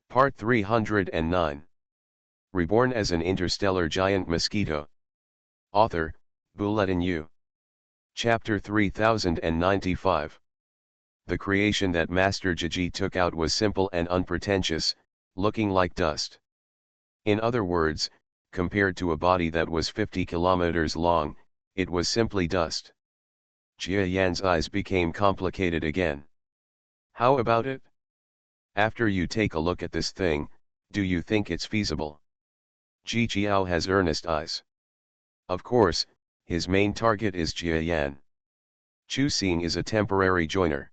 Part 309. Reborn as an interstellar giant mosquito. Author, Bulletin U. Chapter 3095. The creation that Master Gigi took out was simple and unpretentious, looking like dust. In other words, compared to a body that was 50 kilometers long, it was simply dust. Jia Yan's eyes became complicated again. How about it? After you take a look at this thing, do you think it's feasible? Ji Jiao has earnest eyes. Of course, his main target is Jia Yan. Chu Xing is a temporary joiner.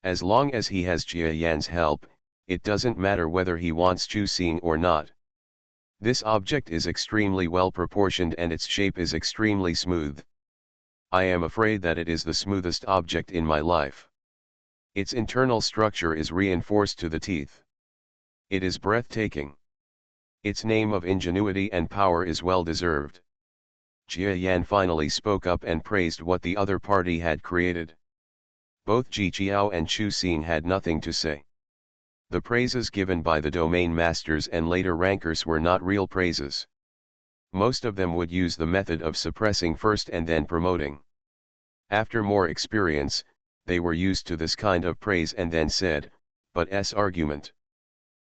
As long as he has Jia Yan's help, it doesn't matter whether he wants Chu Xing or not. This object is extremely well proportioned and its shape is extremely smooth. I am afraid that it is the smoothest object in my life. Its internal structure is reinforced to the teeth. It is breathtaking. Its name of ingenuity and power is well deserved. Jia Yan finally spoke up and praised what the other party had created. Both Ji Jiao and Chu Xing had nothing to say. The praises given by the domain masters and later rankers were not real praises. Most of them would use the method of suppressing first and then promoting. After more experience, they were used to this kind of praise and then said, but argument.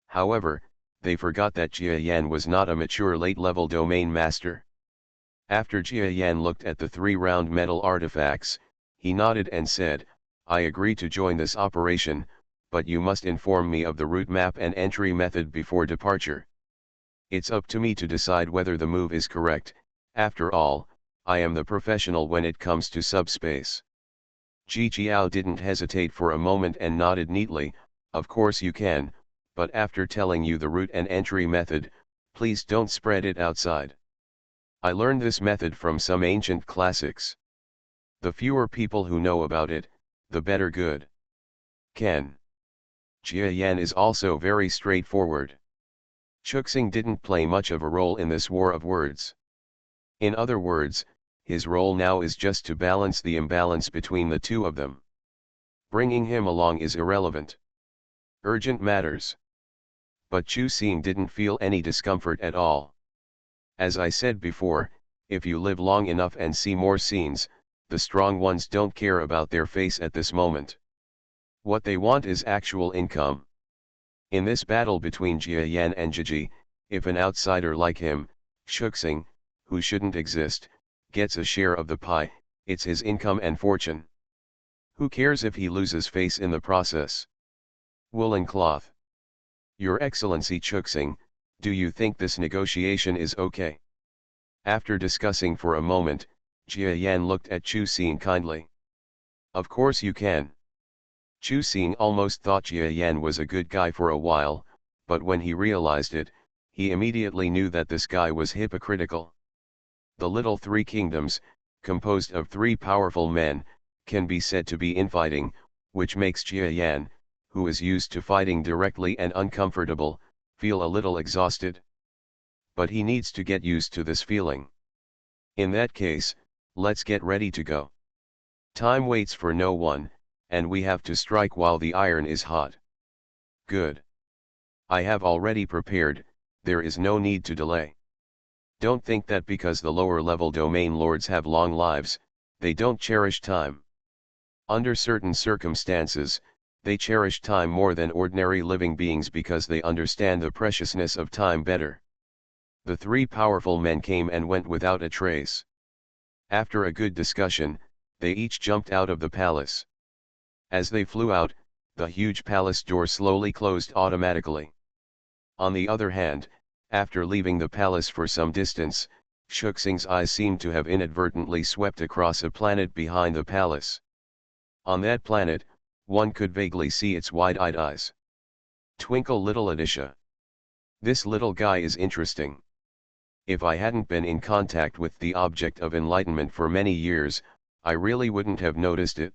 However, they forgot that Jia Yan was not a mature late-level domain master. After Jia Yan looked at the 3 round metal artifacts, he nodded and said, I agree to join this operation, but you must inform me of the route map and entry method before departure. It's up to me to decide whether the move is correct. After all, I am the professional when it comes to subspace. Ji Jiao didn't hesitate for a moment and nodded neatly, of course you can, but after telling you the route and entry method, please don't spread it outside. I learned this method from some ancient classics. The fewer people who know about it, the better. Good. Ken. Jia Yan is also very straightforward. Chuxing didn't play much of a role in this war of words. In other words, his role now is just to balance the imbalance between the two of them. Bringing him along is irrelevant. Urgent matters. But Chu Xing didn't feel any discomfort at all. As I said before, if you live long enough and see more scenes, the strong ones don't care about their face at this moment. What they want is actual income. In this battle between Jia Yan and Gigi, if an outsider like him, Chuxing, who shouldn't exist, gets a share of the pie, it's his income and fortune. Who cares if he loses face in the process? Woolen cloth. Your Excellency Chuxing, do you think this negotiation is okay? After discussing for a moment, Jia Yan looked at Chu Xing kindly. Of course you can. Chu Xing almost thought Jia Yan was a good guy for a while, but when he realized it, he immediately knew that this guy was hypocritical. The little 3 kingdoms, composed of 3 powerful men, can be said to be infighting, which makes Jia Yan, who is used to fighting directly and uncomfortable, feel a little exhausted. But he needs to get used to this feeling. In that case, let's get ready to go. Time waits for no one, and we have to strike while the iron is hot. Good. I have already prepared, there is no need to delay. Don't think that because the lower-level domain lords have long lives, they don't cherish time. Under certain circumstances, they cherish time more than ordinary living beings because they understand the preciousness of time better. The 3 powerful men came and went without a trace. After a good discussion, they each jumped out of the palace. As they flew out, the huge palace door slowly closed automatically. On the other hand, after leaving the palace for some distance, Chuxing's eyes seemed to have inadvertently swept across a planet behind the palace. On that planet, one could vaguely see its wide-eyed eyes. Twinkle little Adisha. This little guy is interesting. If I hadn't been in contact with the object of enlightenment for many years, I really wouldn't have noticed it.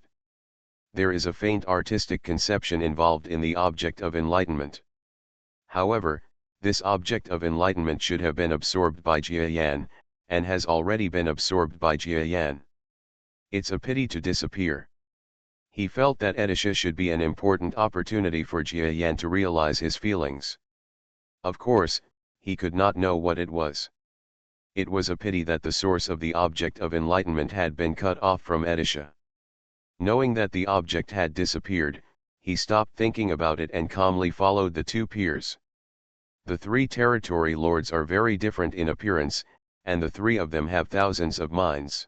There is a faint artistic conception involved in the object of enlightenment. However, this object of enlightenment should have been absorbed by Jia Yan, and has already been absorbed by Jia Yan. It's a pity to disappear. He felt that Edisha should be an important opportunity for Jia Yan to realize his feelings. Of course, he could not know what it was. It was a pity that the source of the object of enlightenment had been cut off from Edisha. Knowing that the object had disappeared, he stopped thinking about it and calmly followed the two peers. The three territory lords are very different in appearance, and the three of them have thousands of minds.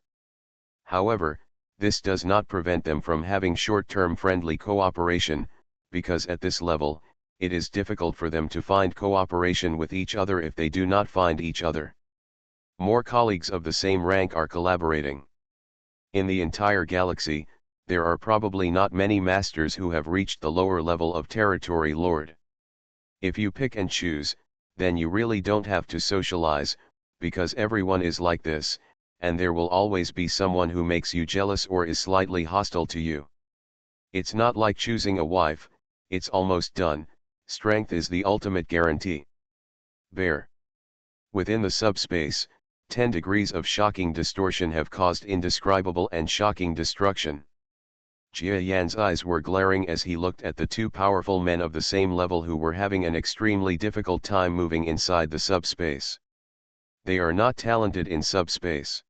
However, this does not prevent them from having short-term friendly cooperation, because at this level, it is difficult for them to find cooperation with each other if they do not find each other. More colleagues of the same rank are collaborating. In the entire galaxy, there are probably not many masters who have reached the lower level of territory lord. If you pick and choose, then you really don't have to socialize, because everyone is like this, and there will always be someone who makes you jealous or is slightly hostile to you. It's not like choosing a wife, it's almost done, strength is the ultimate guarantee. Bear. Within the subspace, 10 degrees of shocking distortion have caused indescribable and shocking destruction. Jia Yan's eyes were glaring as he looked at the two powerful men of the same level who were having an extremely difficult time moving inside the subspace. They are not talented in subspace.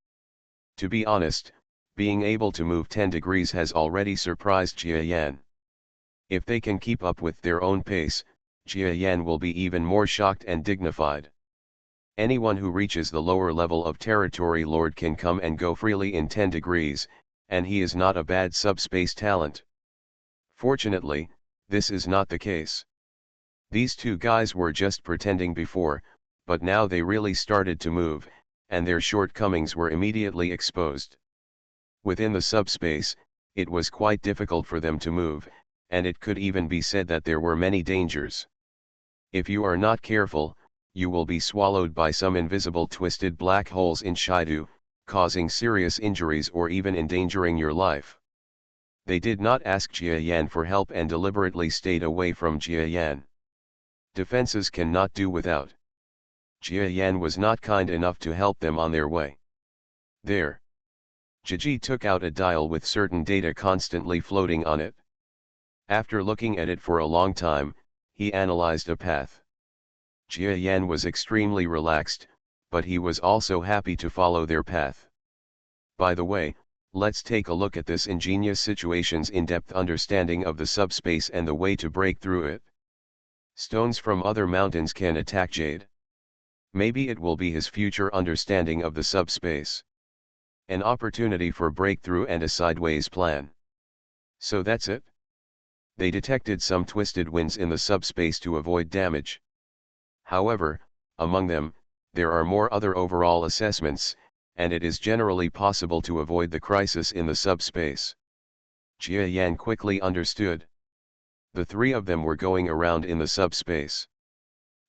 To be honest, being able to move 10 degrees has already surprised Jia Yan. If they can keep up with their own pace, Jia Yan will be even more shocked and dignified. Anyone who reaches the lower level of territory lord can come and go freely in 10 degrees, and he is not a bad subspace talent. Fortunately, this is not the case. These two guys were just pretending before, but now they really started to move, and their shortcomings were immediately exposed. Within the subspace, it was quite difficult for them to move, and it could even be said that there were many dangers. If you are not careful, you will be swallowed by some invisible twisted black holes in Shidu, causing serious injuries or even endangering your life. They did not ask Jia Yan for help and deliberately stayed away from Jia Yan. Defenses cannot do without. Jia Yan was not kind enough to help them on their way. There. Jiji took out a dial with certain data constantly floating on it. After looking at it for a long time, he analyzed a path. Jia Yan was extremely relaxed, but he was also happy to follow their path. By the way, let's take a look at this ingenious situation's in-depth understanding of the subspace and the way to break through it. Stones from other mountains can attack Jade. Maybe it will be his future understanding of the subspace. An opportunity for breakthrough and a sideways plan. So that's it? They detected some twisted winds in the subspace to avoid damage. However, among them, there are more other overall assessments, and it is generally possible to avoid the crisis in the subspace. Jia Yan quickly understood. The three of them were going around in the subspace.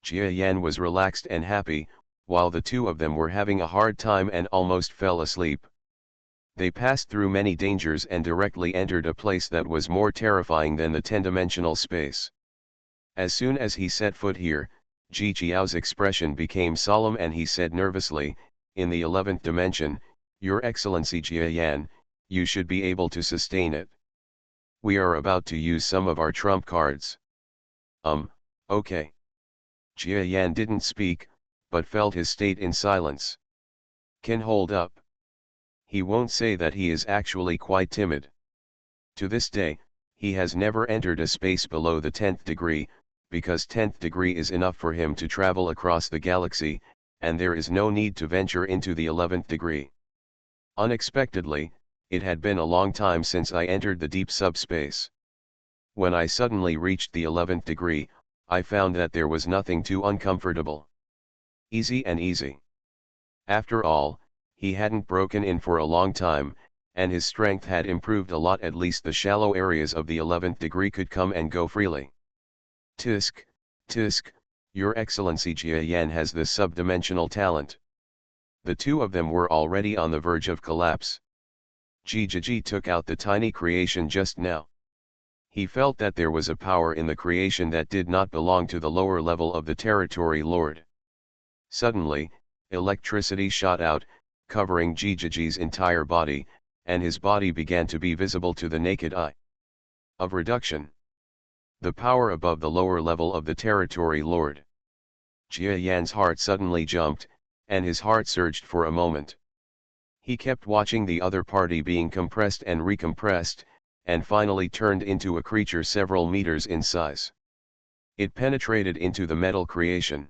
Jia Yan was relaxed and happy, while the two of them were having a hard time and almost fell asleep. They passed through many dangers and directly entered a place that was more terrifying than the 10-dimensional space. As soon as he set foot here, Ji Jiao's expression became solemn and he said nervously, "In the 11th dimension, Your Excellency Jia Yan, you should be able to sustain it. We are about to use some of our trump cards." Okay. Jia Yan didn't speak, but felt his state in silence. Can hold up. He won't say that he is actually quite timid. To this day, he has never entered a space below the 10th degree, because 10th degree is enough for him to travel across the galaxy, and there is no need to venture into the 11th degree. Unexpectedly, it had been a long time since I entered the deep subspace. When I suddenly reached the 11th degree, I found that there was nothing too uncomfortable. Easy and easy. After all, he hadn't broken in for a long time, and his strength had improved a lot. At least the shallow areas of the 11th degree could come and go freely. Tisk, tisk, Your Excellency Jia Yan has this subdimensional talent. The two of them were already on the verge of collapse. Ji took out the tiny creation just now. He felt that there was a power in the creation that did not belong to the lower level of the territory lord. Suddenly, electricity shot out, covering Ji's entire body, and his body began to be visible to the naked eye. Of reduction. The power above the lower level of the territory lord. Jia Yan's heart suddenly jumped, and his heart surged for a moment. He kept watching the other party being compressed and recompressed, and finally turned into a creature several meters in size. It penetrated into the metal creation.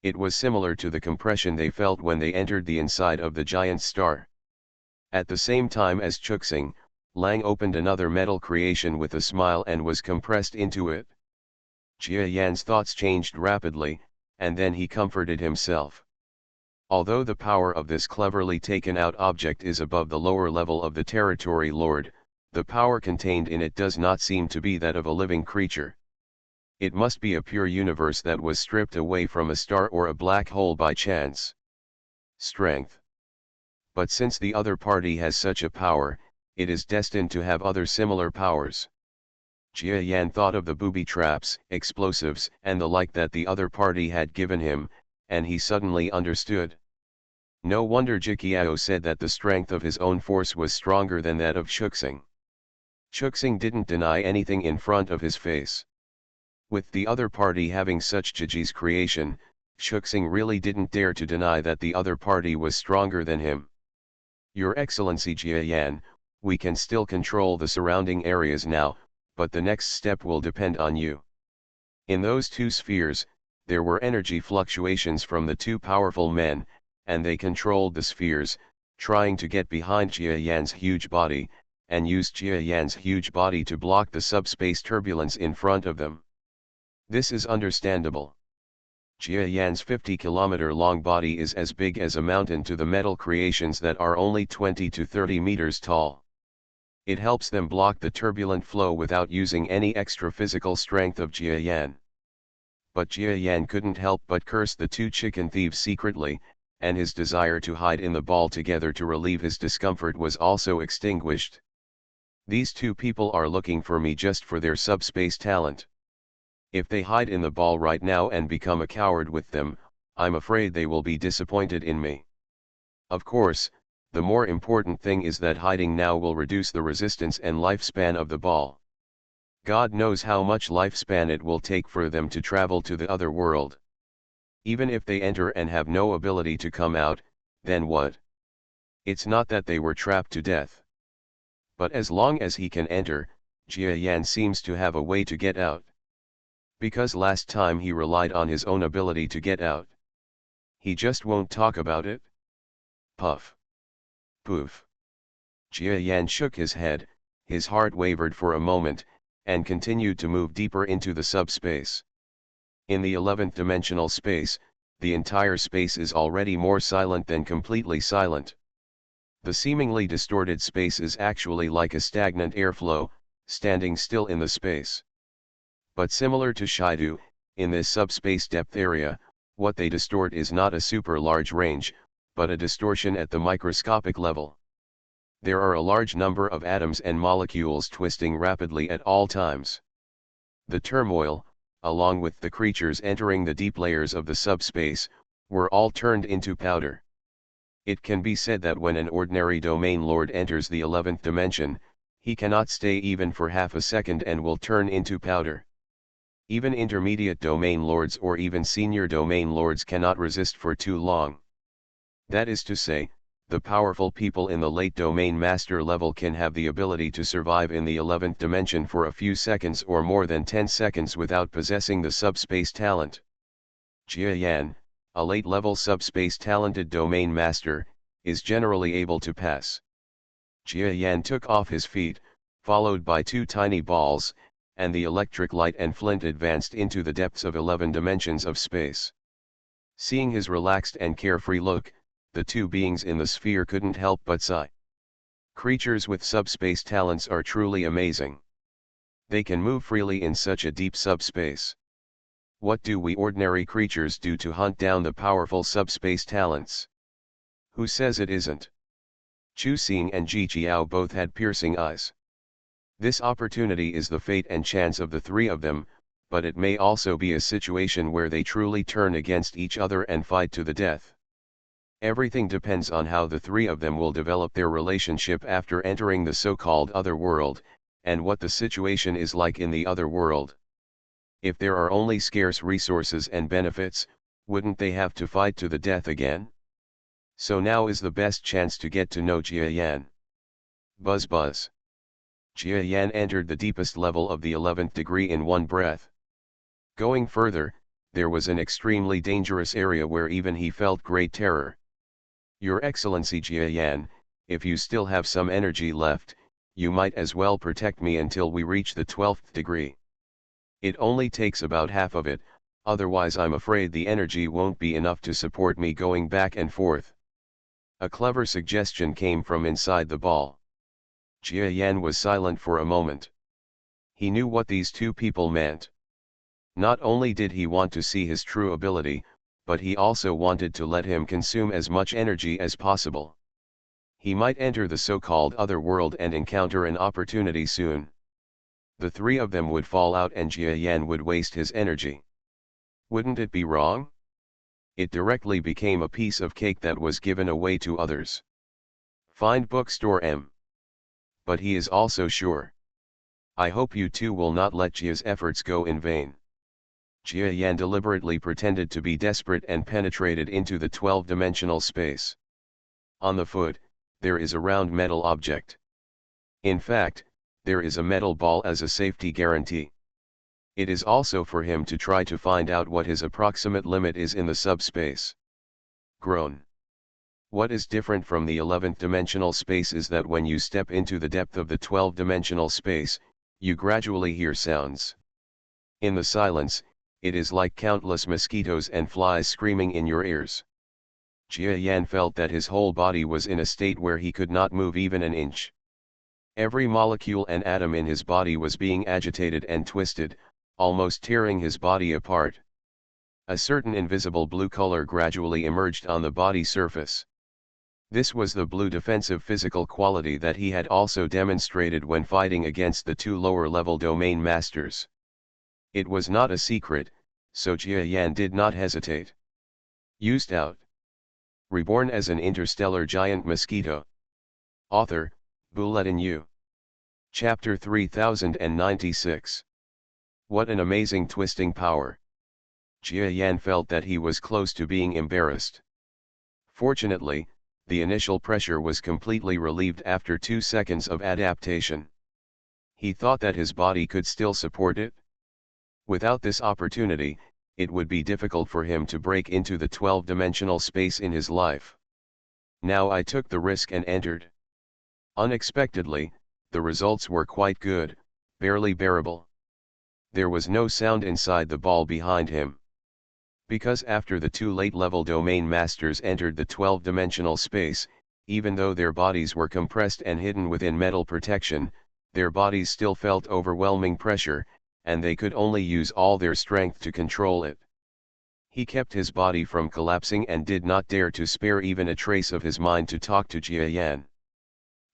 It was similar to the compression they felt when they entered the inside of the giant star. At the same time as Chuxing, Lang opened another metal creation with a smile and was compressed into it. Jia Yan's thoughts changed rapidly, and then he comforted himself. Although the power of this cleverly taken out object is above the lower level of the territory lord, the power contained in it does not seem to be that of a living creature. It must be a pure universe that was stripped away from a star or a black hole by chance. Strength. But since the other party has such a power, it is destined to have other similar powers. Jia Yan thought of the booby traps, explosives, and the like that the other party had given him, and he suddenly understood. No wonder Jiqiao said that the strength of his own force was stronger than that of Chuxing. Chuxing didn't deny anything in front of his face. With the other party having such Jiji's creation, Chuxing really didn't dare to deny that the other party was stronger than him. Your Excellency Jia Yan, we can still control the surrounding areas now, but the next step will depend on you. In those two spheres, there were energy fluctuations from the two powerful men, and they controlled the spheres, trying to get behind Jia Yan's huge body, and used Jia Yan's huge body to block the subspace turbulence in front of them. This is understandable. Jia Yan's 50-kilometer-long body is as big as a mountain to the metal creations that are only 20 to 30 meters tall. It helps them block the turbulent flow without using any extra physical strength of Jia Yan. But Jia Yan couldn't help but curse the two chicken thieves secretly, and his desire to hide in the ball together to relieve his discomfort was also extinguished. These two people are looking for me just for their subspace talent. If they hide in the ball right now and become a coward with them, I'm afraid they will be disappointed in me. Of course, the more important thing is that hiding now will reduce the resistance and lifespan of the ball. God knows how much lifespan it will take for them to travel to the other world. Even if they enter and have no ability to come out, then what? It's not that they were trapped to death. But as long as he can enter, Jia Yan seems to have a way to get out. Because last time he relied on his own ability to get out. He just won't talk about it. Puff. Poof. Jia Yan shook his head, his heart wavered for a moment, and continued to move deeper into the subspace. In the 11th dimensional space, the entire space is already more silent than completely silent. The seemingly distorted space is actually like a stagnant airflow, standing still in the space. But similar to Shidu, in this subspace depth area, what they distort is not a super large range, but a distortion at the microscopic level. There are a large number of atoms and molecules twisting rapidly at all times. The turmoil, along with the creatures entering the deep layers of the subspace, were all turned into powder. It can be said that when an ordinary domain lord enters the 11th dimension, he cannot stay even for half a second and will turn into powder. Even intermediate domain lords or even senior domain lords cannot resist for too long. That is to say, the powerful people in the late domain master level can have the ability to survive in the 11th dimension for a few seconds or more than 10 seconds without possessing the subspace talent. Jia Yan, a late level subspace talented domain master, is generally able to pass. Jia Yan took off his feet, followed by two tiny balls, and the electric light and flint advanced into the depths of 11 dimensions of space. Seeing his relaxed and carefree look, the two beings in the sphere couldn't help but sigh. Creatures with subspace talents are truly amazing. They can move freely in such a deep subspace. What do we ordinary creatures do to hunt down the powerful subspace talents? Who says it isn't? Chu Xing and Ji Qiao both had piercing eyes. This opportunity is the fate and chance of the three of them, but it may also be a situation where they truly turn against each other and fight to the death. Everything depends on how the three of them will develop their relationship after entering the so-called other world, and what the situation is like in the other world. If there are only scarce resources and benefits, Wouldn't they have to fight to the death again? So now is the best chance to get to know Jia Yan. Buzz buzz. Jia Yan entered the deepest level of the 11th degree in one breath. Going further, there was an extremely dangerous area where even he felt great terror. Your Excellency Jia Yan, if you still have some energy left, you might as well protect me until we reach the 12th degree. It only takes about half of it, otherwise I'm afraid the energy won't be enough to support me going back and forth. A clever suggestion came from inside the ball. Jia Yan was silent for a moment. He knew what these two people meant. Not only did he want to see his true ability, but he also wanted to let him consume as much energy as possible. He might enter the so-called other world and encounter an opportunity soon. The three of them would fall out and Jia Yan would waste his energy. Wouldn't it be wrong? It directly became a piece of cake that was given away to others. Find bookstore M. But he is also sure. I hope you two will not let Jia's efforts go in vain. Jia Yan deliberately pretended to be desperate and penetrated into the 12-dimensional space. On the foot, there is a round metal object. In fact, there is a metal ball as a safety guarantee. It is also for him to try to find out what his approximate limit is in the subspace. Groan. What is different from the 11th dimensional space is that when you step into the depth of the 12-dimensional space, you gradually hear sounds. In the silence, it is like countless mosquitoes and flies screaming in your ears. Jia Yan felt that his whole body was in a state where he could not move even an inch. Every molecule and atom in his body was being agitated and twisted, almost tearing his body apart. A certain invisible blue color gradually emerged on the body surface. This was the blue defensive physical quality that he had also demonstrated when fighting against the two lower-level domain masters. It was not a secret, so Jia Yan did not hesitate. Used out. Reborn as an interstellar giant mosquito. Author, Bulletin U. Chapter 3096. What an amazing twisting power. Jia Yan felt that he was close to being embarrassed. Fortunately, the initial pressure was completely relieved after 2 seconds of adaptation. He thought that his body could still support it. Without this opportunity, it would be difficult for him to break into the 12-dimensional space in his life. Now I took the risk and entered. Unexpectedly, the results were quite good, barely bearable. There was no sound inside the ball behind him. Because after the two late-level domain masters entered the 12-dimensional space, even though their bodies were compressed and hidden within metal protection, their bodies still felt overwhelming pressure, and they could only use all their strength to control it. He kept his body from collapsing and did not dare to spare even a trace of his mind to talk to Jia Yan.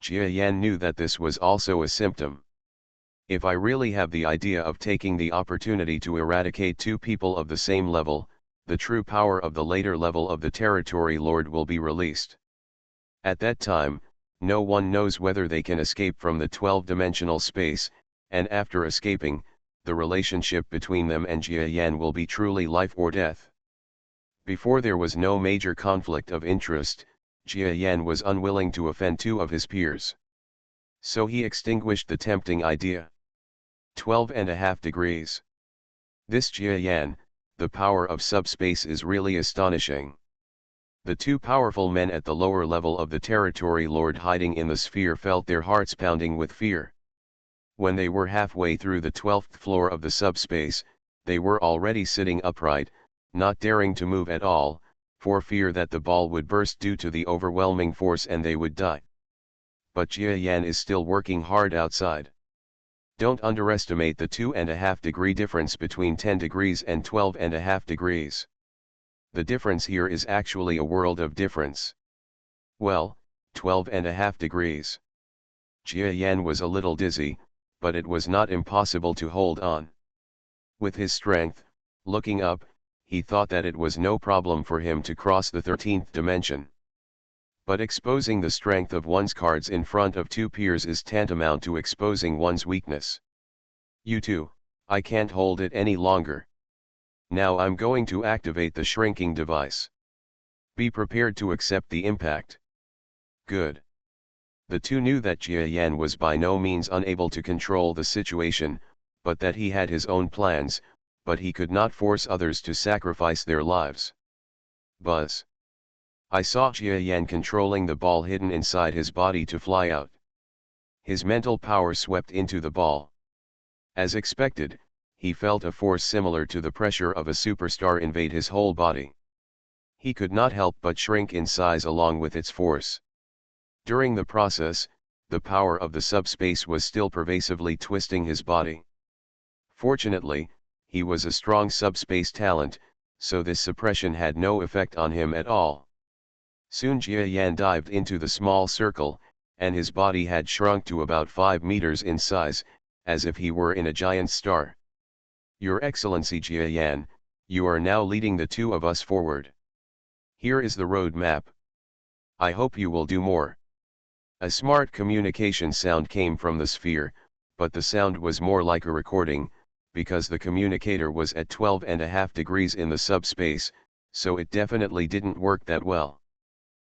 Jia Yan knew that this was also a symptom. If I really have the idea of taking the opportunity to eradicate two people of the same level, the true power of the later level of the Territory Lord will be released. At that time, no one knows whether they can escape from the 12-dimensional space, and after escaping, the relationship between them and Jia Yan will be truly life or death. Before there was no major conflict of interest, Jia Yan was unwilling to offend two of his peers. So he extinguished the tempting idea. 12.5 degrees. This Jia Yan, the power of subspace is really astonishing. The two powerful men at the lower level of the Territory Lord hiding in the sphere felt their hearts pounding with fear. When they were halfway through the 12th floor of the subspace, they were already sitting upright, not daring to move at all, for fear that the ball would burst due to the overwhelming force and they would die. But Jia Yan is still working hard outside. Don't underestimate the 2.5 degree difference between 10 degrees and 12.5 degrees. The difference here is actually a world of difference. Well, 12.5 degrees. Jia Yan was a little dizzy, but it was not impossible to hold on. With his strength, looking up, he thought that it was no problem for him to cross the 13th dimension. But exposing the strength of one's cards in front of two peers is tantamount to exposing one's weakness. You two, I can't hold it any longer. Now I'm going to activate the shrinking device. Be prepared to accept the impact. Good. The two knew that Jia Yan was by no means unable to control the situation, but that he had his own plans, but he could not force others to sacrifice their lives. Buzz. I saw Jia Yan controlling the ball hidden inside his body to fly out. His mental power swept into the ball. As expected, he felt a force similar to the pressure of a superstar invade his whole body. He could not help but shrink in size along with its force. During the process, the power of the subspace was still pervasively twisting his body. Fortunately, he was a strong subspace talent, so this suppression had no effect on him at all. Soon Jia Yan dived into the small circle, and his body had shrunk to about 5 meters in size, as if he were in a giant star. Your Excellency Jia Yan, you are now leading the two of us forward. Here is the road map. I hope you will do more. A smart communication sound came from the sphere, but the sound was more like a recording, because the communicator was at 12.5 degrees in the subspace, so it definitely didn't work that well.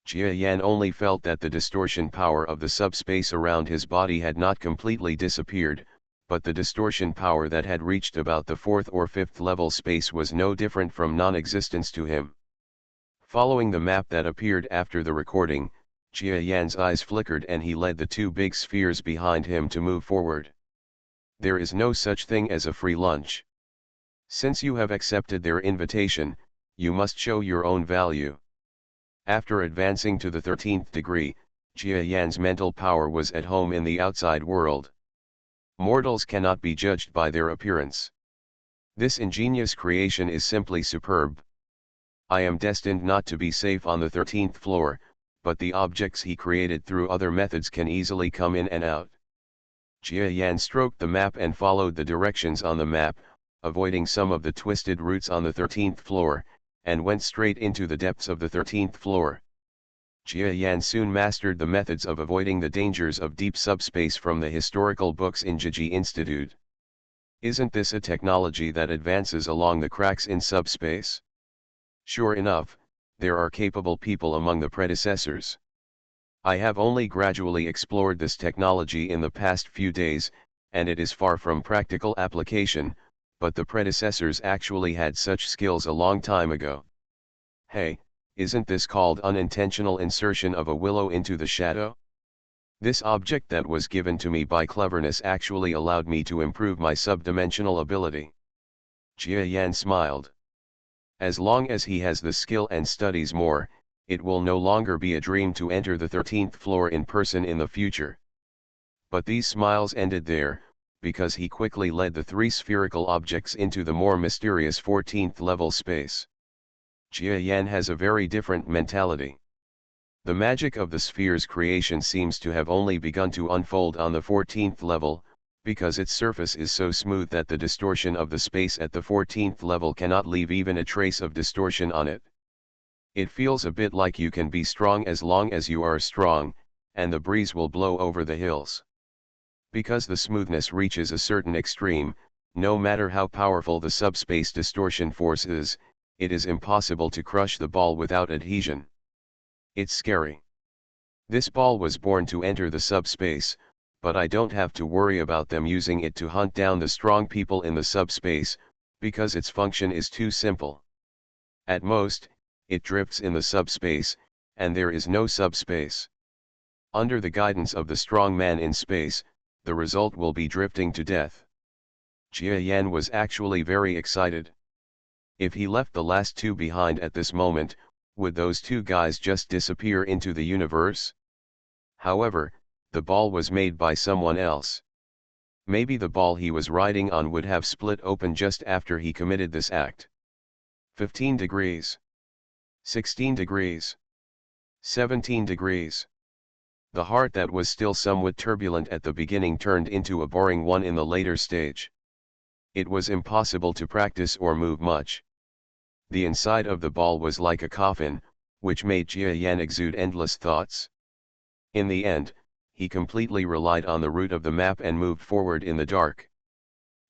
Jia Yan only felt that the distortion power of the subspace around his body had not completely disappeared, but the distortion power that had reached about the 4th or 5th level space was no different from non-existence to him. Following the map that appeared after the recording, Jia Yan's eyes flickered and he led the two big spheres behind him to move forward. There is no such thing as a free lunch. Since you have accepted their invitation, you must show your own value. After advancing to the 13th degree, Jia Yan's mental power was at home in the outside world. Mortals cannot be judged by their appearance. This ingenious creation is simply superb. I am destined not to be safe on the 13th floor, but the objects he created through other methods can easily come in and out. Jia Yan stroked the map and followed the directions on the map, avoiding some of the twisted routes on the 13th floor, and went straight into the depths of the 13th floor. Jia Yan soon mastered the methods of avoiding the dangers of deep subspace from the historical books in Jiji Institute. Isn't this a technology that advances along the cracks in subspace? Sure enough, there are capable people among the predecessors. I have only gradually explored this technology in the past few days, and it is far from practical application, but the predecessors actually had such skills a long time ago. Hey, isn't this called unintentional insertion of a willow into the shadow? This object that was given to me by cleverness actually allowed me to improve my subdimensional ability. Jia Yan smiled. As long as he has the skill and studies more, it will no longer be a dream to enter the 13th floor in person in the future. But these smiles ended there, because he quickly led the three spherical objects into the more mysterious 14th level space. Jia Yan has a very different mentality. The magic of the sphere's creation seems to have only begun to unfold on the 14th level, because its surface is so smooth that the distortion of the space at the 14th level cannot leave even a trace of distortion on it. It feels a bit like you can be strong as long as you are strong, and the breeze will blow over the hills. Because the smoothness reaches a certain extreme, no matter how powerful the subspace distortion force is, it is impossible to crush the ball without adhesion. It's scary. This ball was born to enter the subspace, but I don't have to worry about them using it to hunt down the strong people in the subspace, because its function is too simple. At most, it drifts in the subspace, and there is no subspace. Under the guidance of the strong man in space, the result will be drifting to death. Jia Yan was actually very excited. If he left the last two behind at this moment, would those two guys just disappear into the universe? However, the ball was made by someone else. Maybe the ball he was riding on would have split open just after he committed this act. 15 degrees. 16 degrees. 17 degrees. The heart that was still somewhat turbulent at the beginning turned into a boring one in the later stage. It was impossible to practice or move much. The inside of the ball was like a coffin, which made Jia Yan exude endless thoughts. In the end, he completely relied on the route of the map and moved forward in the dark.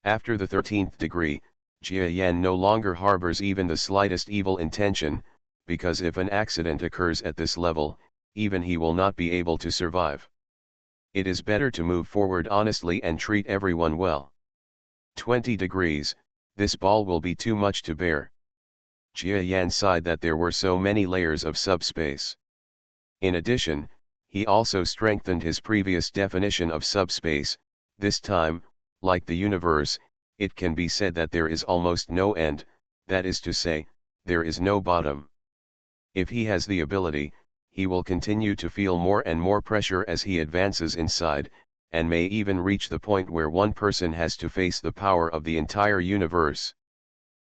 After the 13th degree, Jia Yan no longer harbors even the slightest evil intention, because if an accident occurs at this level, even he will not be able to survive. It is better to move forward honestly and treat everyone well. 20 degrees, this ball will be too much to bear. Jia Yan sighed that there were so many layers of subspace. In addition, he also strengthened his previous definition of subspace. This time, like the universe, it can be said that there is almost no end, that is to say, there is no bottom. If he has the ability, he will continue to feel more and more pressure as he advances inside, and may even reach the point where one person has to face the power of the entire universe.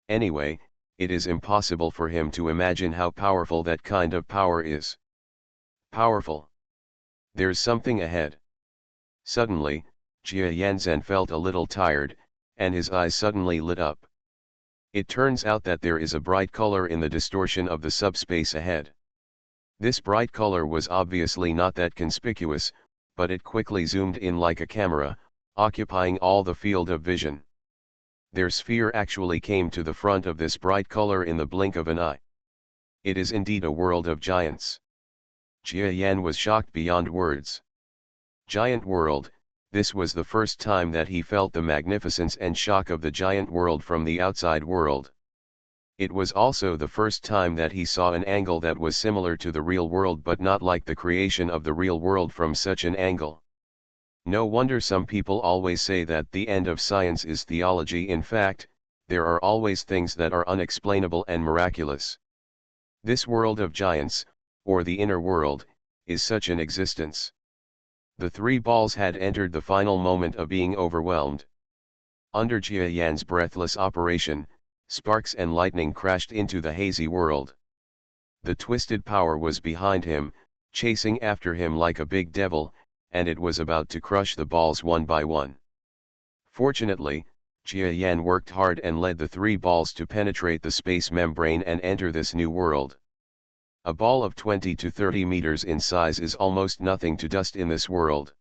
Anyway, it is impossible for him to imagine how powerful that kind of power is. Powerful. There's something ahead. Suddenly, Jia Yanzhen felt a little tired, and his eyes suddenly lit up. It turns out that there is a bright color in the distortion of the subspace ahead. This bright color was obviously not that conspicuous, but it quickly zoomed in like a camera, occupying all the field of vision. Their sphere actually came to the front of this bright color in the blink of an eye. It is indeed a world of giants. Jia Yan was shocked beyond words. Giant world, this was the first time that he felt the magnificence and shock of the giant world from the outside world. It was also the first time that he saw an angle that was similar to the real world but not like the creation of the real world from such an angle. No wonder some people always say that the end of science is theology. In fact, there are always things that are unexplainable and miraculous. This world of giants, or the inner world, is such an existence. The three balls had entered the final moment of being overwhelmed. Under Jia Yan's breathless operation, sparks and lightning crashed into the hazy world. The twisted power was behind him, chasing after him like a big devil, and it was about to crush the balls one by one. Fortunately, Jia Yan worked hard and led the three balls to penetrate the space membrane and enter this new world. A ball of 20 to 30 meters in size is almost nothing to dust in this world.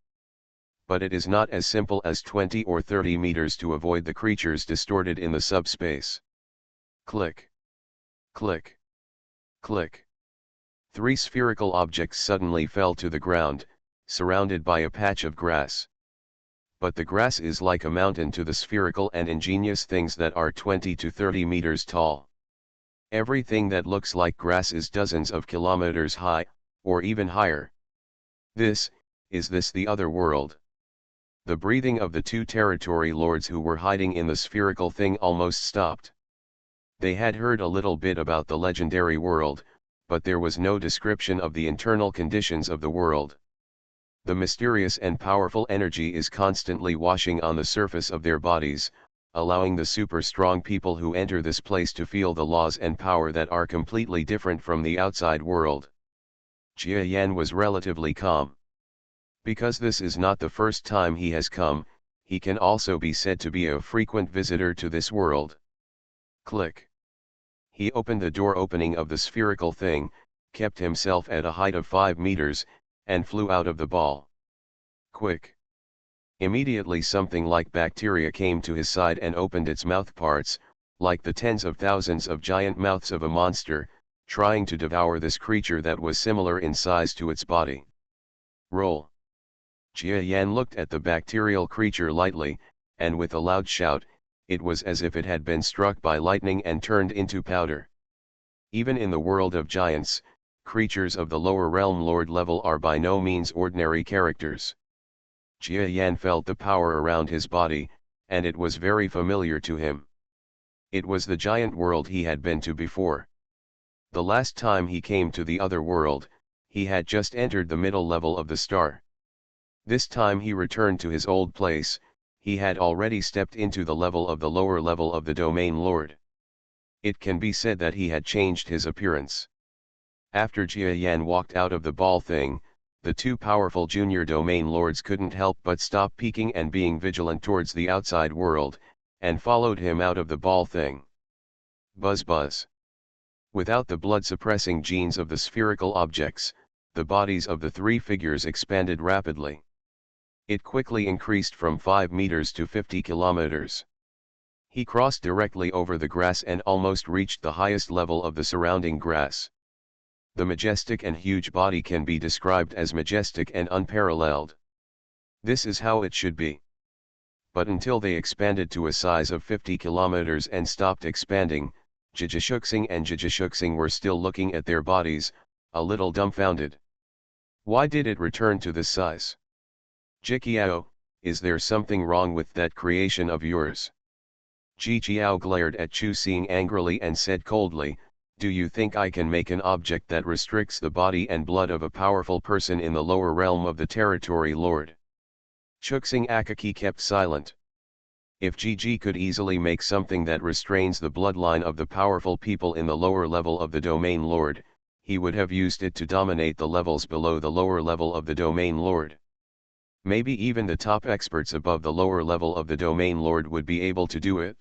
But it is not as simple as 20 or 30 meters to avoid the creatures distorted in the subspace. Click. Click. Click. Three spherical objects suddenly fell to the ground, surrounded by a patch of grass. But the grass is like a mountain to the spherical and ingenious things that are 20 to 30 meters tall. Everything that looks like grass is dozens of kilometers high, or even higher. Is this the other world? The breathing of the two territory lords who were hiding in the spherical thing almost stopped. They had heard a little bit about the legendary world, but there was no description of the internal conditions of the world. The mysterious and powerful energy is constantly washing on the surface of their bodies, allowing the super strong people who enter this place to feel the laws and power that are completely different from the outside world. Jia Yan was relatively calm. Because this is not the first time he has come, he can also be said to be a frequent visitor to this world. Click. He opened the door opening of the spherical thing, kept himself at a height of 5 meters, and flew out of the ball. Quick. Immediately something like bacteria came to his side and opened its mouth parts, like the tens of thousands of giant mouths of a monster, trying to devour this creature that was similar in size to its body. Roll. Jia Yan looked at the bacterial creature lightly, and with a loud shout, it was as if it had been struck by lightning and turned into powder. Even in the world of giants, creatures of the lower realm lord level are by no means ordinary characters. Jia Yan felt the power around his body, and it was very familiar to him. It was the giant world he had been to before. The last time he came to the other world, he had just entered the middle level of the star. This time he returned to his old place, he had already stepped into the level of the lower level of the domain lord. It can be said that he had changed his appearance. After Jia Yan walked out of the ball thing, the two powerful junior domain lords couldn't help but stop peeking and being vigilant towards the outside world, and followed him out of the ball thing. Buzz buzz. Without the blood-suppressing genes of the spherical objects, the bodies of the three figures expanded rapidly. It quickly increased from 5 meters to 50 kilometers. He crossed directly over the grass and almost reached the highest level of the surrounding grass. The majestic and huge body can be described as majestic and unparalleled. This is how it should be. But until they expanded to a size of 50 kilometers and stopped expanding, Jijishuxing and Jijishuxing were still looking at their bodies, a little dumbfounded. Why did it return to this size? Jiqiao, is there something wrong with that creation of yours? Jiqiao glared at Chu Xing angrily and said coldly, do you think I can make an object that restricts the body and blood of a powerful person in the lower realm of the territory lord? Chuxing Akaki kept silent. If Gigi could easily make something that restrains the bloodline of the powerful people in the lower level of the domain lord, he would have used it to dominate the levels below the lower level of the domain lord. Maybe even the top experts above the lower level of the domain lord would be able to do it.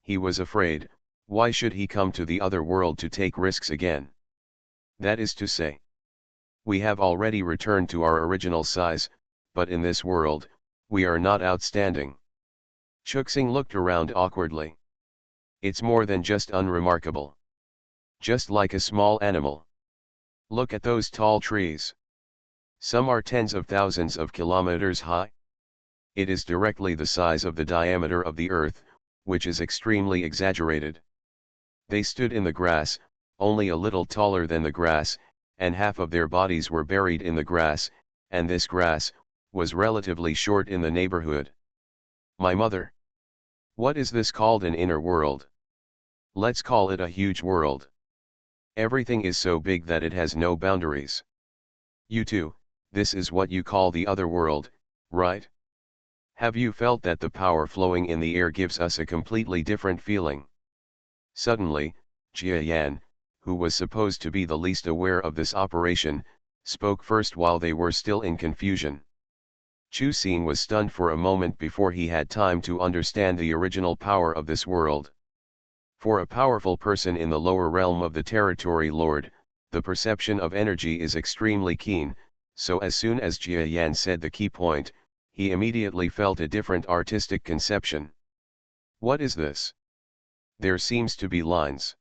He was afraid, why should he come to the other world to take risks again? That is to say, we have already returned to our original size, but in this world, we are not outstanding. Chuxing looked around awkwardly. It's more than just unremarkable. Just like a small animal. Look at those tall trees. Some are tens of thousands of kilometers high. It is directly the size of the diameter of the earth, which is extremely exaggerated. They stood in the grass, only a little taller than the grass, and half of their bodies were buried in the grass, and this grass was relatively short in the neighborhood. My mother. What is this called an inner world? Let's call it a huge world. Everything is so big that it has no boundaries. You too, this is what you call the other world, right? Have you felt that the power flowing in the air gives us a completely different feeling? Suddenly, Jia Yan, who was supposed to be the least aware of this operation, spoke first while they were still in confusion. Chu Xing was stunned for a moment before he had time to understand the original power of this world. For a powerful person in the lower realm of the territory lord, the perception of energy is extremely keen, so as soon as Jia Yan said the key point, he immediately felt a different artistic conception. What is this? There seems to be lines.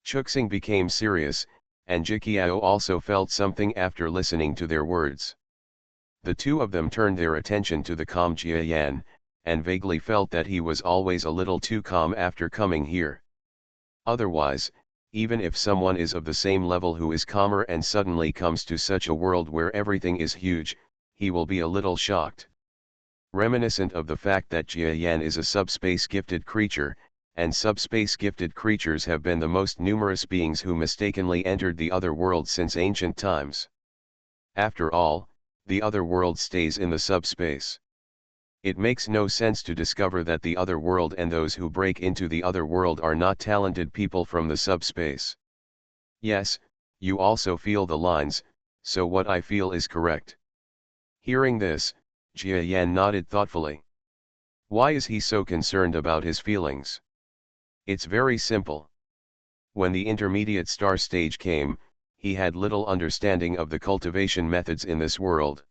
Chuxing became serious, and Jiqiao also felt something after listening to their words. The two of them turned their attention to the calm Jia Yan, and vaguely felt that he was always a little too calm after coming here. Otherwise, even if someone is of the same level who is calmer and suddenly comes to such a world where everything is huge, he will be a little shocked. Reminiscent of the fact that Jia Yan is a subspace gifted creature, and subspace gifted creatures have been the most numerous beings who mistakenly entered the other world since ancient times. After all, the other world stays in the subspace. It makes no sense to discover that the other world and those who break into the other world are not talented people from the subspace. Yes, you also feel the lines, so what I feel is correct. Hearing this, Jia Yan nodded thoughtfully. Why is he so concerned about his feelings? It's very simple. When the intermediate star stage came, he had little understanding of the cultivation methods in this world.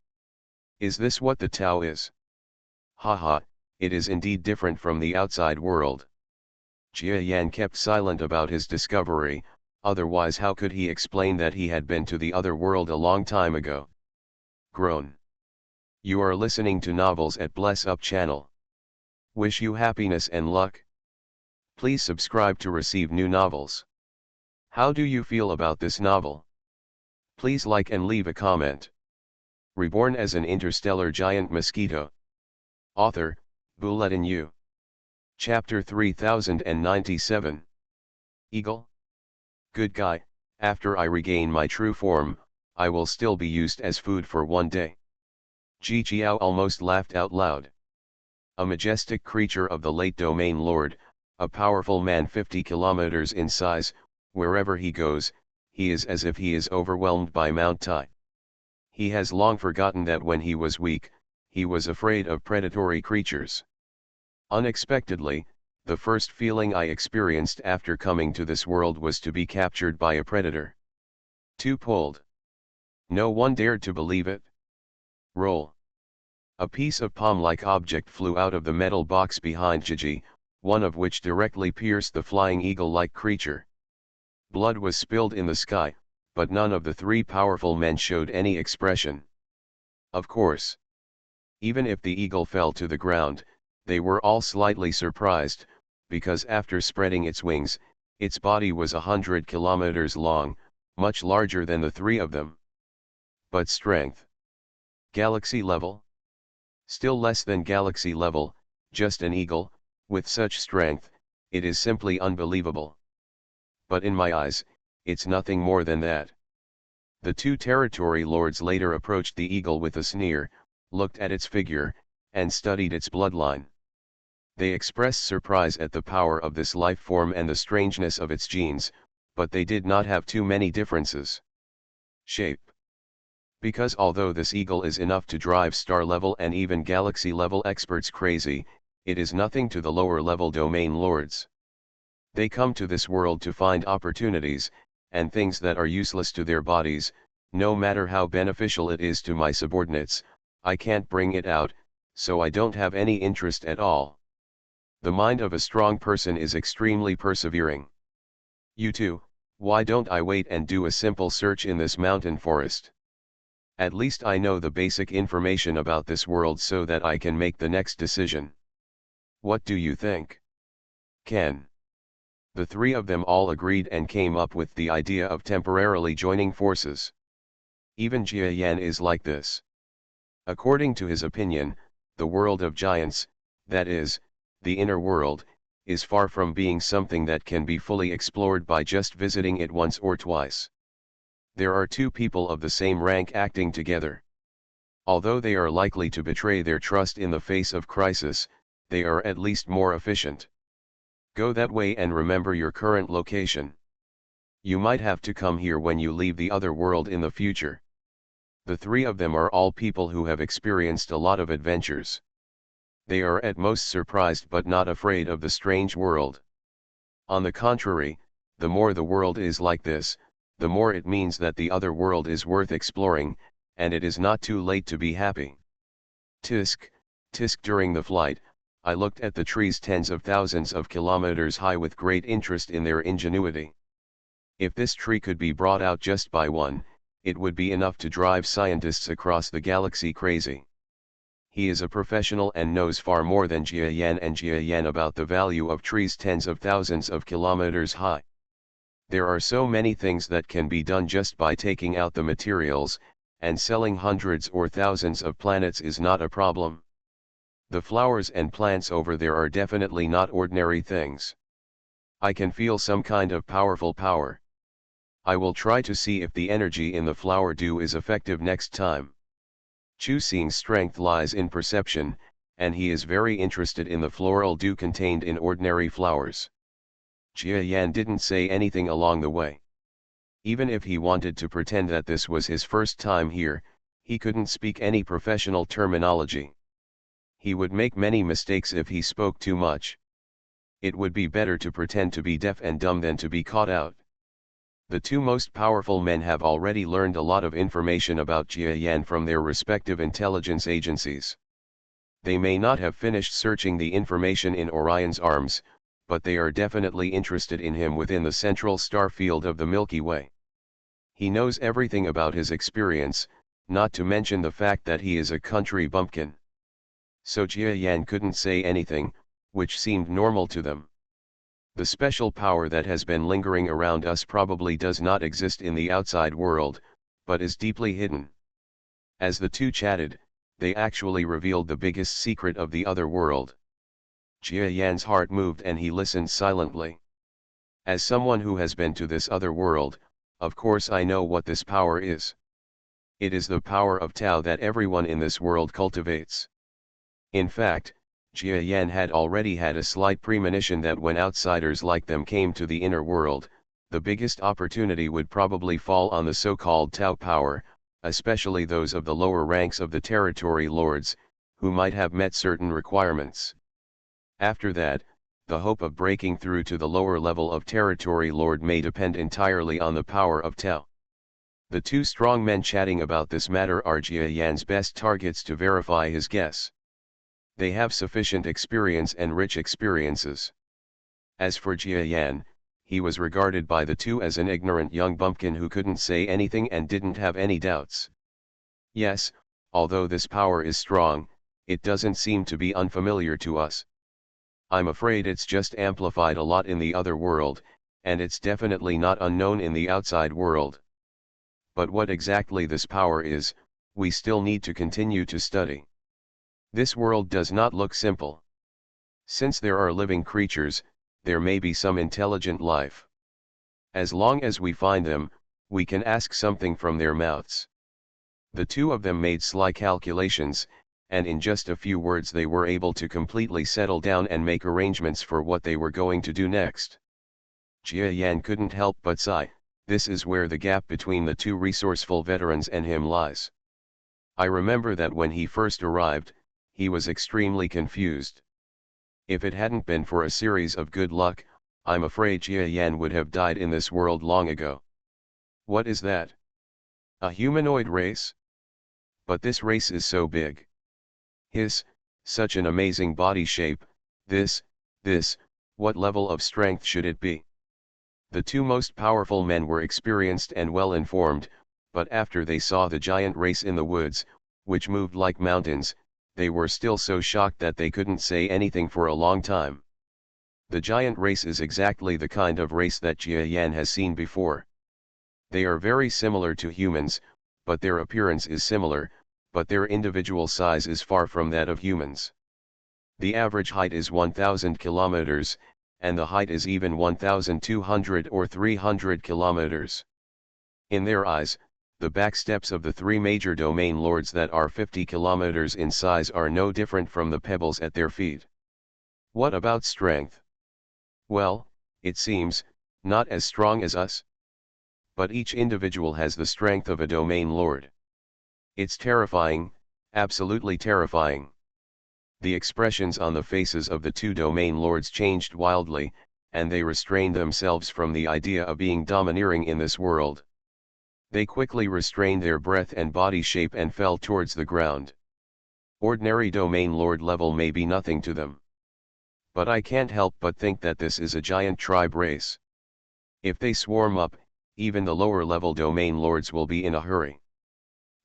Is this what the Tao is? Haha, it is indeed different from the outside world. Jia Yan kept silent about his discovery, otherwise how could he explain that he had been to the other world a long time ago? Groan. You are listening to novels at Bless Up channel. Wish you happiness and luck. Please subscribe to receive new novels. How do you feel about this novel? Please like and leave a comment. Reborn as an interstellar giant mosquito. Author, Bulletin U. Chapter 3097. Eagle. Good guy, after I regain my true form, I will still be used as food for one day. Ji Jiao almost laughed out loud. A majestic creature of the late domain lord, a powerful man 50 kilometers in size, wherever he goes, he is as if he is overwhelmed by Mount Tai. He has long forgotten that when he was weak, he was afraid of predatory creatures. Unexpectedly, the first feeling I experienced after coming to this world was to be captured by a predator. Too pulled. No one dared to believe it. Roll. A piece of palm-like object flew out of the metal box behind Gigi, one of which directly pierced the flying eagle-like creature. Blood was spilled in the sky, but none of the three powerful men showed any expression. Of course. Even if the eagle fell to the ground, they were all slightly surprised, because after spreading its wings, its body was 100 kilometers long, much larger than the three of them. But strength? Galaxy level? Still less than galaxy level, just an eagle, with such strength, it is simply unbelievable. But in my eyes, it's nothing more than that. The two territory lords later approached the eagle with a sneer, looked at its figure, and studied its bloodline. They expressed surprise at the power of this life form and the strangeness of its genes, but they did not have too many differences. Shape. Because although this eagle is enough to drive star-level and even galaxy-level experts crazy, it is nothing to the lower-level domain lords. They come to this world to find opportunities, and things that are useless to their bodies, no matter how beneficial it is to my subordinates. I can't bring it out, so I don't have any interest at all. The mind of a strong person is extremely persevering. You too, why don't I wait and do a simple search in this mountain forest? At least I know the basic information about this world so that I can make the next decision. What do you think? Ken. The three of them all agreed and came up with the idea of temporarily joining forces. Even Jia Yan is like this. According to his opinion, the world of giants, that is, the inner world, is far from being something that can be fully explored by just visiting it once or twice. There are two people of the same rank acting together. Although they are likely to betray their trust in the face of crisis, they are at least more efficient. Go that way and remember your current location. You might have to come here when you leave the other world in the future. The three of them are all people who have experienced a lot of adventures. They are at most surprised but not afraid of the strange world. On the contrary, the more the world is like this, the more it means that the other world is worth exploring, and it is not too late to be happy. Tisk, tisk. During the flight, I looked at the trees tens of thousands of kilometers high with great interest in their ingenuity. If this tree could be brought out just by one, it would be enough to drive scientists across the galaxy crazy. He is a professional and knows far more than Jia Yan and Jia Yan about the value of trees tens of thousands of kilometers high. There are so many things that can be done just by taking out the materials, and selling hundreds or thousands of planets is not a problem. The flowers and plants over there are definitely not ordinary things. I can feel some kind of powerful power. I will try to see if the energy in the flower dew is effective next time. Chu Xing's strength lies in perception, and he is very interested in the floral dew contained in ordinary flowers. Jia Yan didn't say anything along the way. Even if he wanted to pretend that this was his first time here, he couldn't speak any professional terminology. He would make many mistakes if he spoke too much. It would be better to pretend to be deaf and dumb than to be caught out. The two most powerful men have already learned a lot of information about Jia Yan from their respective intelligence agencies. They may not have finished searching the information in Orion's arms, but they are definitely interested in him within the central star field of the Milky Way. He knows everything about his experience, not to mention the fact that he is a country bumpkin. So Jia Yan couldn't say anything, which seemed normal to them. The special power that has been lingering around us probably does not exist in the outside world, but is deeply hidden. As the two chatted, they actually revealed the biggest secret of the other world. Jia Yan's heart moved and he listened silently. As someone who has been to this other world, of course I know what this power is. It is the power of Tao that everyone in this world cultivates. In fact, Jia Yan had already had a slight premonition that when outsiders like them came to the inner world, the biggest opportunity would probably fall on the so-called Tao power, especially those of the lower ranks of the territory lords, who might have met certain requirements. After that, the hope of breaking through to the lower level of territory lord may depend entirely on the power of Tao. The two strong men chatting about this matter are Jia Yan's best targets to verify his guess. They have sufficient experience and rich experiences. As for Jia Yan, he was regarded by the two as an ignorant young bumpkin who couldn't say anything and didn't have any doubts. Yes, although this power is strong, it doesn't seem to be unfamiliar to us. I'm afraid it's just amplified a lot in the other world, and it's definitely not unknown in the outside world. But what exactly this power is, we still need to continue to study. This world does not look simple. Since there are living creatures, there may be some intelligent life. As long as we find them, we can ask something from their mouths. The two of them made sly calculations, and in just a few words they were able to completely settle down and make arrangements for what they were going to do next. Jia Yan couldn't help but sigh. This is where the gap between the two resourceful veterans and him lies. I remember that when he first arrived, he was extremely confused. If it hadn't been for a series of good luck, I'm afraid Jia Yan would have died in this world long ago. What is that? A humanoid race? But this race is so big. Such an amazing body shape, what level of strength should it be? The two most powerful men were experienced and well informed, but after they saw the giant race in the woods, which moved like mountains, they were still so shocked that they couldn't say anything for a long time. The giant race is exactly the kind of race that Jia Yan has seen before. They are very similar to humans, but their appearance is similar, but their individual size is far from that of humans. The average height is 1,000 kilometers, and the height is even 1,200 or 300 kilometers. In their eyes, the back steps of the three major domain lords that are 50 kilometers in size are no different from the pebbles at their feet. What about strength? Well, it seems, not as strong as us. But each individual has the strength of a domain lord. It's terrifying, absolutely terrifying. The expressions on the faces of the two domain lords changed wildly, and they restrained themselves from the idea of being domineering in this world. They quickly restrained their breath and body shape and fell towards the ground. Ordinary domain lord level may be nothing to them. But I can't help but think that this is a giant tribe race. If they swarm up, even the lower level domain lords will be in a hurry.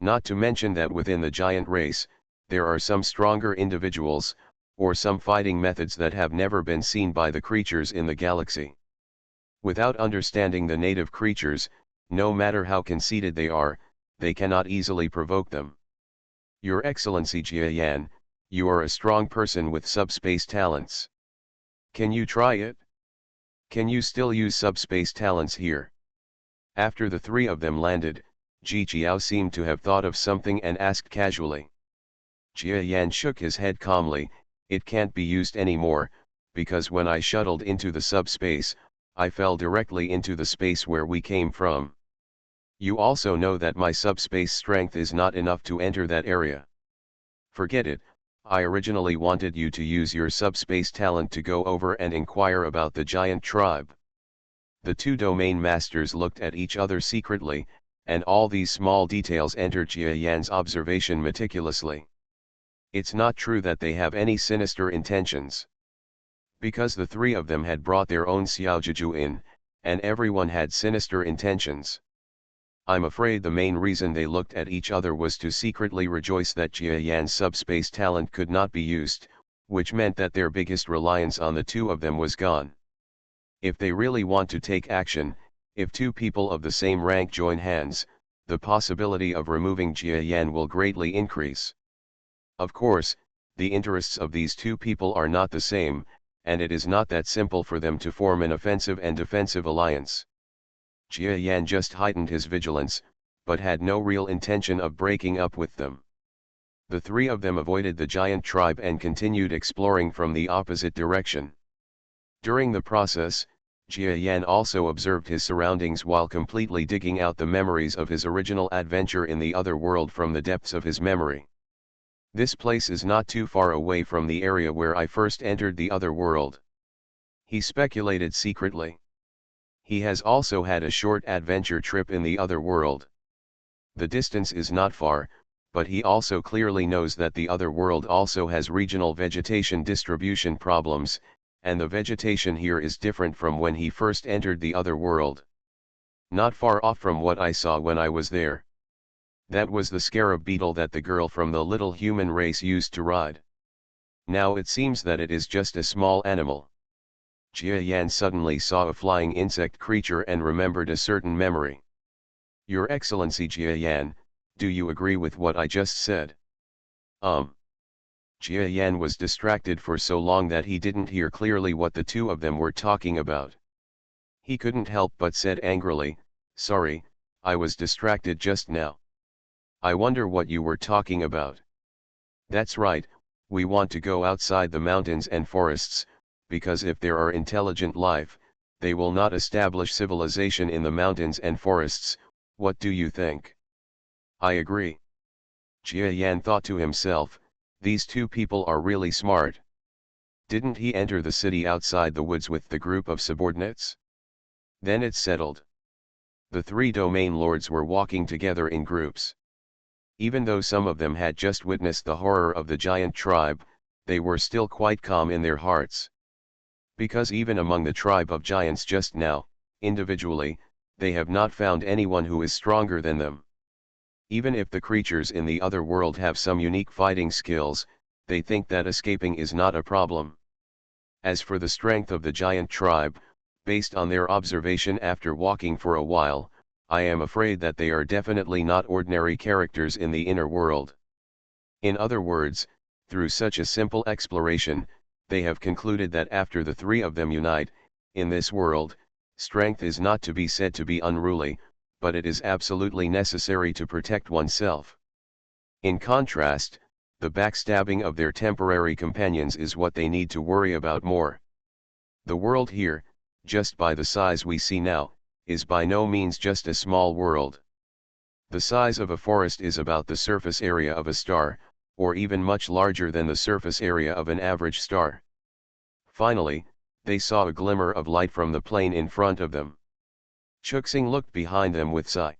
Not to mention that within the giant race, there are some stronger individuals, or some fighting methods that have never been seen by the creatures in the galaxy. Without understanding the native creatures, no matter how conceited they cannot easily provoke them. Your Excellency Jia Yan, you are a strong person with subspace talents. Can you try it? Can you still use subspace talents here? After the three of them landed, Ji Qiao seemed to have thought of something and asked casually. Jia Yan shook his head calmly. It can't be used anymore, because when I shuttled into the subspace, I fell directly into the space where we came from. You also know that my subspace strength is not enough to enter that area. Forget it. I originally wanted you to use your subspace talent to go over and inquire about the giant tribe. The two domain masters looked at each other secretly, and all these small details entered Jia Yan's observation meticulously. It's not true that they have any sinister intentions. Because the three of them had brought their own Xiaojuju in, and everyone had sinister intentions. I'm afraid the main reason they looked at each other was to secretly rejoice that Jia Yan's subspace talent could not be used, which meant that their biggest reliance on the two of them was gone. If they really want to take action, if two people of the same rank join hands, the possibility of removing Jia Yan will greatly increase. Of course, the interests of these two people are not the same, and it is not that simple for them to form an offensive and defensive alliance. Jia Yan just heightened his vigilance, but had no real intention of breaking up with them. The three of them avoided the giant tribe and continued exploring from the opposite direction. During the process, Jia Yan also observed his surroundings while completely digging out the memories of his original adventure in the other world from the depths of his memory. This place is not too far away from the area where I first entered the other world. He speculated secretly. He has also had a short adventure trip in the other world. The distance is not far, but he also clearly knows that the other world also has regional vegetation distribution problems, and the vegetation here is different from when he first entered the other world. Not far off from what I saw when I was there. That was the scarab beetle that the girl from the little human race used to ride. Now it seems that it is just a small animal. Jia Yan suddenly saw a flying insect creature and remembered a certain memory. Your Excellency Jia Yan, do you agree with what I just said? Jia Yan was distracted for so long that he didn't hear clearly what the two of them were talking about. He couldn't help but said angrily, "Sorry, I was distracted just now. I wonder what you were talking about." That's right, we want to go outside the mountains and forests, because if there are intelligent life, they will not establish civilization in the mountains and forests. What do you think? I agree. Jia Yan thought to himself, these two people are really smart. Didn't he enter the city outside the woods with the group of subordinates? Then it's settled. The three domain lords were walking together in groups. Even though some of them had just witnessed the horror of the giant tribe, they were still quite calm in their hearts. Because even among the tribe of giants just now, individually, they have not found anyone who is stronger than them. Even if the creatures in the other world have some unique fighting skills, they think that escaping is not a problem. As for the strength of the giant tribe, based on their observation after walking for a while, I am afraid that they are definitely not ordinary characters in the inner world. In other words, through such a simple exploration, they have concluded that after the three of them unite, in this world, strength is not to be said to be unruly, but it is absolutely necessary to protect oneself. In contrast, the backstabbing of their temporary companions is what they need to worry about more. The world here, just by the size we see now, is by no means just a small world. The size of a forest is about the surface area of a star, or even much larger than the surface area of an average star. Finally, they saw a glimmer of light from the plain in front of them. Chuxing looked behind them with sigh.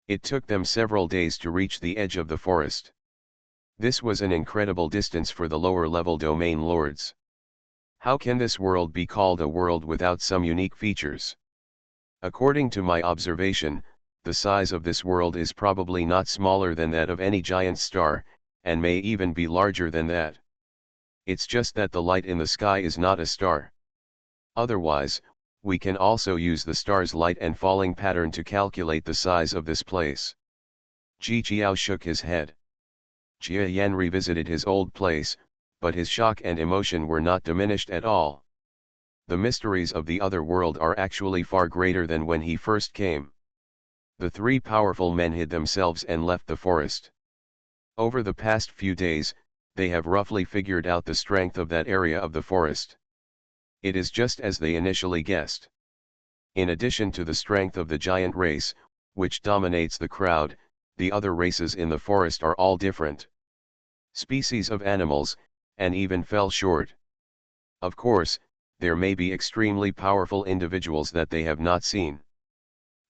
It took them several days to reach the edge of the forest. This was an incredible distance for the lower-level domain lords. How can this world be called a world without some unique features? According to my observation, the size of this world is probably not smaller than that of any giant star, and may even be larger than that. It's just that the light in the sky is not a star. Otherwise, we can also use the star's light and falling pattern to calculate the size of this place. Ji Jiao shook his head. Jia Yan revisited his old place, but his shock and emotion were not diminished at all. The mysteries of the other world are actually far greater than when he first came. The three powerful men hid themselves and left the forest. Over the past few days, they have roughly figured out the strength of that area of the forest. It is just as they initially guessed. In addition to the strength of the giant race, which dominates the crowd, the other races in the forest are all different species of animals, and even fell short. Of course, there may be extremely powerful individuals that they have not seen.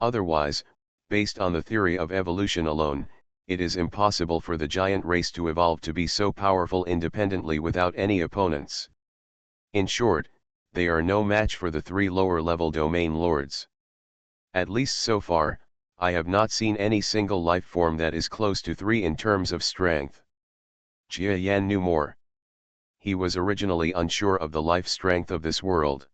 Otherwise, based on the theory of evolution alone, it is impossible for the giant race to evolve to be so powerful independently without any opponents. In short, they are no match for the three lower-level domain lords. At least so far, I have not seen any single life form that is close to 3 in terms of strength. Jia Yan knew more. He was originally unsure of the life strength of this world.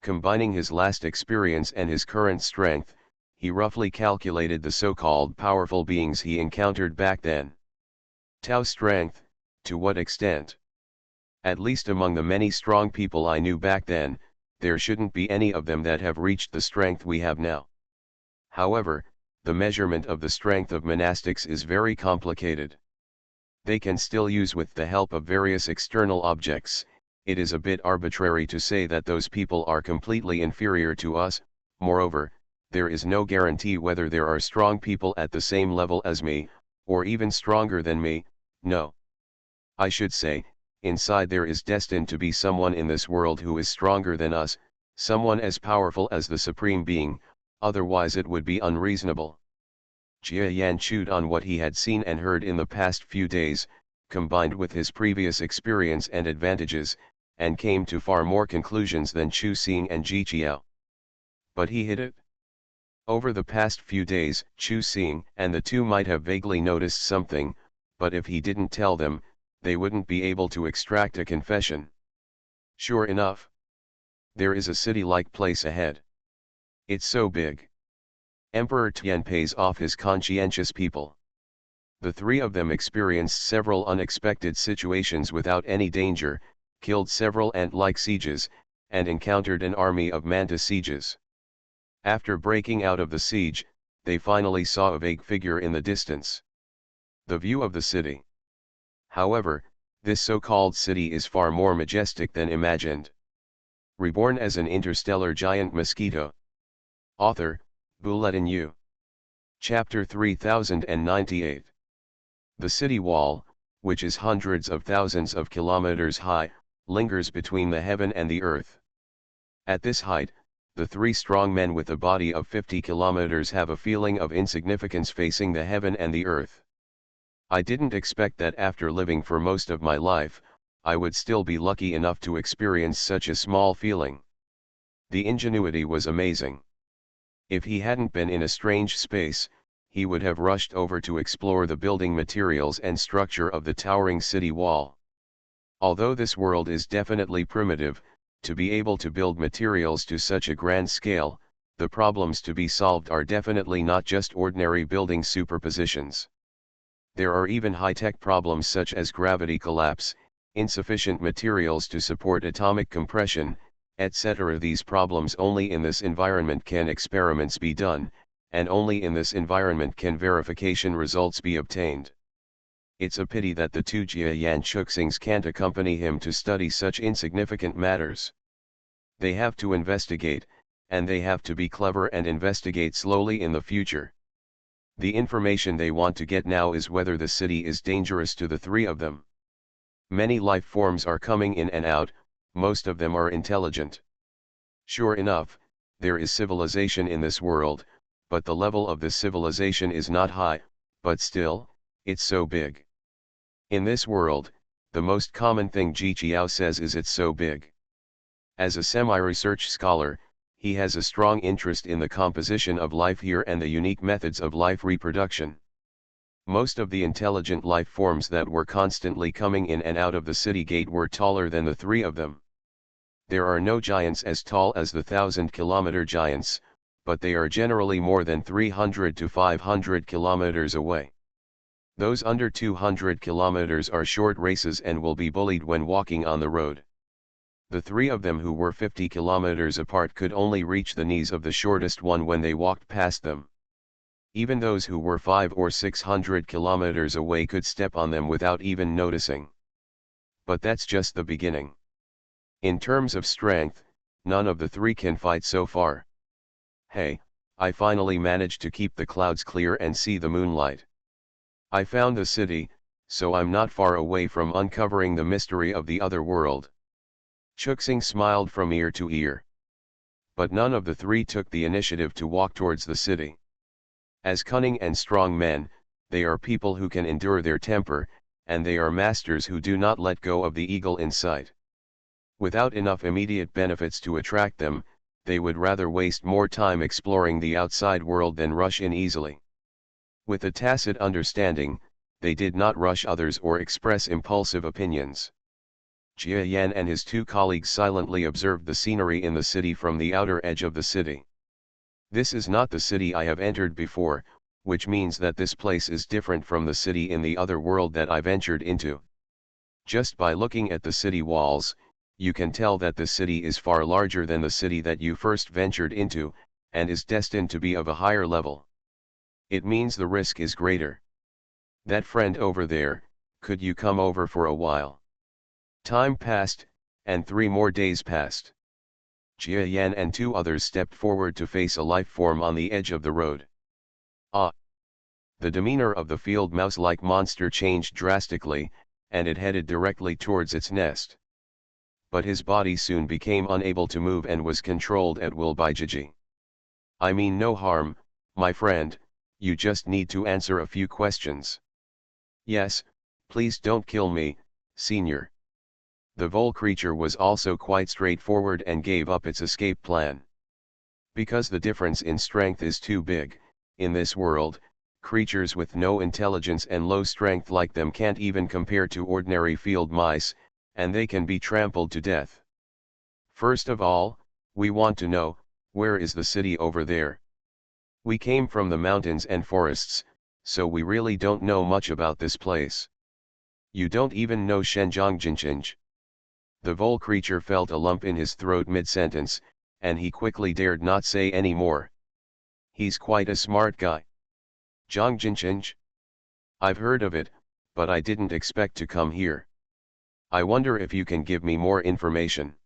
Combining his last experience and his current strength, he roughly calculated the so-called powerful beings he encountered back then. Tao strength, to what extent? At least among the many strong people I knew back then, there shouldn't be any of them that have reached the strength we have now. However, the measurement of the strength of monastics is very complicated. They can still use with the help of various external objects. It is a bit arbitrary to say that those people are completely inferior to us. Moreover, there is no guarantee whether there are strong people at the same level as me, or even stronger than me. No. I should say, inside there is destined to be someone in this world who is stronger than us, someone as powerful as the Supreme Being, otherwise it would be unreasonable. Jia Yan chewed on what he had seen and heard in the past few days, combined with his previous experience and advantages, and came to far more conclusions than Chu Xing and Ji Qiao. But he hid it. Over the past few days, Chu Xing and the two might have vaguely noticed something, but if he didn't tell them, they wouldn't be able to extract a confession. Sure enough, there is a city-like place ahead. It's so big. Emperor Tian pays off his conscientious people. The three of them experienced several unexpected situations without any danger, killed several ant-like sieges, and encountered an army of manta sieges. After breaking out of the siege, they finally saw a vague figure in the distance. The view of the city. However, this so-called city is far more majestic than imagined. Reborn as an interstellar giant mosquito. Author, Bulletin U. Chapter 3098. The city wall, which is hundreds of thousands of kilometers high, lingers between the heaven and the earth. At this height, the three strong men with a body of 50 kilometers have a feeling of insignificance facing the heaven and the earth. I didn't expect that after living for most of my life, I would still be lucky enough to experience such a small feeling. The ingenuity was amazing. If he hadn't been in a strange space, he would have rushed over to explore the building materials and structure of the towering city wall. Although this world is definitely primitive, to be able to build materials to such a grand scale, the problems to be solved are definitely not just ordinary building superpositions. There are even high-tech problems such as gravity collapse, insufficient materials to support atomic compression, etc. These problems only in this environment can experiments be done, and only in this environment can verification results be obtained. It's a pity that the two Jia Yan Chuxings can't accompany him to study such insignificant matters. They have to investigate, and they have to be clever and investigate slowly in the future. The information they want to get now is whether the city is dangerous to the three of them. Many life forms are coming in and out, most of them are intelligent. Sure enough, there is civilization in this world, but the level of this civilization is not high, but still, it's so big. In this world, the most common thing Ji Qiao says is it's so big. As a semi-research scholar, he has a strong interest in the composition of life here and the unique methods of life reproduction. Most of the intelligent life forms that were constantly coming in and out of the city gate were taller than the three of them. There are no giants as tall as the 1,000-kilometer giants, but they are generally more than 300 to 500 kilometers away. Those under 200 kilometers are short races and will be bullied when walking on the road. The three of them who were 50 kilometers apart could only reach the knees of the shortest one when they walked past them. Even those who were 500 or 600 kilometers away could step on them without even noticing. But that's just the beginning. In terms of strength, none of the three can fight so far. Hey, I finally managed to keep the clouds clear and see the moonlight. I found the city, so I'm not far away from uncovering the mystery of the other world. Chuxing smiled from ear to ear. But none of the three took the initiative to walk towards the city. As cunning and strong men, they are people who can endure their temper, and they are masters who do not let go of the eagle in sight. Without enough immediate benefits to attract them, they would rather waste more time exploring the outside world than rush in easily. With a tacit understanding, they did not rush others or express impulsive opinions. Jia Yan and his two colleagues silently observed the scenery in the city from the outer edge of the city. This is not the city I have entered before, which means that this place is different from the city in the other world that I ventured into. Just by looking at the city walls, you can tell that the city is far larger than the city that you first ventured into, and is destined to be of a higher level. It means the risk is greater. That friend over there, could you come over for a while? Time passed, and 3 more days passed. Jia Yan and 2 others stepped forward to face a life form on the edge of the road. Ah! The demeanor of the field mouse-like monster changed drastically, and it headed directly towards its nest. But his body soon became unable to move and was controlled at will by Jiji. I mean no harm, my friend, you just need to answer a few questions. Yes, please don't kill me, Senior. The vole creature was also quite straightforward and gave up its escape plan. Because the difference in strength is too big, in this world, creatures with no intelligence and low strength like them can't even compare to ordinary field mice, and they can be trampled to death. First of all, we want to know, where is the city over there? We came from the mountains and forests, so we really don't know much about this place. You don't even know Shenjiangjincheng. The vole creature felt a lump in his throat mid-sentence, and he quickly dared not say any more. He's quite a smart guy. Zhongjincheng? I've heard of it, but I didn't expect to come here. I wonder if you can give me more information.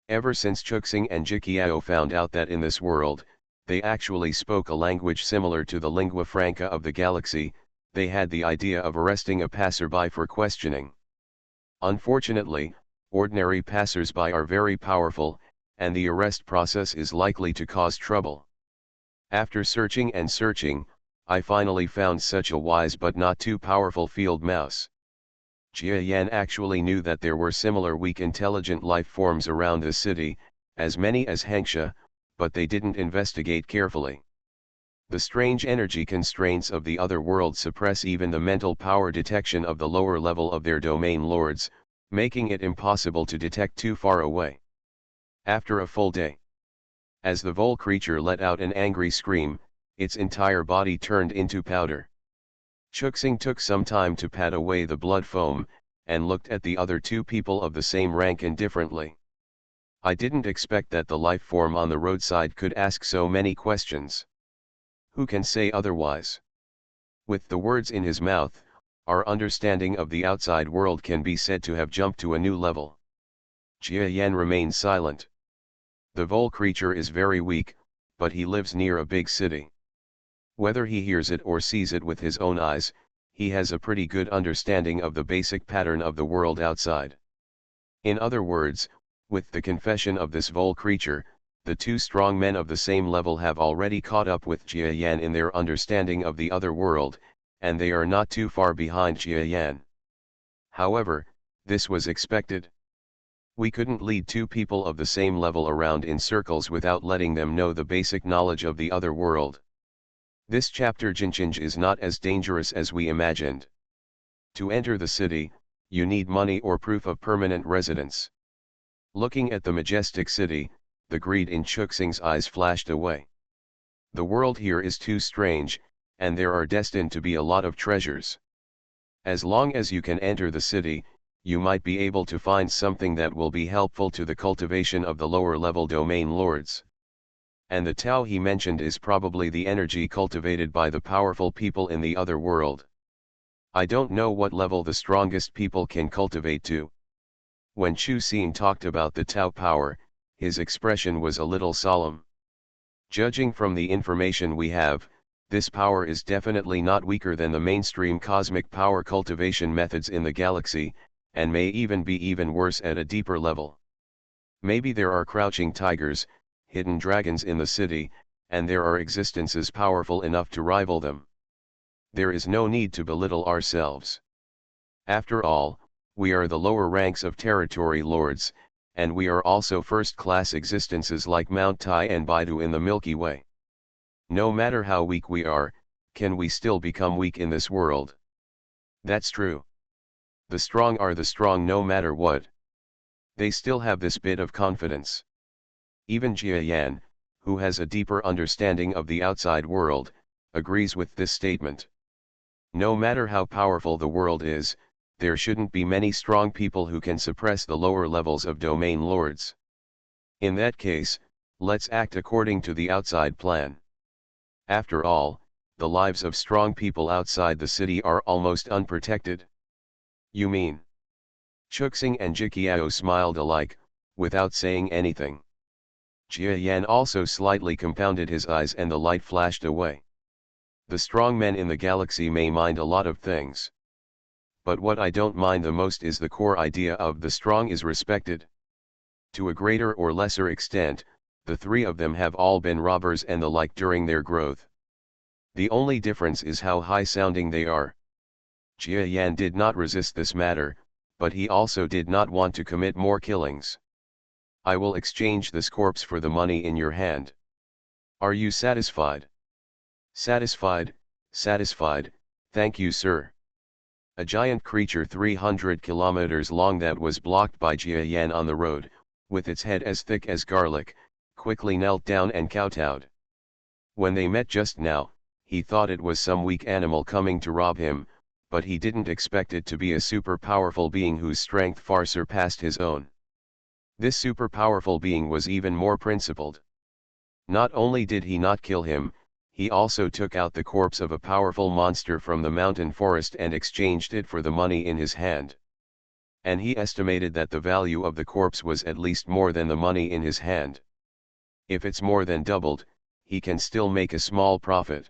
Ever since Chuxing and Jiqiao found out that in this world, they actually spoke a language similar to the lingua franca of the galaxy, they had the idea of arresting a passerby for questioning. Unfortunately, ordinary passersby are very powerful, and the arrest process is likely to cause trouble. After searching and searching, I finally found such a wise but not too powerful field mouse. Jia Yan actually knew that there were similar weak intelligent life forms around the city, as many as Hengsha, but they didn't investigate carefully. The strange energy constraints of the other world suppress even the mental power detection of the lower level of their domain lords, making it impossible to detect too far away. After a full day, as the vole creature let out an angry scream, its entire body turned into powder. Chuxing took some time to pat away the blood foam, and looked at the other two people of the same rank indifferently. I didn't expect that the life form on the roadside could ask so many questions. Who can say otherwise? With the words in his mouth, our understanding of the outside world can be said to have jumped to a new level. Jia Yan remained silent. The vole creature is very weak, but he lives near a big city. Whether he hears it or sees it with his own eyes, he has a pretty good understanding of the basic pattern of the world outside. In other words, with the confession of this vole creature, the two strong men of the same level have already caught up with Jia Yan in their understanding of the other world, and they are not too far behind Jia Yan. However, this was expected. We couldn't lead two people of the same level around in circles without letting them know the basic knowledge of the other world. This chapter Jinching is not as dangerous as we imagined. To enter the city, you need money or proof of permanent residence. Looking at the majestic city, the greed in Chuxing's eyes flashed away. The world here is too strange, and there are destined to be a lot of treasures. As long as you can enter the city, you might be able to find something that will be helpful to the cultivation of the lower level domain lords. And the Tao he mentioned is probably the energy cultivated by the powerful people in the other world. I don't know what level the strongest people can cultivate to. When Chu Xin talked about the Tao power, his expression was a little solemn. Judging from the information we have, this power is definitely not weaker than the mainstream cosmic power cultivation methods in the galaxy, and may even be even worse at a deeper level. Maybe there are crouching tigers, hidden dragons in the city, and there are existences powerful enough to rival them. There is no need to belittle ourselves. After all, we are the lower ranks of territory lords, and we are also first-class existences like Mount Tai and Baidu in the Milky Way. No matter how weak we are, can we still become weak in this world? That's true. The strong are the strong no matter what. They still have this bit of confidence. Even Jia Yan, who has a deeper understanding of the outside world, agrees with this statement. No matter how powerful the world is, there shouldn't be many strong people who can suppress the lower levels of domain lords. In that case, let's act according to the outside plan. After all, the lives of strong people outside the city are almost unprotected. You mean? Chuxing and Jiqiao smiled alike, without saying anything. Jia Yan also slightly compounded his eyes and the light flashed away. The strong men in the galaxy may mind a lot of things. But what I don't mind the most is the core idea of the strong is respected. To a greater or lesser extent, the three of them have all been robbers and the like during their growth. The only difference is how high-sounding they are. Jia Yan did not resist this matter, but he also did not want to commit more killings. I will exchange this corpse for the money in your hand. Are you satisfied? Satisfied, satisfied, thank you sir. A giant creature 300 kilometers long that was blocked by Jia Yan on the road, with its head as thick as garlic, quickly knelt down and kowtowed. When they met just now, he thought it was some weak animal coming to rob him, but he didn't expect it to be a super powerful being whose strength far surpassed his own. This super powerful being was even more principled. Not only did he not kill him, he also took out the corpse of a powerful monster from the mountain forest and exchanged it for the money in his hand. And he estimated that the value of the corpse was at least more than the money in his hand. If it's more than doubled, he can still make a small profit.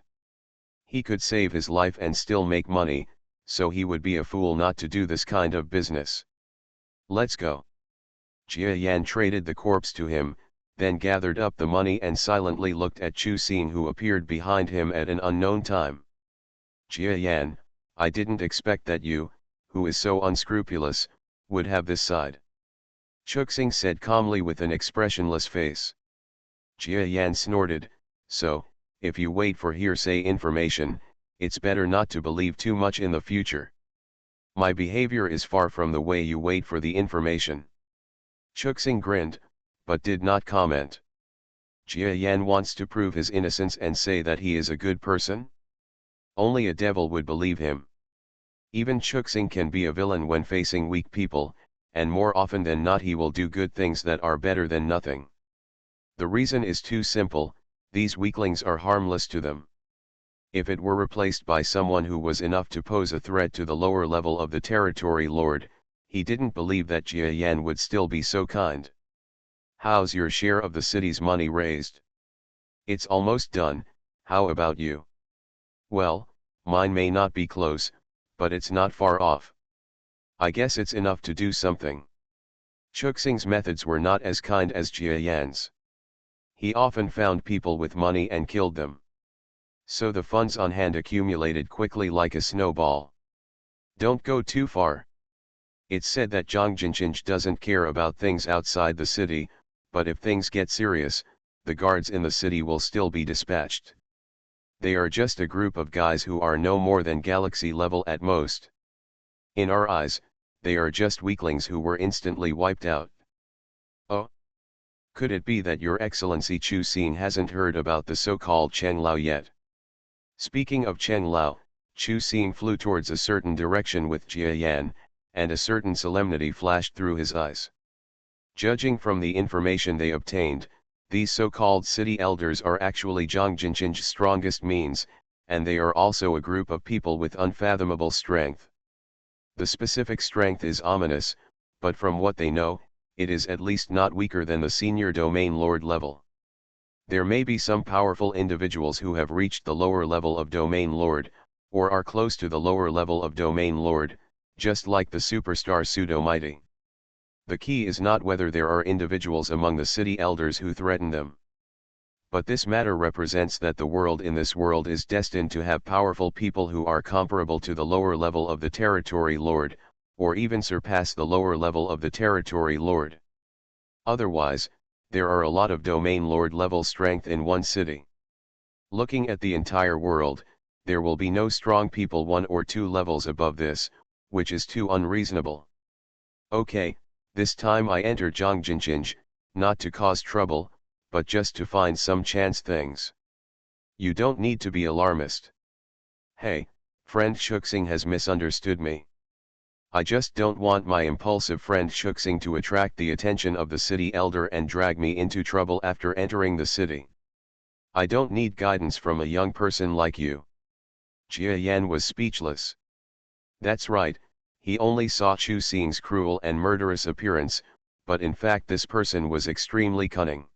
He could save his life and still make money, so he would be a fool not to do this kind of business. Let's go. Jia Yan traded the corpse to him, then gathered up the money and silently looked at Chu Xing, who appeared behind him at an unknown time. Jia Yan, I didn't expect that you, who is so unscrupulous, would have this side. Chu Xing said calmly with an expressionless face. Jia Yan snorted, so, if you wait for hearsay information, it's better not to believe too much in the future. My behavior is far from the way you wait for the information. Chu Xing grinned, but did not comment. Jia Yan wants to prove his innocence and say that he is a good person? Only a devil would believe him. Even Chu Xing can be a villain when facing weak people, and more often than not he will do good things that are better than nothing. The reason is too simple, these weaklings are harmless to them. If it were replaced by someone who was enough to pose a threat to the lower level of the territory lord, he didn't believe that Jia Yan would still be so kind. How's your share of the city's money raised? It's almost done, how about you? Well, mine may not be close, but it's not far off. I guess it's enough to do something. Chu Xing's methods were not as kind as Jia Yan's. He often found people with money and killed them. So the funds on hand accumulated quickly like a snowball. Don't go too far. It's said that Zhang Jinqing doesn't care about things outside the city, but if things get serious, the guards in the city will still be dispatched. They are just a group of guys who are no more than galaxy level at most. In our eyes, they are just weaklings who were instantly wiped out. Oh? Could it be that Your Excellency Chu Xing hasn't heard about the so-called Chen Lao yet? Speaking of Chen Lao, Chu Xing flew towards a certain direction with Jia Yan, and a certain solemnity flashed through his eyes. Judging from the information they obtained, these so-called city elders are actually Zhang Jinqing's strongest means, and they are also a group of people with unfathomable strength. The specific strength is ominous, but from what they know, it is at least not weaker than the senior domain lord level. There may be some powerful individuals who have reached the lower level of domain lord, or are close to the lower level of domain lord, just like the superstar pseudo-mighty. The key is not whether there are individuals among the city elders who threaten them. But this matter represents that the world in this world is destined to have powerful people who are comparable to the lower level of the territory lord, or even surpass the lower level of the territory lord. Otherwise, there are a lot of domain lord level strength in one city. Looking at the entire world, there will be no strong people 1 or 2 levels above this, which is too unreasonable. Okay, this time I enter Zhang Jinqing, not to cause trouble, but just to find some chance things. You don't need to be alarmist. Hey, friend Chu Xing has misunderstood me. I just don't want my impulsive friend Chu Xing to attract the attention of the city elder and drag me into trouble after entering the city. I don't need guidance from a young person like you. Jia Yan was speechless. That's right, he only saw Chu Xing's cruel and murderous appearance, but in fact this person was extremely cunning.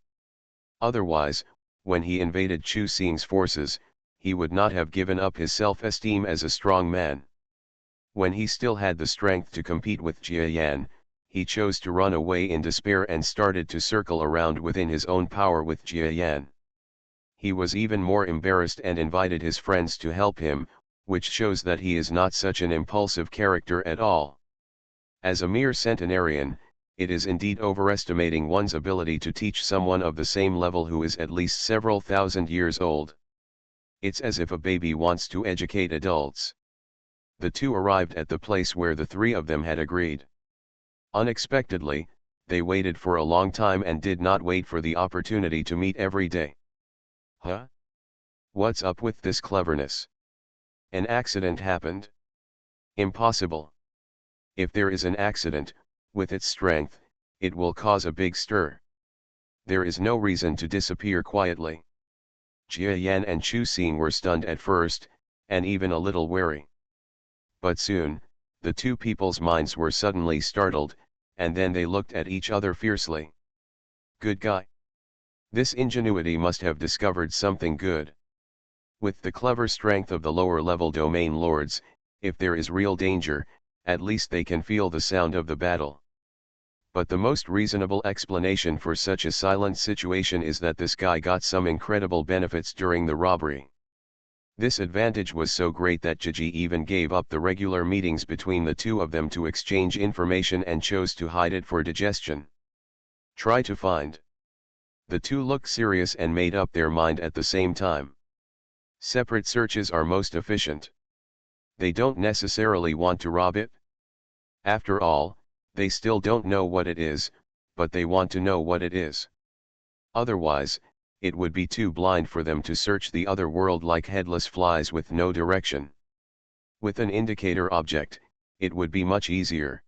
Otherwise, when he invaded Chu Xing's forces, he would not have given up his self-esteem as a strong man. When he still had the strength to compete with Jia Yan, he chose to run away in despair and started to circle around within his own power with Jia Yan. He was even more embarrassed and invited his friends to help him, which shows that he is not such an impulsive character at all. As a mere centenarian, it is indeed overestimating one's ability to teach someone of the same level who is at least several thousand years old. It's as if a baby wants to educate adults. The two arrived at the place where the three of them had agreed. Unexpectedly, they waited for a long time and did not wait for the opportunity to meet every day. Huh? What's up with this cleverness? An accident happened? Impossible. If there is an accident, with its strength, it will cause a big stir. There is no reason to disappear quietly. Jia Yan and Chu Xin were stunned at first, and even a little wary. But soon, the two people's minds were suddenly startled, and then they looked at each other fiercely. Good guy. This ingenuity must have discovered something good. With the clever strength of the lower-level domain lords, if there is real danger, at least they can feel the sound of the battle. But the most reasonable explanation for such a silent situation is that this guy got some incredible benefits during the robbery. This advantage was so great that Jiji even gave up the regular meetings between the two of them to exchange information and chose to hide it for digestion. Try to find. The two looked serious and made up their mind at the same time. Separate searches are most efficient. They don't necessarily want to rob it. After all, they still don't know what it is, but they want to know what it is. Otherwise, it would be too blind for them to search the other world like headless flies with no direction. With an indicator object, it would be much easier.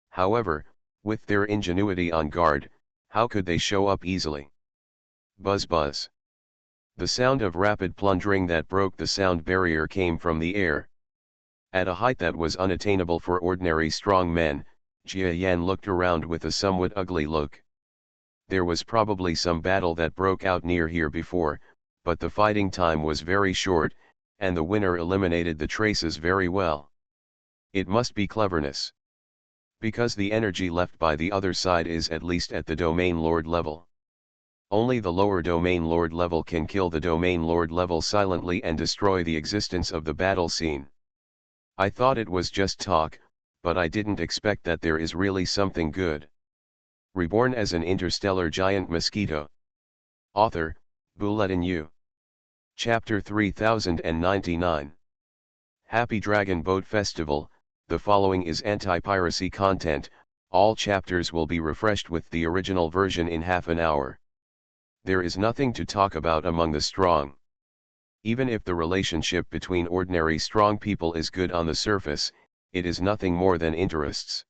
However, with their ingenuity on guard, how could they show up easily? Buzz buzz. The sound of rapid plundering that broke the sound barrier came from the air. At a height that was unattainable for ordinary strong men, Jia Yan looked around with a somewhat ugly look. There was probably some battle that broke out near here before, but the fighting time was very short, and the winner eliminated the traces very well. It must be cleverness. Because the energy left by the other side is at least at the domain lord level. Only the lower domain lord level can kill the domain lord level silently and destroy the existence of the battle scene. I thought it was just talk, but I didn't expect that there is really something good. Reborn as an interstellar giant mosquito. Author, Bulletin U. Chapter 3099. Happy Dragon Boat Festival. The following is anti-piracy content. All chapters will be refreshed with the original version in half an hour. There is nothing to talk about among the strong. Even if the relationship between ordinary strong people is good on the surface, it is nothing more than interests.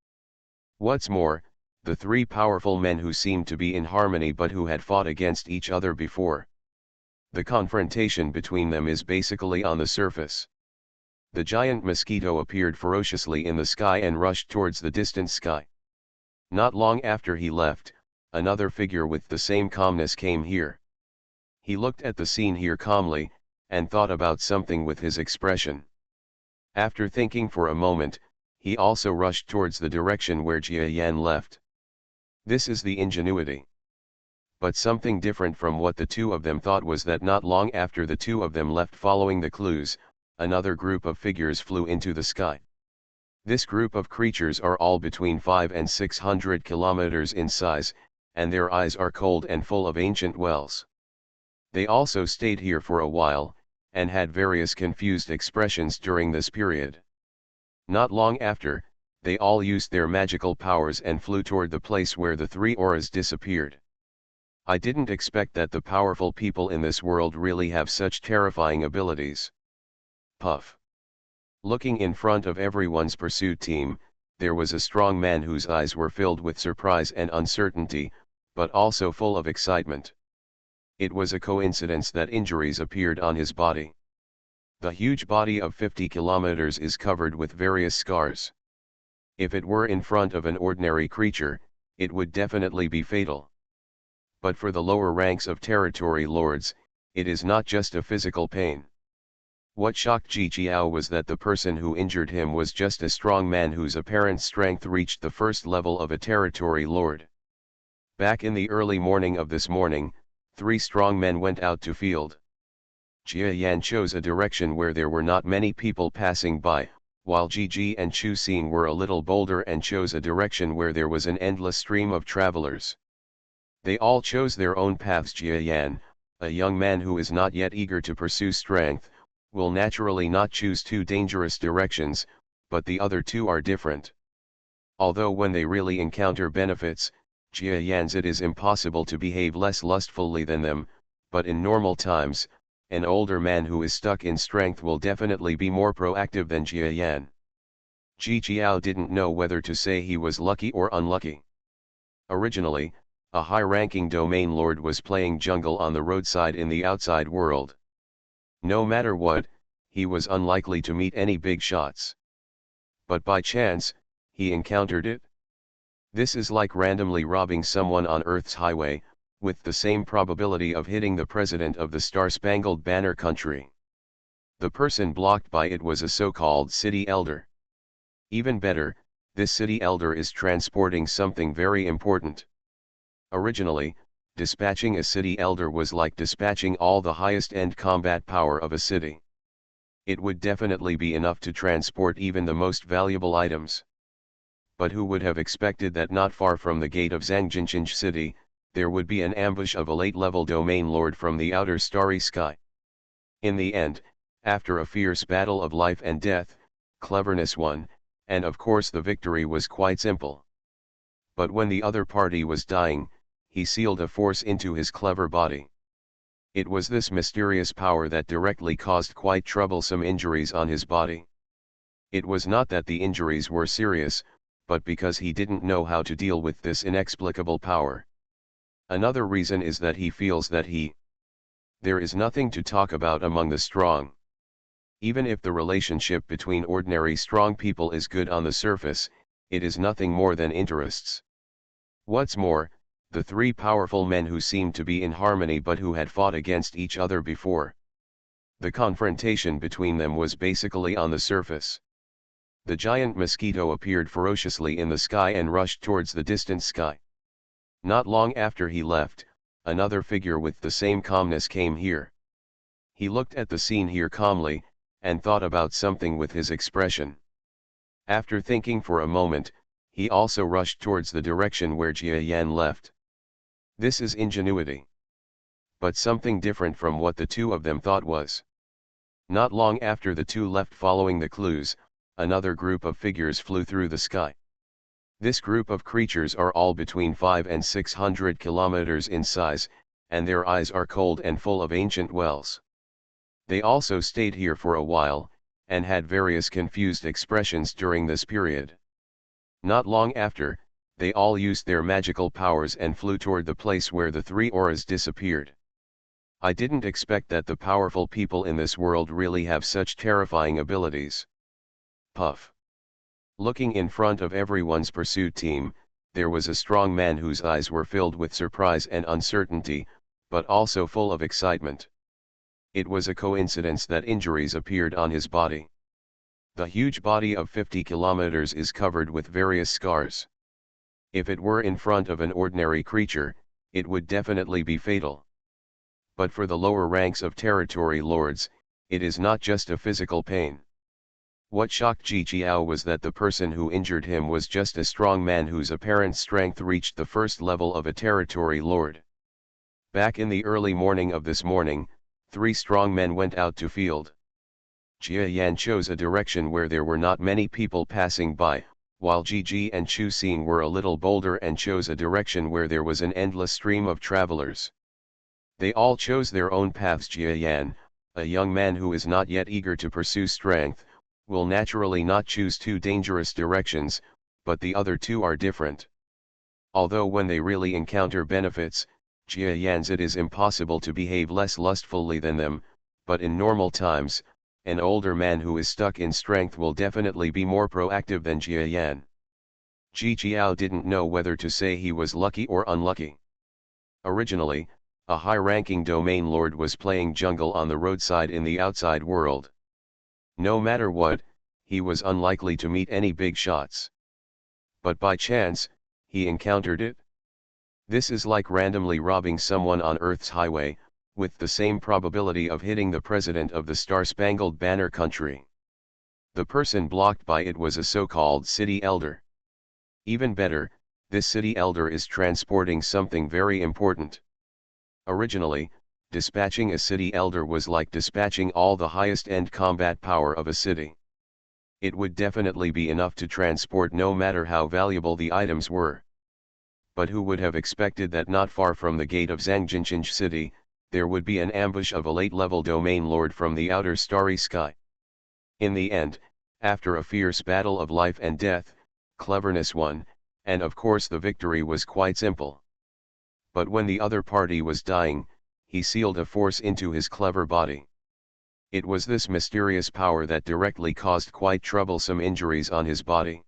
What's more, the three powerful men who seemed to be in harmony but who had fought against each other before. The confrontation between them is basically on the surface. The giant mosquito appeared ferociously in the sky and rushed towards the distant sky. Not long after he left, another figure with the same calmness came here. He looked at the scene here calmly, and thought about something with his expression. After thinking for a moment, he also rushed towards the direction where Jia Yan left. This is the ingenuity. But something different from what the two of them thought was that not long after the two of them left following the clues, another group of figures flew into the sky. This group of creatures are all between 500 and 600 kilometers in size, and their eyes are cold and full of ancient wells. They also stayed here for a while, and had various confused expressions during this period. Not long after, they all used their magical powers and flew toward the place where the three auras disappeared. I didn't expect that the powerful people in this world really have such terrifying abilities. Puff. Looking in front of everyone's pursuit team, there was a strong man whose eyes were filled with surprise and uncertainty, but also full of excitement. It was a coincidence that injuries appeared on his body. The huge body of 50 kilometers is covered with various scars. If it were in front of an ordinary creature, it would definitely be fatal. But for the lower ranks of territory lords, it is not just a physical pain. What shocked Ji Jiao was that the person who injured him was just a strong man whose apparent strength reached the first level of a territory lord. Back in the early morning of this morning, Three strong men went out to field. Jia Yan chose a direction where there were not many people passing by, while Ji and Chu Xing were a little bolder and chose a direction where there was an endless stream of travelers. They all chose their own paths. Jia Yan, a young man who is not yet eager to pursue strength, will naturally not choose two dangerous directions, but the other two are different. Although when they really encounter benefits, Jia Yan's it is impossible to behave less lustfully than them, but in normal times, an older man who is stuck in strength will definitely be more proactive than Jia Yan. Ji Jiao didn't know whether to say he was lucky or unlucky. Originally, a high-ranking domain lord was playing jungle on the roadside in the outside world. No matter what, he was unlikely to meet any big shots. But by chance, he encountered it. This is like randomly robbing someone on Earth's highway, with the same probability of hitting the president of the Star-Spangled Banner country. The person blocked by it was a so-called city elder. Even better, this city elder is transporting something very important. Originally, dispatching a city elder was like dispatching all the highest-end combat power of a city. It would definitely be enough to transport even the most valuable items. But who would have expected that not far from the gate of Zhangjinqing city, there would be an ambush of a late-level domain lord from the outer starry sky. In the end, after a fierce battle of life and death, cleverness won, and of course the victory was quite simple. But when the other party was dying, he sealed a force into his clever body. It was this mysterious power that directly caused quite troublesome injuries on his body. It was not that the injuries were serious, but because he didn't know how to deal with this inexplicable power. Another reason is that he feels that there is nothing to talk about among the strong. Even if the relationship between ordinary strong people is good on the surface, it is nothing more than interests. What's more, the three powerful men who seemed to be in harmony but who had fought against each other before. The confrontation between them was basically on the surface. The giant mosquito appeared ferociously in the sky and rushed towards the distant sky. Not long after he left, another figure with the same calmness came here. He looked at the scene here calmly, and thought about something with his expression. After thinking for a moment, he also rushed towards the direction where Jia Yan left. This is ingenuity. But something different from what the two of them thought was. Not long after the two left following the clues, another group of figures flew through the sky. This group of creatures are all between 500 and 600 kilometers in size, and their eyes are cold and full of ancient wells. They also stayed here for a while, and had various confused expressions during this period. Not long after, they all used their magical powers and flew toward the place where the three auras disappeared. I didn't expect that the powerful people in this world really have such terrifying abilities. Puff. Looking in front of everyone's pursuit team, there was a strong man whose eyes were filled with surprise and uncertainty, but also full of excitement. It was a coincidence that injuries appeared on his body. The huge body of 50 kilometers is covered with various scars. If it were in front of an ordinary creature, it would definitely be fatal. But for the lower ranks of territory lords, it is not just a physical pain. What shocked Ji Jiao was that the person who injured him was just a strong man whose apparent strength reached the first level of a territory lord. Back in the early morning of this morning, three strong men went out to field. Jia Yan chose a direction where there were not many people passing by, while Ji and Chu Xing were a little bolder and chose a direction where there was an endless stream of travelers. They all chose their own paths. Jia Yan, a young man who is not yet eager to pursue strength, will naturally not choose two dangerous directions, but the other two are different. Although when they really encounter benefits, Jia Yan's it is impossible to behave less lustfully than them, but in normal times, an older man who is stuck in strength will definitely be more proactive than Jia Yan. Ji Jiao didn't know whether to say he was lucky or unlucky. Originally, a high-ranking domain lord was playing jungle on the roadside in the outside world. No matter what, he was unlikely to meet any big shots. But by chance, he encountered it. This is like randomly robbing someone on Earth's highway, with the same probability of hitting the president of the Star-Spangled Banner country. The person blocked by it was a so-called city elder. Even better, this city elder is transporting something very important. Originally, dispatching a city elder was like dispatching all the highest-end combat power of a city. It would definitely be enough to transport no matter how valuable the items were. But who would have expected that not far from the gate of Zhangjinchinj city, there would be an ambush of a late-level domain lord from the outer starry sky. In the end, after a fierce battle of life and death, cleverness won, and of course the victory was quite simple. But when the other party was dying, he sealed a force into his clever body. It was this mysterious power that directly caused quite troublesome injuries on his body.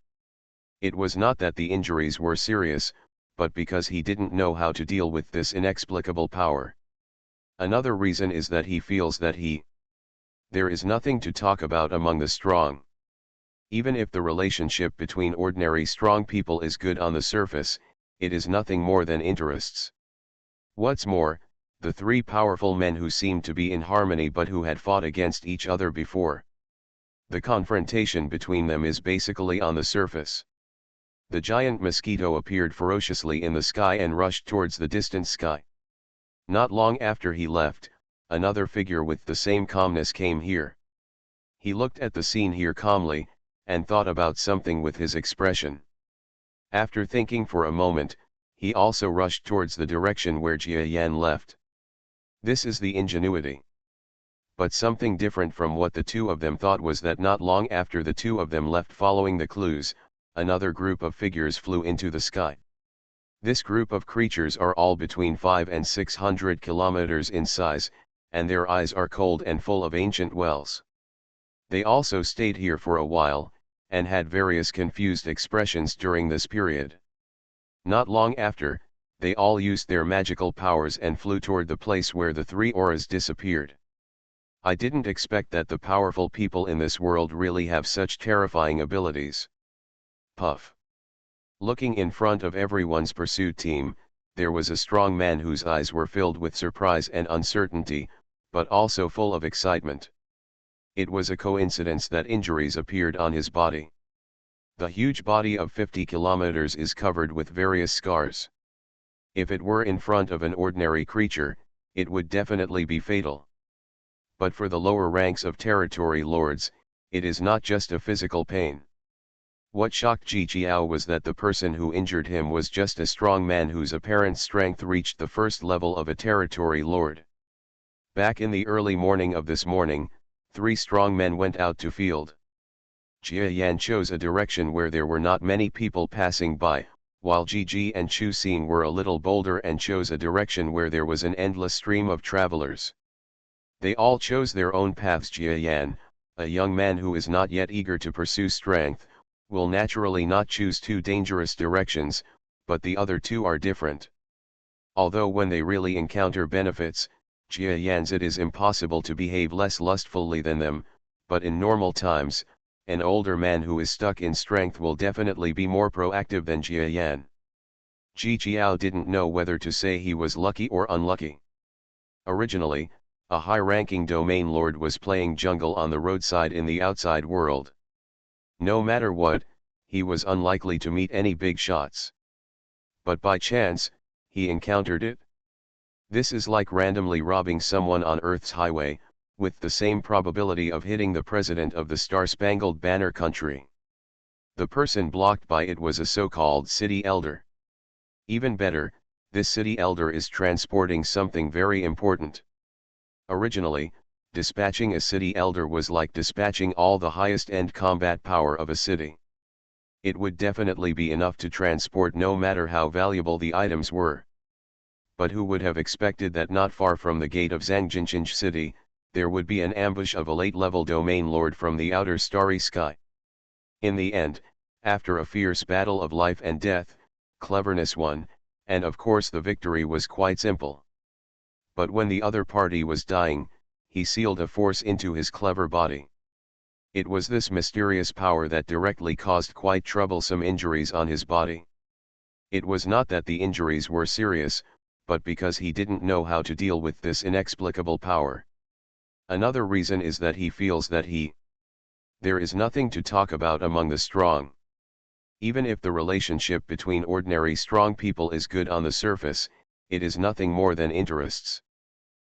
It was not that the injuries were serious, but because he didn't know how to deal with this inexplicable power. Another reason is that he feels that there is nothing to talk about among the strong. Even if the relationship between ordinary strong people is good on the surface, it is nothing more than interests. What's more, the three powerful men who seemed to be in harmony but who had fought against each other before. The confrontation between them is basically on the surface. The giant mosquito appeared ferociously in the sky and rushed towards the distant sky. Not long after he left, another figure with the same calmness came here. He looked at the scene here calmly, and thought about something with his expression. After thinking for a moment, he also rushed towards the direction where Jia Yan left. This is the ingenuity. But something different from what the two of them thought was that not long after the two of them left following the clues, another group of figures flew into the sky. This group of creatures are all between 500 and 600 kilometers in size, and their eyes are cold and full of ancient wells. They also stayed here for a while, and had various confused expressions during this period. Not long after, they all used their magical powers and flew toward the place where the three auras disappeared. I didn't expect that the powerful people in this world really have such terrifying abilities. Puff. Looking in front of everyone's pursuit team, there was a strong man whose eyes were filled with surprise and uncertainty, but also full of excitement. It was a coincidence that injuries appeared on his body. The huge body of 50 kilometers is covered with various scars. If it were in front of an ordinary creature, it would definitely be fatal. But for the lower ranks of territory lords, it is not just a physical pain. What shocked Ji Jiao was that the person who injured him was just a strong man whose apparent strength reached the first level of a territory lord. Back in the early morning of this morning, 3 strong men went out to field. Jia Yan chose a direction where there were not many people passing by, while Ji and Chu Xing were a little bolder and chose a direction where there was an endless stream of travelers. They all chose their own paths. Jia Yan, a young man who is not yet eager to pursue strength, will naturally not choose 2 dangerous directions, but the other 2 are different. Although when they really encounter benefits, Jia Yan's it is impossible to behave less lustfully than them, but in normal times, an older man who is stuck in strength will definitely be more proactive than Jia Yan. Ji Jiao didn't know whether to say he was lucky or unlucky. Originally, a high-ranking domain lord was playing jungle on the roadside in the outside world. No matter what, he was unlikely to meet any big shots. But by chance, he encountered it. This is like randomly robbing someone on Earth's highway, with the same probability of hitting the president of the Star-Spangled Banner country. The person blocked by it was a so-called city elder. Even better, this city elder is transporting something very important. Originally, dispatching a city elder was like dispatching all the highest-end combat power of a city. It would definitely be enough to transport no matter how valuable the items were. But who would have expected that not far from the gate of Zhangjinchinj city, there would be an ambush of a late-level domain lord from the outer starry sky. In the end, after a fierce battle of life and death, cleverness won, and of course the victory was quite simple. But when the other party was dying, he sealed a force into his clever body. It was this mysterious power that directly caused quite troublesome injuries on his body. It was not that the injuries were serious, but because he didn't know how to deal with this inexplicable power. Another reason is that he feels that there is nothing to talk about among the strong. Even if the relationship between ordinary strong people is good on the surface, it is nothing more than interests.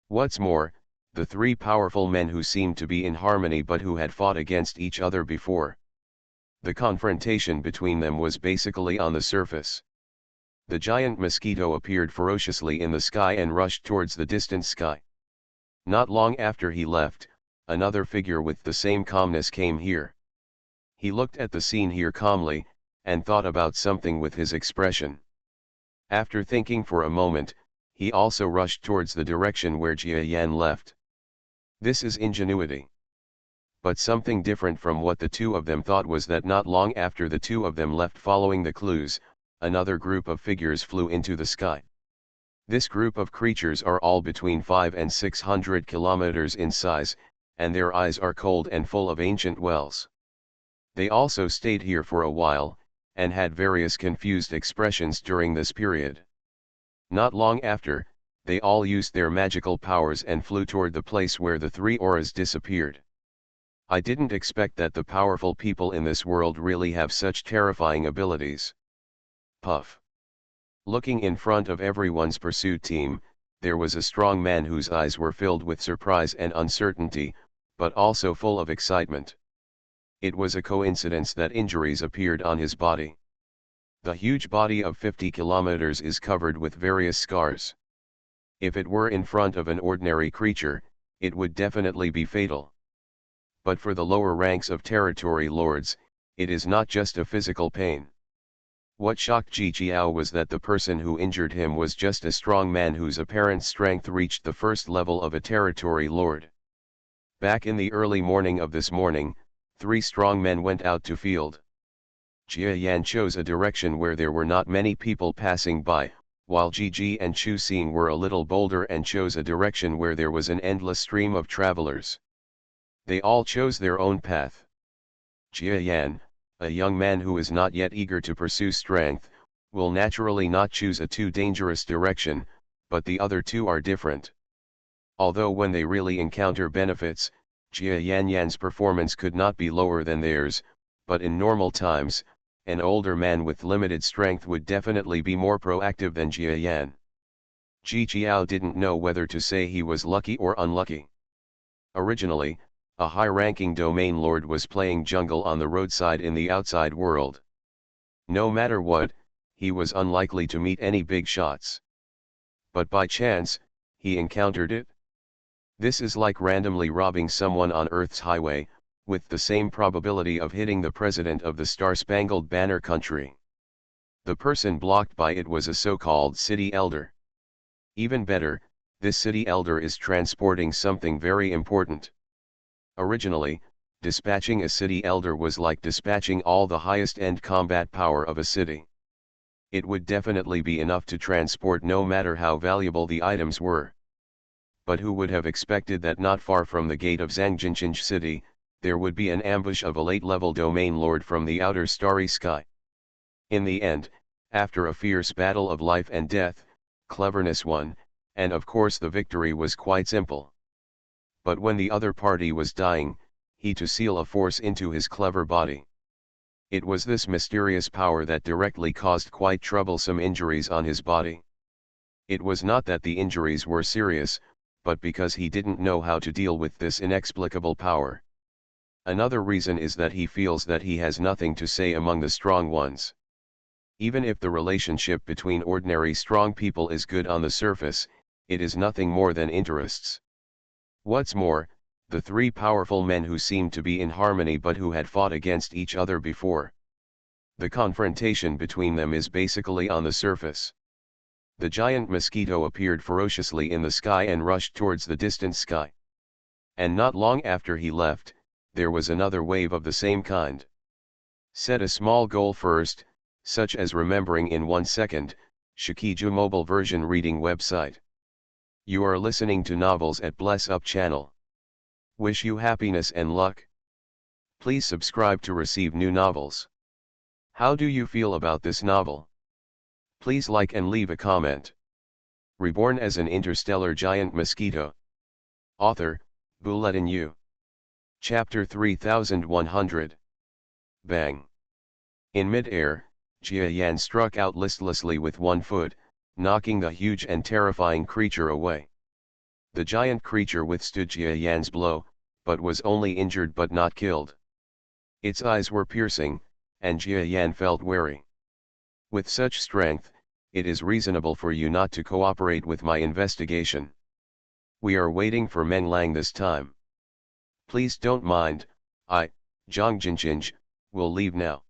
What's more, the three powerful men who seemed to be in harmony but who had fought against each other before. The confrontation between them was basically on the surface. The giant mosquito appeared ferociously in the sky and rushed towards the distant sky. Not long after he left, another figure with the same calmness came here. He looked at the scene here calmly, and thought about something with his expression. After thinking for a moment, he also rushed towards the direction where Jia Yan left. This is ingenuity. But something different from what the two of them thought was that not long after the two of them left following the clues, another group of figures flew into the sky. This group of creatures are all between 500 and 600 kilometers in size, and their eyes are cold and full of ancient wells. They also stayed here for a while, and had various confused expressions during this period. Not long after, they all used their magical powers and flew toward the place where the three auras disappeared. I didn't expect that the powerful people in this world really have such terrifying abilities. Puff. Looking in front of everyone's pursuit team, there was a strong man whose eyes were filled with surprise and uncertainty, but also full of excitement. It was a coincidence that injuries appeared on his body. The huge body of 50 kilometers is covered with various scars. If it were in front of an ordinary creature, it would definitely be fatal. But for the lower ranks of territory lords, it is not just a physical pain. What shocked Ji Jiao was that the person who injured him was just a strong man whose apparent strength reached the first level of a territory lord. Back in the early morning of this morning, three strong men went out to field. Jia Yan chose a direction where there were not many people passing by, while Ji and Chu Xing were a little bolder and chose a direction where there was an endless stream of travelers. They all chose their own path. Jia Yan, a young man who is not yet eager to pursue strength, will naturally not choose a too dangerous direction, but the other two are different. Although when they really encounter benefits, Jia Yan's performance could not be lower than theirs, but in normal times, an older man with limited strength would definitely be more proactive than Jia Yan. Ji Jiao didn't know whether to say he was lucky or unlucky. Originally, a high-ranking domain lord was playing jungle on the roadside in the outside world. No matter what, he was unlikely to meet any big shots. But by chance, he encountered it. This is like randomly robbing someone on Earth's highway, with the same probability of hitting the president of the Star-Spangled Banner country. The person blocked by it was a so-called city elder. Even better, this city elder is transporting something very important. Originally, dispatching a city elder was like dispatching all the highest-end combat power of a city. It would definitely be enough to transport no matter how valuable the items were. But who would have expected that not far from the gate of Zhangjinchinj city, there would be an ambush of a late-level domain lord from the outer starry sky. In the end, after a fierce battle of life and death, cleverness won, and of course the victory was quite simple. But when the other party was dying, he to seal a force into his clever body. It was this mysterious power that directly caused quite troublesome injuries on his body. It was not that the injuries were serious, but because he didn't know how to deal with this inexplicable power. Another reason is that he feels that he has nothing to say among the strong ones. Even if the relationship between ordinary strong people is good on the surface, it is nothing more than interests. What's more, the three powerful men who seemed to be in harmony but who had fought against each other before. The confrontation between them is basically on the surface. The giant mosquito appeared ferociously in the sky and rushed towards the distant sky. And not long after he left, there was another wave of the same kind. Set a small goal first, such as remembering in 1 second, Shikiju mobile version reading website. You are listening to novels at Bless Up channel. Wish you happiness and luck. Please subscribe to receive new novels. How do you feel about this novel? Please like and leave a comment. Reborn as an interstellar giant mosquito. Author, Bulletin U. Chapter 3100. Bang. In mid-air, Jia Yan struck out listlessly with one foot, knocking the huge and terrifying creature away. The giant creature withstood Jia Yan's blow, but was only injured but not killed. Its eyes were piercing, and Jia Yan felt wary. With such strength, it is reasonable for you not to cooperate with my investigation. We are waiting for Meng Lang this time. Please don't mind, Zhang Jinqing, will leave now.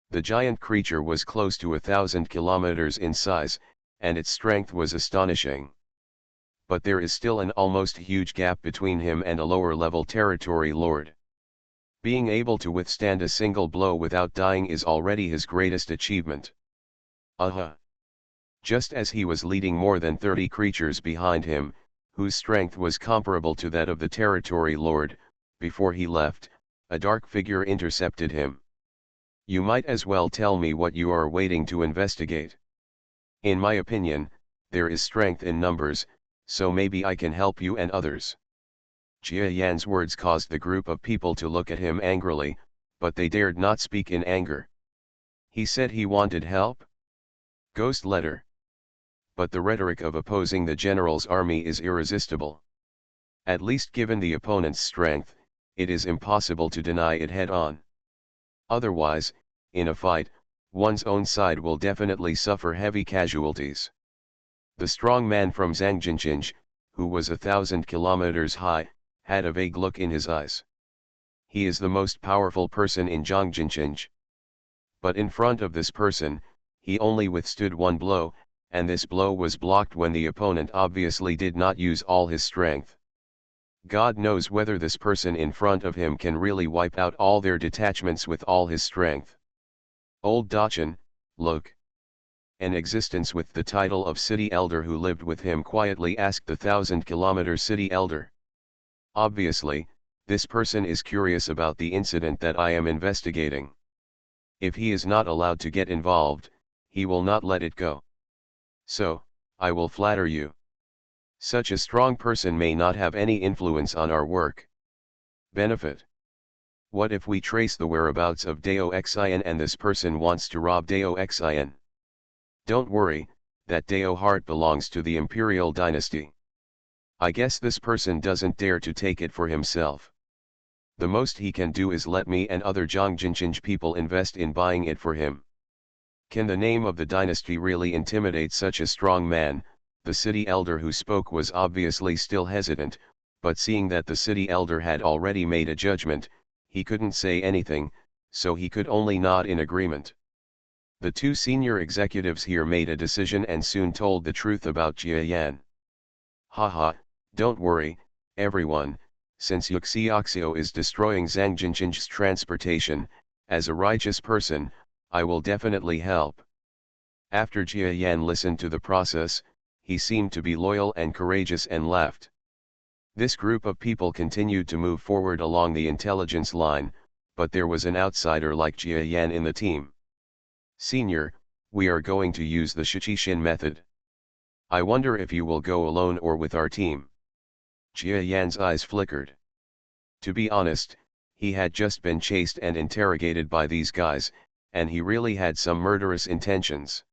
The giant creature was close to 1,000 kilometers in size, and its strength was astonishing. But there is still an almost huge gap between him and a lower-level territory lord. Being able to withstand a single blow without dying is already his greatest achievement. Just as he was leading more than 30 creatures behind him, whose strength was comparable to that of the territory lord, before he left, a dark figure intercepted him. You might as well tell me what you are waiting to investigate. In my opinion, there is strength in numbers, so maybe I can help you and others. Jia Yan's words caused the group of people to look at him angrily, but they dared not speak in anger. He said he wanted help? Ghost letter. But the rhetoric of opposing the general's army is irresistible. At least given the opponent's strength, it is impossible to deny it head-on. Otherwise, in a fight, one's own side will definitely suffer heavy casualties. The strong man from Zhangjinqing, who was 1,000 kilometers high, had a vague look in his eyes. He is the most powerful person in Zhangjinqing. But in front of this person, he only withstood one blow, and this blow was blocked when the opponent obviously did not use all his strength. God knows whether this person in front of him can really wipe out all their detachments with all his strength. Old Dachin, look. An existence with the title of city elder who lived with him quietly asked the 1,000-kilometer city elder. Obviously, this person is curious about the incident that I am investigating. If he is not allowed to get involved, he will not let it go. So, I will flatter you. Such a strong person may not have any influence on our work. Benefit. What if we trace the whereabouts of Dao Xin and this person wants to rob Dao Xin? Don't worry, that Dao heart belongs to the imperial dynasty. I guess this person doesn't dare to take it for himself. The most he can do is let me and other Zhangjinqing people invest in buying it for him. Can the name of the dynasty really intimidate such a strong man? The city elder who spoke was obviously still hesitant, but seeing that the city elder had already made a judgment, he couldn't say anything, so he could only nod in agreement. The two senior executives here made a decision and soon told the truth about Jia Yan. Haha, don't worry, everyone, since Yuxiaxio is destroying Zhangjinqing's transportation, as a righteous person, I will definitely help. After Jia Yan listened to the process, he seemed to be loyal and courageous and laughed. This group of people continued to move forward along the intelligence line, but there was an outsider like Jia Yan in the team. Senior, we are going to use the Shichishin method. I wonder if you will go alone or with our team. Jia Yan's eyes flickered. To be honest, he had just been chased and interrogated by these guys, and he really had some murderous intentions.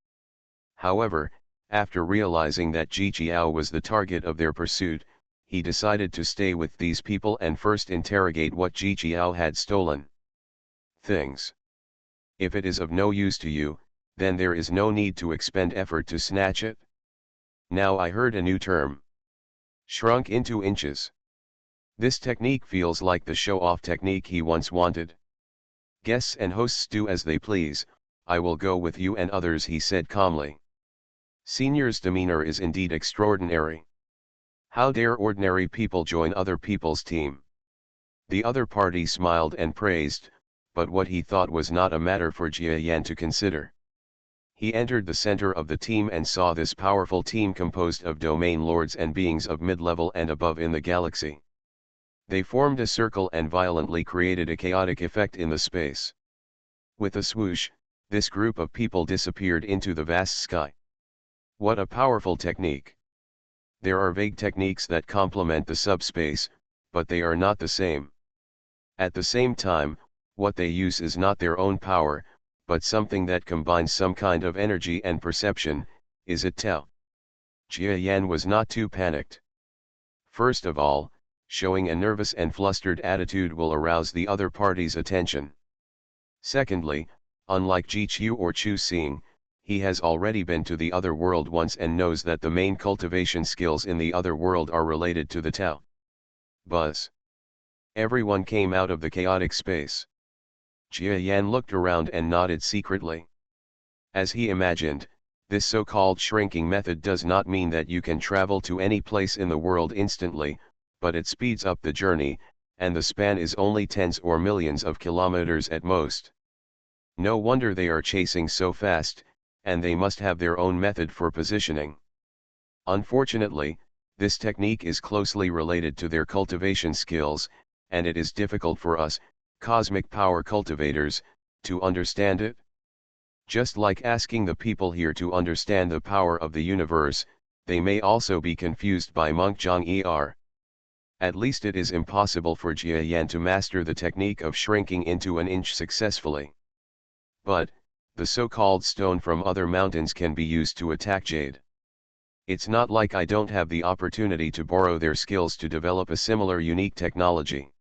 However, after realizing that Ji Jiao was the target of their pursuit, he decided to stay with these people and first interrogate what Ji Jiao had stolen. Things. If it is of no use to you, then there is no need to expend effort to snatch it. Now I heard a new term. Shrunk into inches. This technique feels like the show-off technique he once wanted. Guests and hosts do as they please, I will go with you and others, he said calmly. Senior's demeanor is indeed extraordinary. How dare ordinary people join other people's team? The other party smiled and praised, but what he thought was not a matter for Jia Yan to consider. He entered the center of the team and saw this powerful team composed of domain lords and beings of mid-level and above in the galaxy. They formed a circle and violently created a chaotic effect in the space. With a swoosh, This group of people disappeared into the vast sky. What a powerful technique! There are vague techniques that complement the subspace, but they are not the same. At the same time, what they use is not their own power, but something that combines some kind of energy and perception. Is it Tao? Jia Yan was not too panicked. First of all, showing a nervous and flustered attitude will arouse the other party's attention. Secondly, unlike Ji Qiu or Chu Xing, he has already been to the other world once and knows that the main cultivation skills in the other world are related to the Tao. Buzz. Everyone came out of the chaotic space. Jia Yan looked around and nodded secretly. As he imagined, this so-called shrinking method does not mean that you can travel to any place in the world instantly, but it speeds up the journey, and the span is only tens or millions of kilometers at most. No wonder they are chasing so fast, and they must have their own method for positioning. Unfortunately, this technique is closely related to their cultivation skills, and it is difficult for us, cosmic power cultivators, to understand it. Just like asking the people here to understand the power of the universe, they may also be confused by Monk Zhang Er. At least it is impossible for Jia Yan to master the technique of shrinking into an inch successfully. But, the so-called stone from other mountains can be used to attack jade. It's not like I don't have the opportunity to borrow their skills to develop a similar unique technology.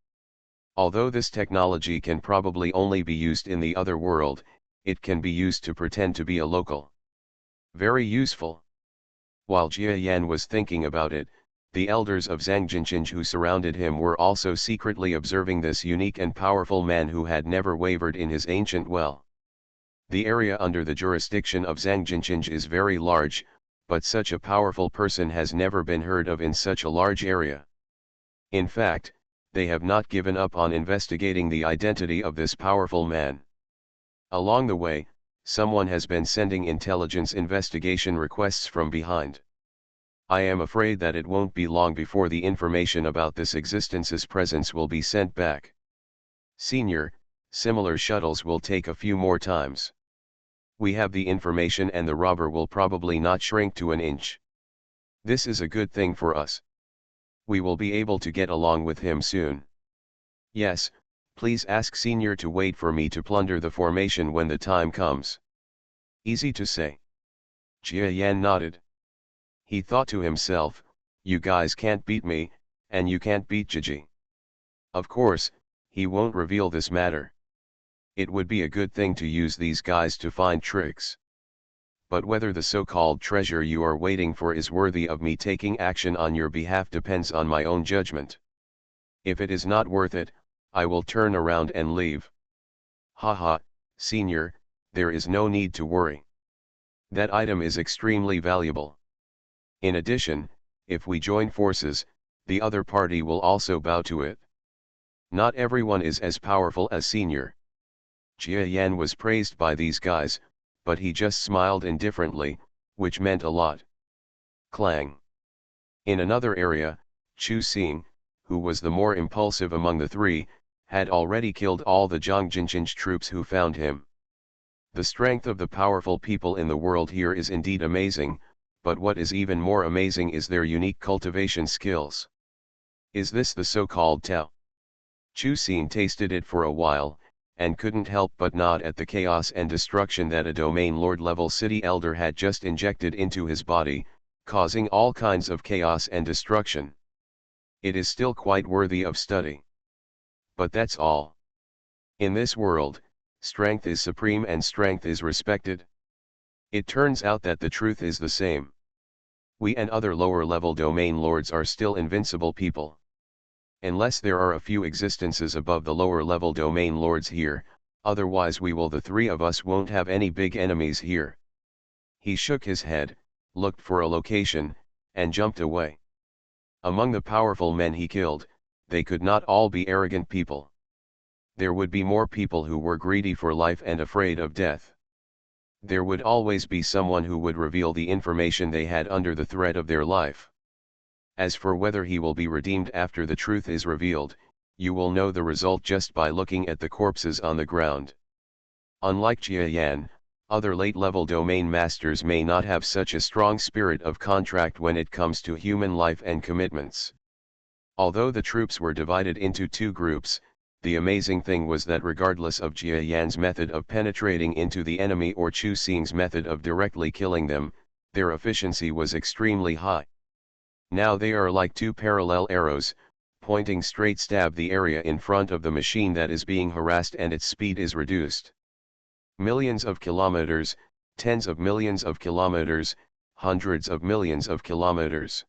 Although this technology can probably only be used in the other world, it can be used to pretend to be a local. Very useful. While Jia Yan was thinking about it, the elders of Zhangjinqing who surrounded him were also secretly observing this unique and powerful man who had never wavered in his ancient well. The area under the jurisdiction of Zhangjinqing is very large, but such a powerful person has never been heard of in such a large area. In fact, they have not given up on investigating the identity of this powerful man. Along the way, someone has been sending intelligence investigation requests from behind. I am afraid that it won't be long before the information about this existence's presence will be sent back. Senior, similar shuttles will take a few more times. We have the information and the robber will probably not shrink to an inch. This is a good thing for us. We will be able to get along with him soon. Yes, please ask Senior to wait for me to plunder the formation when the time comes. Easy to say. Jia Yan nodded. He thought to himself, you guys can't beat me, and you can't beat Jiji. Of course, he won't reveal this matter. It would be a good thing to use these guys to find tricks. But whether the so-called treasure you are waiting for is worthy of me taking action on your behalf depends on my own judgment. If it is not worth it, I will turn around and leave. Haha, Senior, there is no need to worry. That item is extremely valuable. In addition, if we join forces, the other party will also bow to it. Not everyone is as powerful as Senior. Jia Yan was praised by these guys, but he just smiled indifferently, which meant a lot. Clang. In another area, Chu Xing, who was the more impulsive among the three, had already killed all the Zhangjinqing troops who found him. The strength of the powerful people in the world here is indeed amazing, but what is even more amazing is their unique cultivation skills. Is this the so-called Tao? Chu Xing tasted it for a while, and couldn't help but nod at the chaos and destruction that a domain lord-level city elder had just injected into his body, causing all kinds of chaos and destruction. It is still quite worthy of study. But that's all. In this world, strength is supreme and strength is respected. It turns out that the truth is the same. We and other lower-level domain lords are still invincible people. Unless there are a few existences above the lower-level domain lords here, otherwise the three of us won't have any big enemies here. He shook his head, looked for a location, and jumped away. Among the powerful men he killed, they could not all be arrogant people. There would be more people who were greedy for life and afraid of death. There would always be someone who would reveal the information they had under the threat of their life. As for whether he will be redeemed after the truth is revealed, you will know the result just by looking at the corpses on the ground. Unlike Jia Yan, Other late-level domain masters may not have such a strong spirit of contract when it comes to human life and commitments. Although the troops were divided into two groups, the amazing thing was that regardless of Jia Yan's method of penetrating into the enemy or Chu Xing's method of directly killing them, their efficiency was extremely high. Now they are like two parallel arrows, pointing straight stab the area in front of the machine that is being harassed, and its speed is reduced. Millions of kilometers, tens of millions of kilometers, hundreds of millions of kilometers.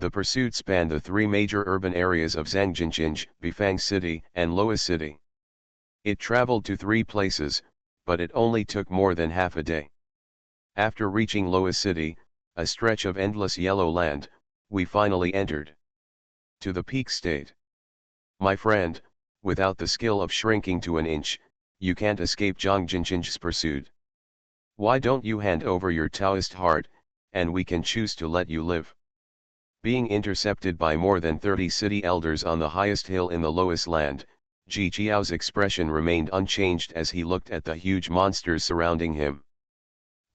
The pursuit spanned the three major urban areas of Zhangjinchinj, Bifang City, and Loa City. It traveled to three places, but it only took more than half a day. After reaching Loa City, a stretch of endless yellow land, we finally entered to the peak state. My friend, without the skill of shrinking to an inch, you can't escape Zhangjinchinj's pursuit. Why don't you hand over your Taoist heart, and we can choose to let you live? Being intercepted by more than 30 city elders on the highest hill in the lowest land, Ji Jiao's expression remained unchanged as he looked at the huge monsters surrounding him.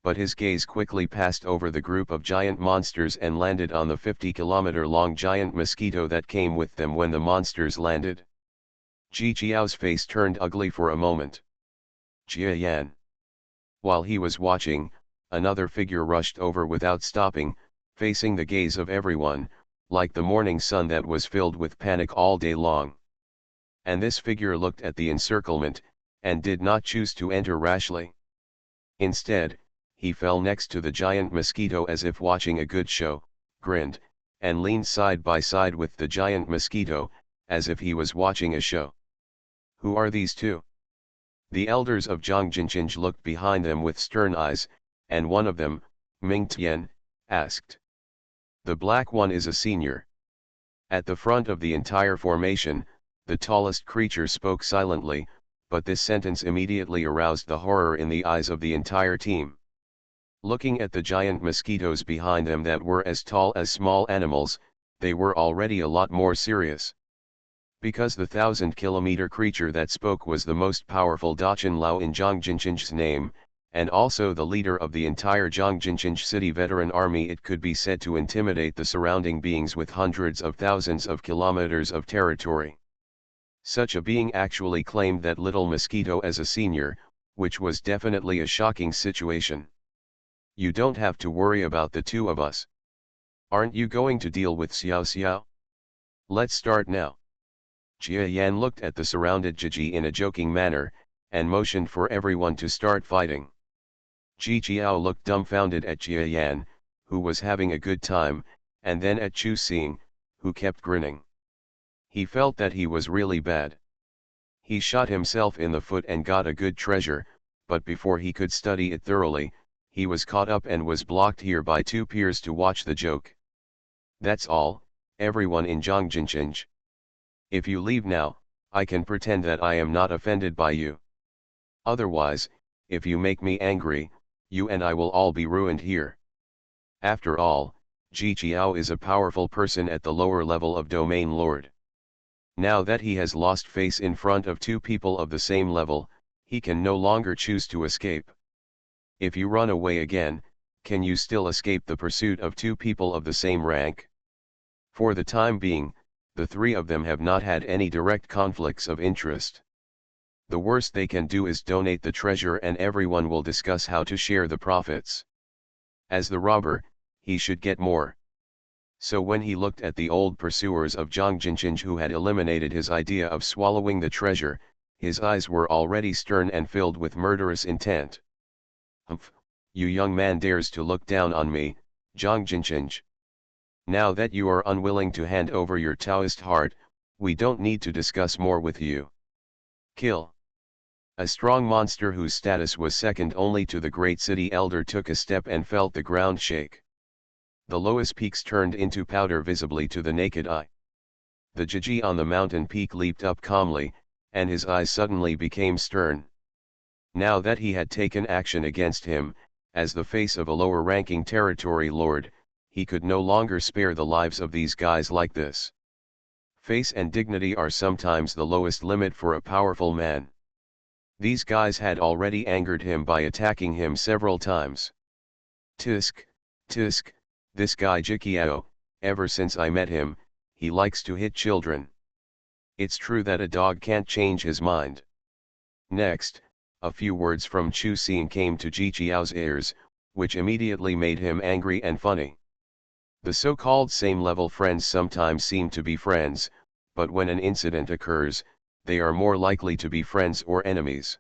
But his gaze quickly passed over the group of giant monsters and landed on the 50-kilometer-long giant mosquito that came with them when the monsters landed. Ji Jiao's face turned ugly for a moment. Jia Yan. While he was watching, another figure rushed over without stopping, facing the gaze of everyone, like the morning sun that was filled with panic all day long. And this figure looked at the encirclement, and did not choose to enter rashly. Instead, he fell next to the giant mosquito as if watching a good show, grinned, and leaned side by side with the giant mosquito, as if he was watching a show. Who are these two? The elders of Zhangjinchinj looked behind them with stern eyes, and one of them, Ming Tian, asked. The black one is a senior. At the front of the entire formation, the tallest creature spoke silently, but this sentence immediately aroused the horror in the eyes of the entire team. Looking at the giant mosquitoes behind them that were as tall as small animals, they were already a lot more serious. Because the 1,000-kilometer creature that spoke was the most powerful Dachan Lao in Zhangjinchinj's name, and also the leader of the entire Zhangjinchinj city veteran army, it could be said to intimidate the surrounding beings with hundreds of thousands of kilometers of territory. Such a being actually claimed that little mosquito as a senior, which was definitely a shocking situation. You don't have to worry about the two of us. Aren't you going to deal with Xiao Xiao? Let's start now. Jia Yan looked at the surrounded Jiji in a joking manner, and motioned for everyone to start fighting. Ji Jiao looked dumbfounded at Jia Yan, who was having a good time, and then at Chu Xing, who kept grinning. He felt that he was really bad. He shot himself in the foot and got a good treasure, but before he could study it thoroughly, he was caught up and was blocked here by two peers to watch the joke. That's all, everyone in Zhangjinchinj. If you leave now, I can pretend that I am not offended by you. Otherwise, if you make me angry, you and I will all be ruined here. After all, Ji Jiao is a powerful person at the lower level of Domain Lord. Now that he has lost face in front of two people of the same level, he can no longer choose to escape. If you run away again, can you still escape the pursuit of two people of the same rank? For the time being, the three of them have not had any direct conflicts of interest. The worst they can do is donate the treasure and everyone will discuss how to share the profits. As the robber, he should get more. So when he looked at the old pursuers of Zhangjinchinj who had eliminated his idea of swallowing the treasure, his eyes were already stern and filled with murderous intent. Humph, you young man dares to look down on me, Zhangjinchinj. Now that you are unwilling to hand over your Taoist heart, we don't need to discuss more with you. Kill. A strong monster whose status was second only to the great city elder took a step and felt the ground shake. The lowest peaks turned into powder visibly to the naked eye. The Jiji on the mountain peak leaped up calmly, and his eyes suddenly became stern. Now that he had taken action against him, as the face of a lower-ranking territory lord, he could no longer spare the lives of these guys like this. Face and dignity are sometimes the lowest limit for a powerful man. These guys had already angered him by attacking him several times. Tisk, tisk, this guy Jikiao, ever since I met him, he likes to hit children. It's true that a dog can't change his mind. Next, a few words from Chu Xing came to Jiqiao's ears, which immediately made him angry and funny. The so-called same-level friends sometimes seem to be friends, but when an incident occurs, they are more likely to be friends or enemies.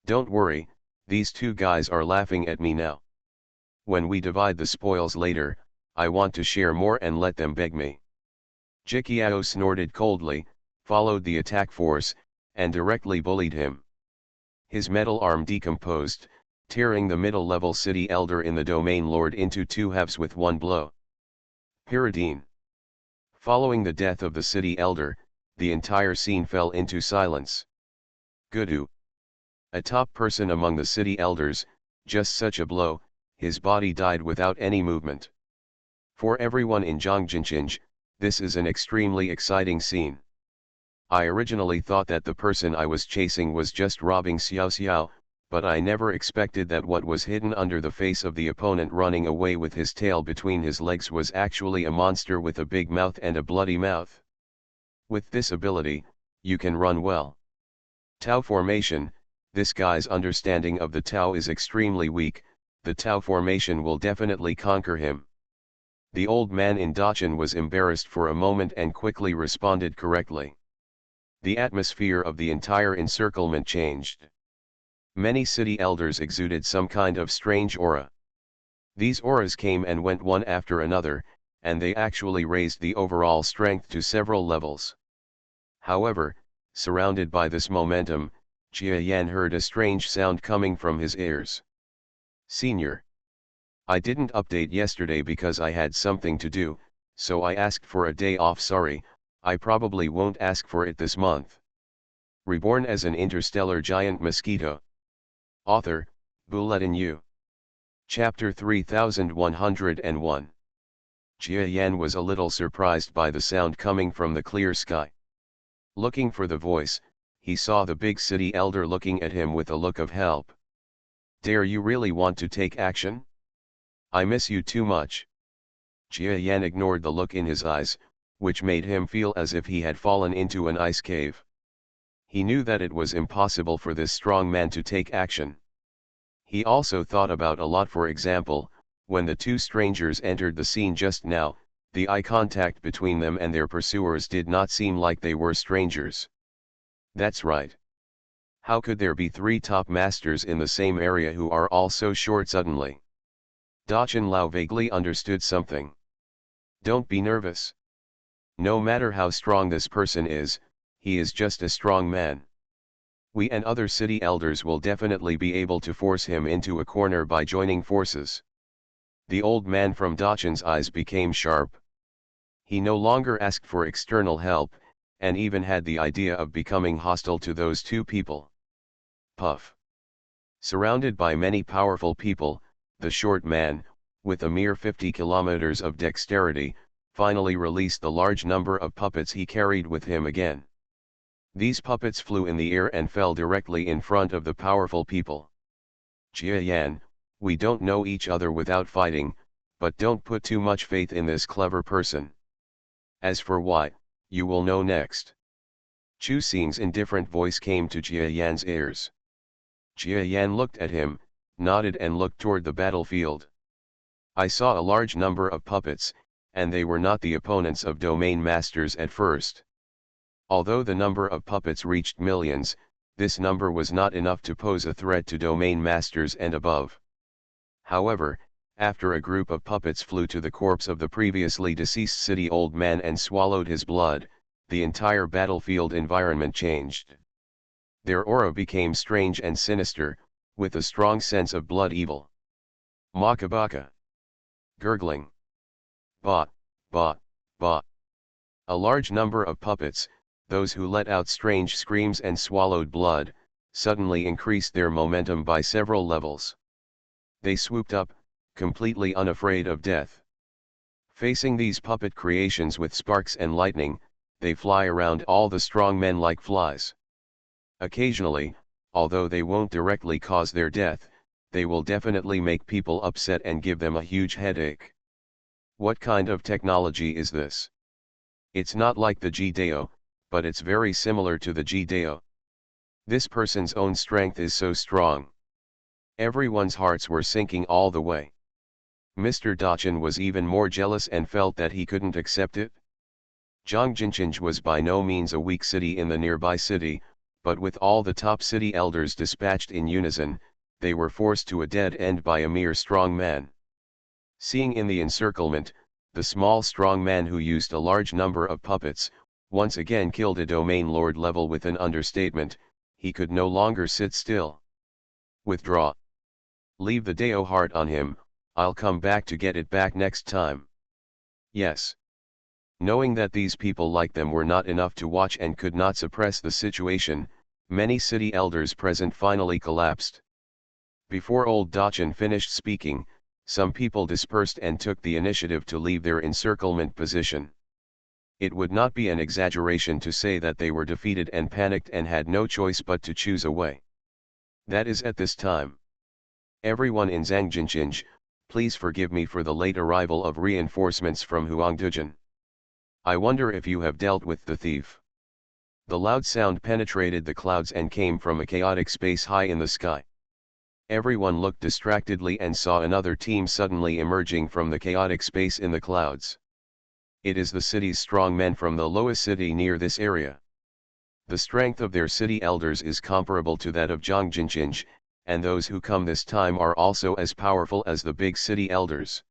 Don't worry, these two guys are laughing at me now. When we divide the spoils later, I want to share more and let them beg me. Jiqiao snorted coldly, followed the attack force, and directly bullied him. His metal arm decomposed, tearing the middle-level city elder in the domain lord into two halves with one blow. Pyridine. Following the death of the city elder, the entire scene fell into silence. Gudu. A top person among the city elders, just such a blow, his body died without any movement. For everyone in Zhongjinqing, this is an extremely exciting scene. I originally thought that the person I was chasing was just robbing Xiao Xiao, but I never expected that what was hidden under the face of the opponent running away with his tail between his legs was actually a monster with a big mouth and a bloody mouth. With this ability, you can run well. Tau formation, this guy's understanding of the Tau is extremely weak, the Tau formation will definitely conquer him. The old man in Dachan was embarrassed for a moment and quickly responded correctly. The atmosphere of the entire encirclement changed. Many city elders exuded some kind of strange aura. These auras came and went one after another, and they actually raised the overall strength to several levels. However, surrounded by this momentum, Jia Yan heard a strange sound coming from his ears. Senior. I didn't update yesterday because I had something to do, so I asked for a day off. Sorry, I probably won't ask for it this month. Reborn as an interstellar giant mosquito. Author, Bulletin U. Chapter 3101. Jia Yan was a little surprised by the sound coming from the clear sky. Looking for the voice, he saw the big city elder looking at him with a look of help. Dare you really want to take action? I miss you too much. Jia Yan ignored the look in his eyes, which made him feel as if he had fallen into an ice cave. He knew that it was impossible for this strong man to take action. He also thought about a lot. For example, when the two strangers entered the scene just now, the eye contact between them and their pursuers did not seem like they were strangers. That's right. How could there be three top masters in the same area who are all so short suddenly? Dachan Lao vaguely understood something. Don't be nervous. No matter how strong this person is, he is just a strong man. We and other city elders will definitely be able to force him into a corner by joining forces. The old man from Dachan's eyes became sharp. He no longer asked for external help, and even had the idea of becoming hostile to those two people. Puff. Surrounded by many powerful people, the short man, with a mere 50 kilometers of dexterity, finally released the large number of puppets he carried with him again. These puppets flew in the air and fell directly in front of the powerful people. Jia Yan, we don't know each other without fighting, but don't put too much faith in this clever person. As for why, you will know next. Chu Xing's indifferent voice came to Jia Yan's ears. Jia Yan looked at him, nodded and looked toward the battlefield. I saw a large number of puppets, and they were not the opponents of domain masters at first. Although the number of puppets reached millions, this number was not enough to pose a threat to domain masters and above. However, after a group of puppets flew to the corpse of the previously deceased city old man and swallowed his blood, the entire battlefield environment changed. Their aura became strange and sinister, with a strong sense of blood evil. Makabaka. Gurgling. Ba, ba, ba. A large number of puppets, those who let out strange screams and swallowed blood, suddenly increased their momentum by several levels. They swooped up, completely unafraid of death. Facing these puppet creations with sparks and lightning, they fly around all the strong men like flies. Occasionally, although they won't directly cause their death, they will definitely make people upset and give them a huge headache. What kind of technology is this? It's not like the G-Deo, but it's very similar to the G-Deo. This person's own strength is so strong. Everyone's hearts were sinking all the way. Mr. Dachin was even more jealous and felt that he couldn't accept it. Zhongjincheng was by no means a weak city in the nearby city, but with all the top city elders dispatched in unison, they were forced to a dead end by a mere strong man. Seeing in the encirclement, the small strong man who used a large number of puppets, once again killed a domain lord level with an understatement, he could no longer sit still. Withdraw. Leave the Deo heart on him, I'll come back to get it back next time. Yes. Knowing that these people like them were not enough to watch and could not suppress the situation, many city elders present finally collapsed. Before old Dachin finished speaking, some people dispersed and took the initiative to leave their encirclement position. It would not be an exaggeration to say that they were defeated and panicked and had no choice but to choose a way. That is at this time. Everyone in Zhangjinchinj, please forgive me for the late arrival of reinforcements from Huangdujin. I wonder if you have dealt with the thief. The loud sound penetrated the clouds and came from a chaotic space high in the sky. Everyone looked distractedly and saw another team suddenly emerging from the chaotic space in the clouds. It is the city's strong men from the lowest city near this area. The strength of their city elders is comparable to that of Zhongjincheng, and those who come this time are also as powerful as the big city elders.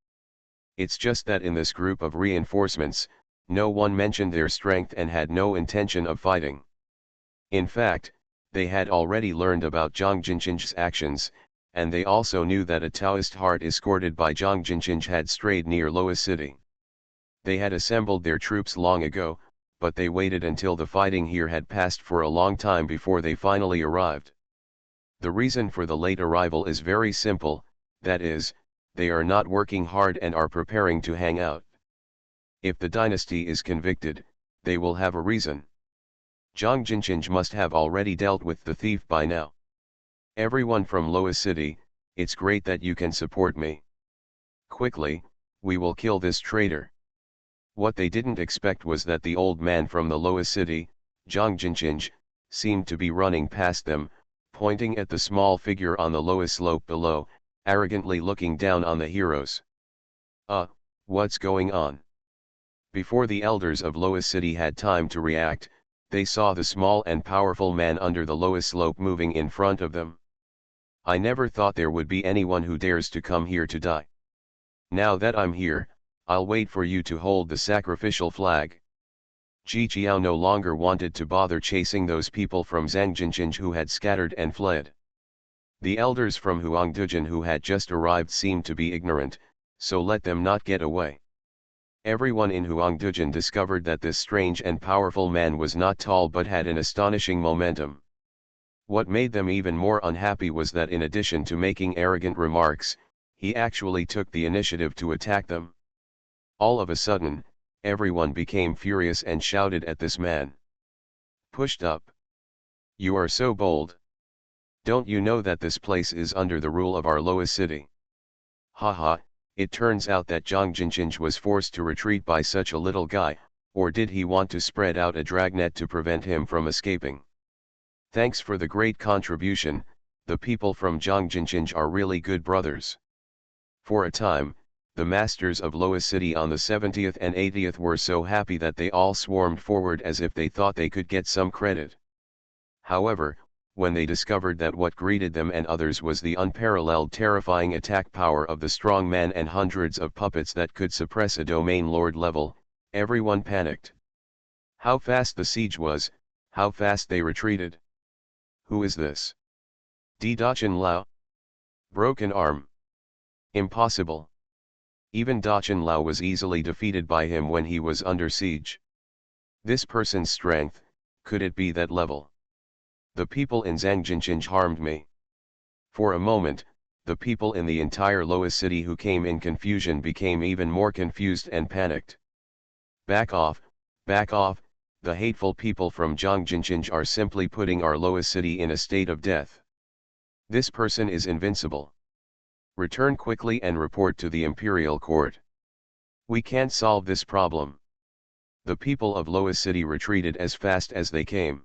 It's just that in this group of reinforcements, no one mentioned their strength and had no intention of fighting. In fact, they had already learned about Zhongjincheng's actions, and they also knew that a Taoist heart escorted by Zhongjincheng had strayed near Loa City. They had assembled their troops long ago, but they waited until the fighting here had passed for a long time before they finally arrived. The reason for the late arrival is very simple, that is, they are not working hard and are preparing to hang out. If the dynasty is convicted, they will have a reason. Zhongjincheng must have already dealt with the thief by now. Everyone from Loa City, it's great that you can support me. Quickly, we will kill this traitor. What they didn't expect was that the old man from the Loa City, Zhongjincheng, seemed to be running past them, pointing at the small figure on the Loa slope below, arrogantly looking down on the heroes. What's going on? Before the elders of Loa City had time to react, they saw the small and powerful man under the Loa slope moving in front of them. I never thought there would be anyone who dares to come here to die. Now that I'm here, I'll wait for you to hold the sacrificial flag. Ji Jiao no longer wanted to bother chasing those people from Zhangjinchinj who had scattered and fled. The elders from Huangdujin who had just arrived seemed to be ignorant, so let them not get away. Everyone in Huangdujin discovered that this strange and powerful man was not tall but had an astonishing momentum. What made them even more unhappy was that in addition to making arrogant remarks, he actually took the initiative to attack them. All of a sudden, everyone became furious and shouted at this man. Pushed up. You are so bold. Don't you know that this place is under the rule of our Loa city? Haha. It turns out that Zhongjincheng was forced to retreat by such a little guy, or did he want to spread out a dragnet to prevent him from escaping? Thanks for the great contribution, the people from Zhongjincheng are really good brothers. For a time, the masters of Loa City on the 70th and 80th were so happy that they all swarmed forward as if they thought they could get some credit. However, when they discovered that what greeted them and others was the unparalleled terrifying attack power of the strong man and hundreds of puppets that could suppress a domain lord level, everyone panicked. How fast the siege was, how fast they retreated. Who is this? Dachin Lao? Broken arm. Impossible. Even Dachin Lao was easily defeated by him when he was under siege. This person's strength, could it be that level? The people in Zhangjinchinj harmed me. For a moment, the people in the entire Loa city who came in confusion became even more confused and panicked. Back off, The hateful people from Zhongjinqing are simply putting our lowest city in a state of death. This person is invincible. Return quickly and report to the imperial court. We can't solve this problem. The people of Loa City retreated as fast as they came.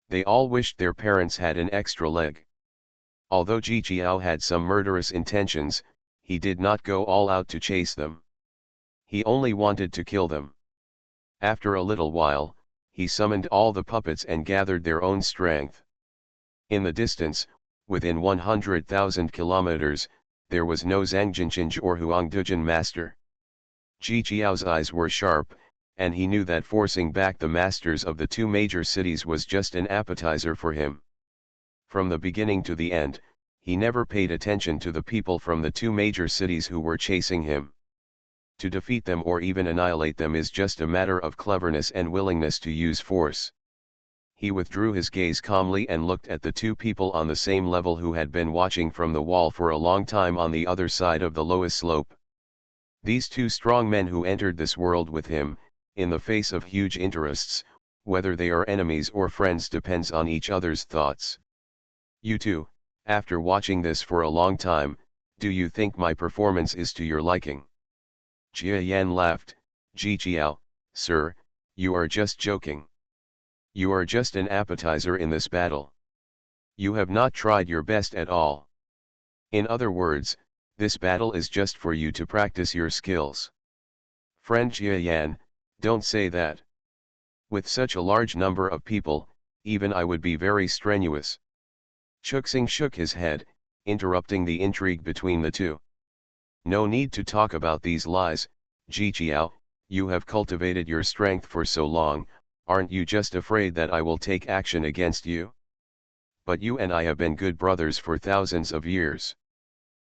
They all wished their parents had an extra leg. Although Ji Jiao had some murderous intentions, he did not go all out to chase them. He only wanted to kill them. After a little while, he summoned all the puppets and gathered their own strength. In the distance, within 100,000 kilometers, there was no Zhangjinqing or Huangdujin master. Ji Jiao's eyes were sharp, and he knew that forcing back the masters of the two major cities was just an appetizer for him. From the beginning to the end, he never paid attention to the people from the two major cities who were chasing him. To defeat them or even annihilate them is just a matter of cleverness and willingness to use force. He withdrew his gaze calmly and looked at the two people on the same level who had been watching from the wall for a long time on the other side of the lowest slope. These two strong men who entered this world with him, in the face of huge interests, whether they are enemies or friends depends on each other's thoughts. You too, after watching this for a long time, do you think my performance is to your liking? Jia Yan laughed. Ji Jiao, sir, you are just joking. You are just an appetizer in this battle. You have not tried your best at all. In other words, this battle is just for you to practice your skills. Friend Jia Yan, don't say that. With such a large number of people, even I would be very strenuous. Chuxing shook his head, interrupting the intrigue between the two. No need to talk about these lies, Ji Jiao, you have cultivated your strength for so long, aren't you just afraid that I will take action against you? But you and I have been good brothers for thousands of years.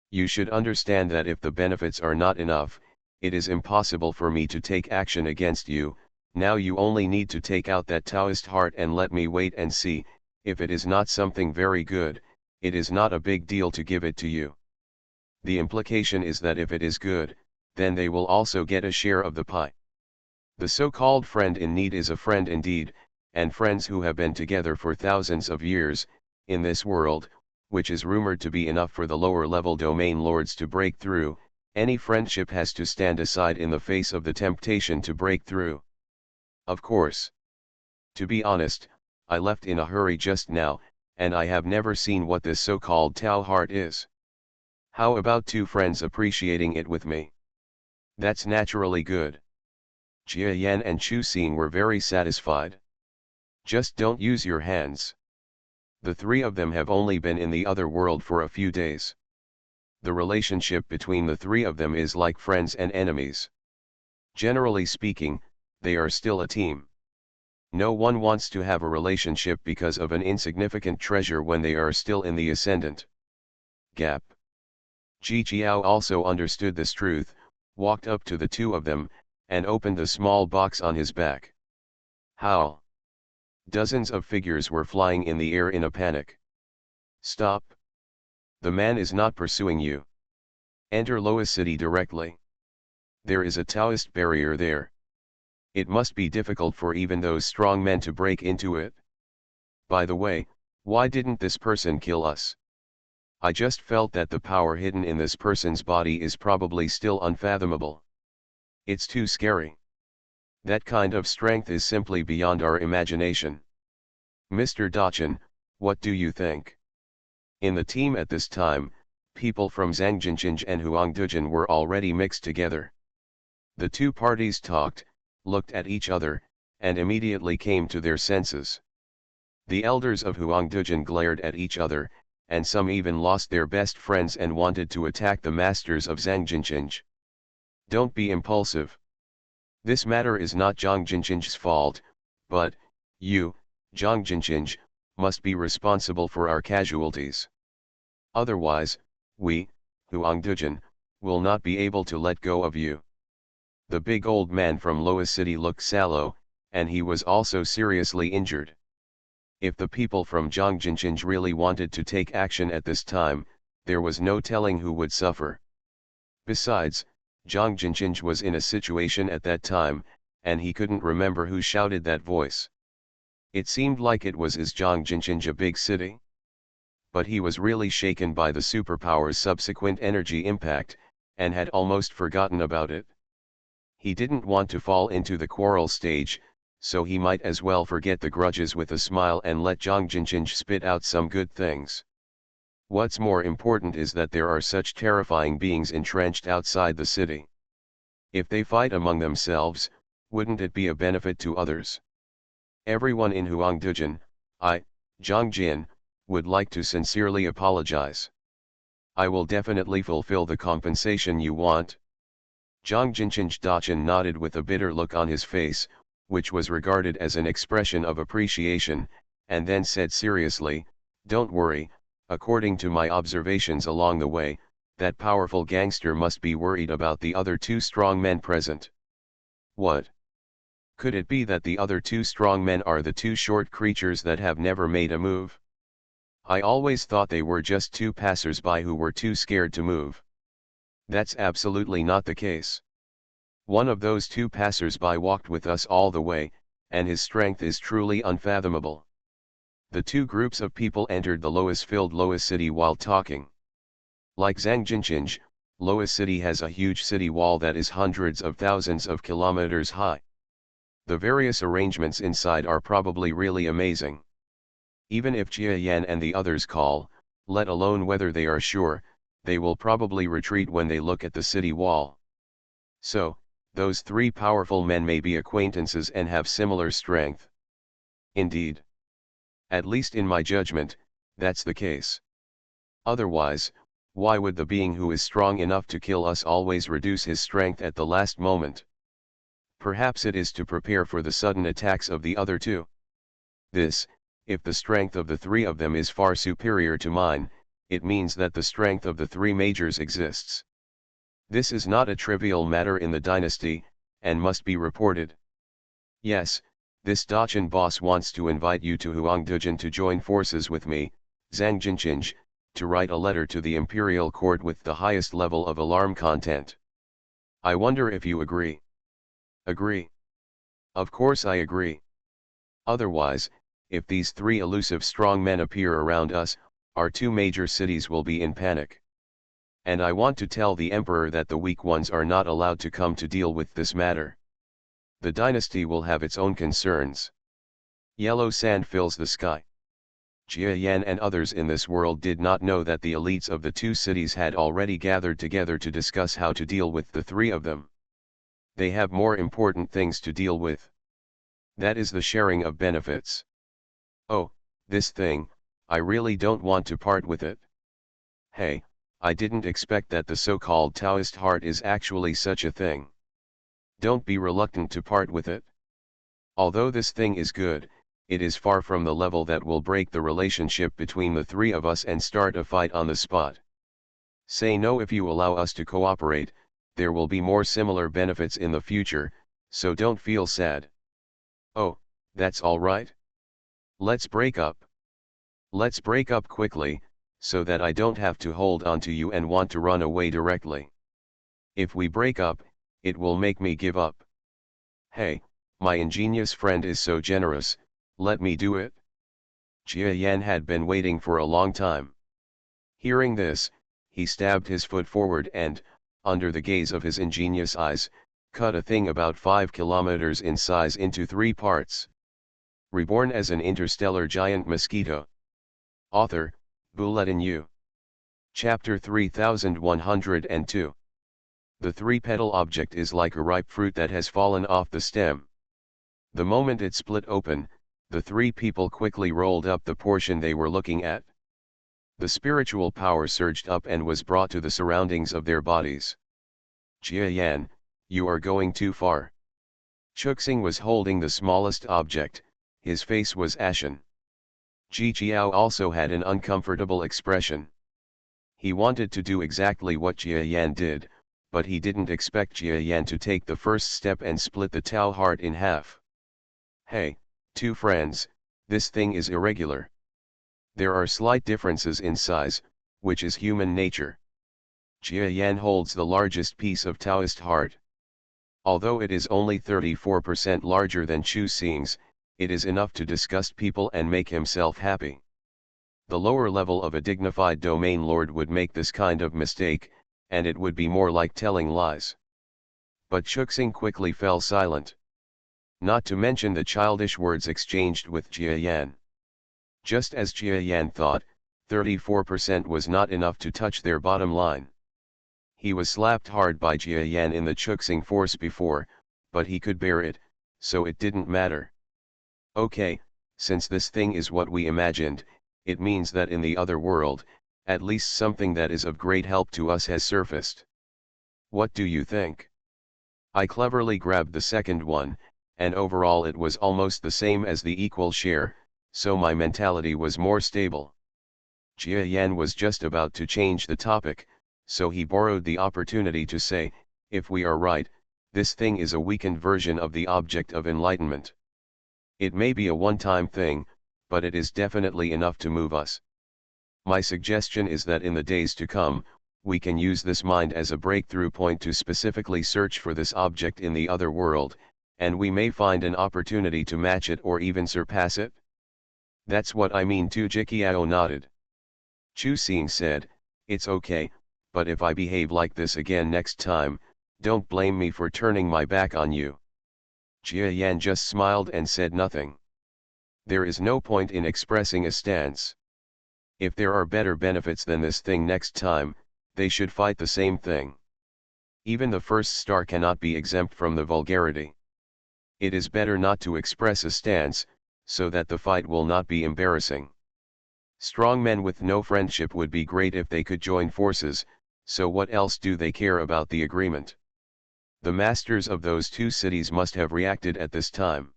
You should understand that if the benefits are not enough, it is impossible for me to take action against you. Now you only need to take out that Taoist heart and let me wait and see. If it is not something very good, it is not a big deal to give it to you. The implication is that if it is good, then they will also get a share of the pie. The so-called friend in need is a friend indeed, and friends who have been together for thousands of years, in this world, which is rumored to be enough for the lower-level domain lords to break through, any friendship has to stand aside in the face of the temptation to break through. Of course. To be honest, I left in a hurry just now, and I have never seen what this so-called Tao heart is. How about two friends appreciating it with me? That's naturally good. Jia Yan and Chu Xin were very satisfied. Just don't use your hands. The three of them have only been in the other world for a few days. The relationship between the three of them is like friends and enemies. Generally speaking, they are still a team. No one wants to have a relationship because of an insignificant treasure when they are still in the ascendant gap. Ji Jiao also understood this truth, walked up to the two of them, and opened the small box on his back. Howl! Dozens of figures were flying in the air in a panic. Stop! The man is not pursuing you. Enter Loa City directly. There is a Taoist barrier there. It must be difficult for even those strong men to break into it. By the way, why didn't this person kill us? I just felt that the power hidden in this person's body is probably still unfathomable. It's too scary. That kind of strength is simply beyond our imagination. Mr. Dachin, what do you think? In the team at this time, people from Zhangjinqing and Huangdujin were already mixed together. The two parties talked, looked at each other, and immediately came to their senses. The elders of Huangdujin glared at each other, and some even lost their best friends and wanted to attack the masters of Zhangjinqing. Don't be impulsive. This matter is not Zhangjinqing's fault, but, you, Zhangjinqing, must be responsible for our casualties. Otherwise, we, Huangdujin, will not be able to let go of you. The big old man from Loa City looked sallow, and he was also seriously injured. If the people from Zhangjinqing really wanted to take action at this time, there was no telling who would suffer. Besides, Zhangjinqing was in a situation at that time, and he couldn't remember who shouted that voice. It seemed like it was is Zhang Jinqing a big city? But he was really shaken by the superpower's subsequent energy impact, and had almost forgotten about it. He didn't want to fall into the quarrel stage, so he might as well forget the grudges with a smile and let Zhang Jinqing spit out some good things. What's more important is that there are such terrifying beings entrenched outside the city. If they fight among themselves, wouldn't it be a benefit to others? Everyone in Huangdujin, Zhang Jin, would like to sincerely apologize. I will definitely fulfill the compensation you want. Zhang Jinqing Dachin nodded with a bitter look on his face, which was regarded as an expression of appreciation, and then said seriously, "Don't worry, according to my observations along the way, that powerful gangster must be worried about the other two strong men present." What? Could it be that the other two strong men are the two short creatures that have never made a move? I always thought they were just two passers-by who were too scared to move. That's absolutely not the case. One of those two passers-by walked with us all the way, and his strength is truly unfathomable. The two groups of people entered the Lois-filled Lois city while talking. Like Zhang Jinqing, Lois city has a huge city wall that is hundreds of thousands of kilometers high. The various arrangements inside are probably really amazing. Even if Jia Yan and the others call, let alone whether they are sure, they will probably retreat when they look at the city wall. So, those three powerful men may be acquaintances and have similar strength. Indeed. At least in my judgment, that's the case. Otherwise, why would the being who is strong enough to kill us always reduce his strength at the last moment? Perhaps it is to prepare for the sudden attacks of the other two. This, if the strength of the three of them is far superior to mine, it means that the strength of the three majors exists. This is not a trivial matter in the dynasty, and must be reported. Yes, this Dachin boss wants to invite you to Huangdujin to join forces with me, Zhang Jinqing, to write a letter to the imperial court with the highest level of alarm content. I wonder if you agree. Agree? Of course I agree. Otherwise, if these three elusive strong men appear around us, our two major cities will be in panic. And I want to tell the emperor that the weak ones are not allowed to come to deal with this matter. The dynasty will have its own concerns. Yellow sand fills the sky. Jia Yan and others in this world did not know that the elites of the two cities had already gathered together to discuss how to deal with the three of them. They have more important things to deal with. That is the sharing of benefits. Oh, this thing, I really don't want to part with it. Hey, I didn't expect that the so-called Taoist heart is actually such a thing. Don't be reluctant to part with it. Although this thing is good, it is far from the level that will break the relationship between the three of us and start a fight on the spot. Say no if you allow us to cooperate, there will be more similar benefits in the future, so don't feel sad. Oh, that's all right? Let's break up. Let's break up quickly, so that I don't have to hold on to you and want to run away directly. If we break up, it will make me give up. Hey, my ingenious friend is so generous, let me do it. Jia Yan had been waiting for a long time. Hearing this, he stabbed his foot forward and, under the gaze of his ingenious eyes, cut a thing about 5 kilometers in size into 3 parts. Reborn as an interstellar giant mosquito. Author, Bulletin U. Chapter 3102. The three-petal object is like a ripe fruit that has fallen off the stem. The moment it split open, the three people quickly rolled up the portion they were looking at. The spiritual power surged up and was brought to the surroundings of their bodies. Jia Yan, you are going too far. Chuxing was holding the smallest object, his face was ashen. Ji Jiao also had an uncomfortable expression. He wanted to do exactly what Jia Yan did, but he didn't expect Jia Yan to take the first step and split the Tao heart in half. Hey, two friends, this thing is irregular. There are slight differences in size, which is human nature. Jia Yan holds the largest piece of Taoist heart. Although it is only 34% larger than Chu Xing's, it is enough to disgust people and make himself happy. The lower level of a dignified domain lord would make this kind of mistake, and it would be more like telling lies. But Chuxing quickly fell silent. Not to mention the childish words exchanged with Jia Yan. Just as Jia Yan thought, 34% was not enough to touch their bottom line. He was slapped hard by Jia Yan in the Chuxing force before, but he could bear it, so it didn't matter. Okay, since this thing is what we imagined, it means that in the other world, at least something that is of great help to us has surfaced. What do you think? I cleverly grabbed the second one, and overall it was almost the same as the equal share, so my mentality was more stable. Jia Yan was just about to change the topic, so he borrowed the opportunity to say, if we are right, this thing is a weakened version of the object of enlightenment. It may be a one-time thing, but it is definitely enough to move us. My suggestion is that in the days to come, we can use this mind as a breakthrough point to specifically search for this object in the other world, and we may find an opportunity to match it or even surpass it. That's what I mean too. Jiqiao nodded. Chu Xing said, it's okay, but if I behave like this again next time, don't blame me for turning my back on you. Jia Yan just smiled and said nothing. There is no point in expressing a stance. If there are better benefits than this thing next time, they should fight the same thing. Even the first star cannot be exempt from the vulgarity. It is better not to express a stance, so that the fight will not be embarrassing. Strong men with no friendship would be great if they could join forces, so what else do they care about the agreement? The masters of those two cities must have reacted at this time.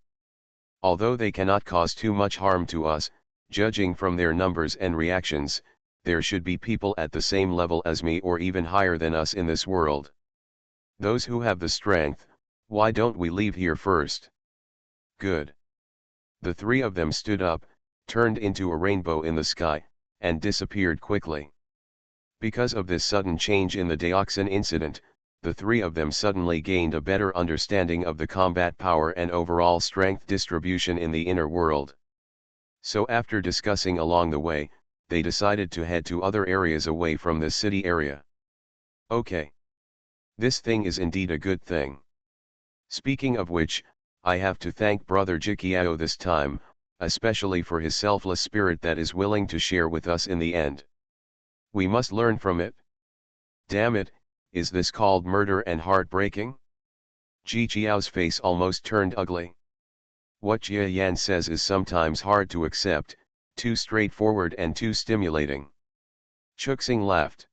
Although they cannot cause too much harm to us, judging from their numbers and reactions, there should be people at the same level as me or even higher than us in this world. Those who have the strength, why don't we leave here first? Good. The three of them stood up, turned into a rainbow in the sky, and disappeared quickly. Because of this sudden change in the dioxin incident, the three of them suddenly gained a better understanding of the combat power and overall strength distribution in the inner world. So after discussing along the way, they decided to head to other areas away from the city area. Okay. This thing is indeed a good thing. Speaking of which, I have to thank Brother Jiqiao this time, especially for his selfless spirit that is willing to share with us in the end. We must learn from it. Damn it, is this called murder and heartbreaking? Jiqiao's face almost turned ugly. What Jia Yan says is sometimes hard to accept, too straightforward and too stimulating. Chuxing laughed.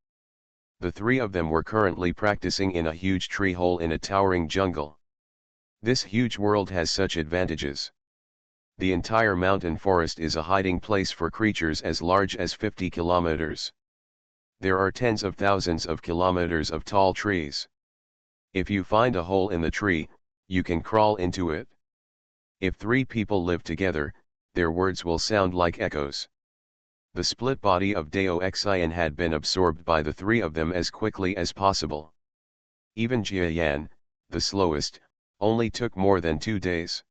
The three of them were currently practicing in a huge tree hole in a towering jungle. This huge world has such advantages. The entire mountain forest is a hiding place for creatures as large as 50 kilometers. There are tens of thousands of kilometers of tall trees. If you find a hole in the tree, you can crawl into it. If three people live together, their words will sound like echoes. The split body of Dao Xian had been absorbed by the three of them as quickly as possible. Even Jia Yan, the slowest, only took more than 2 days.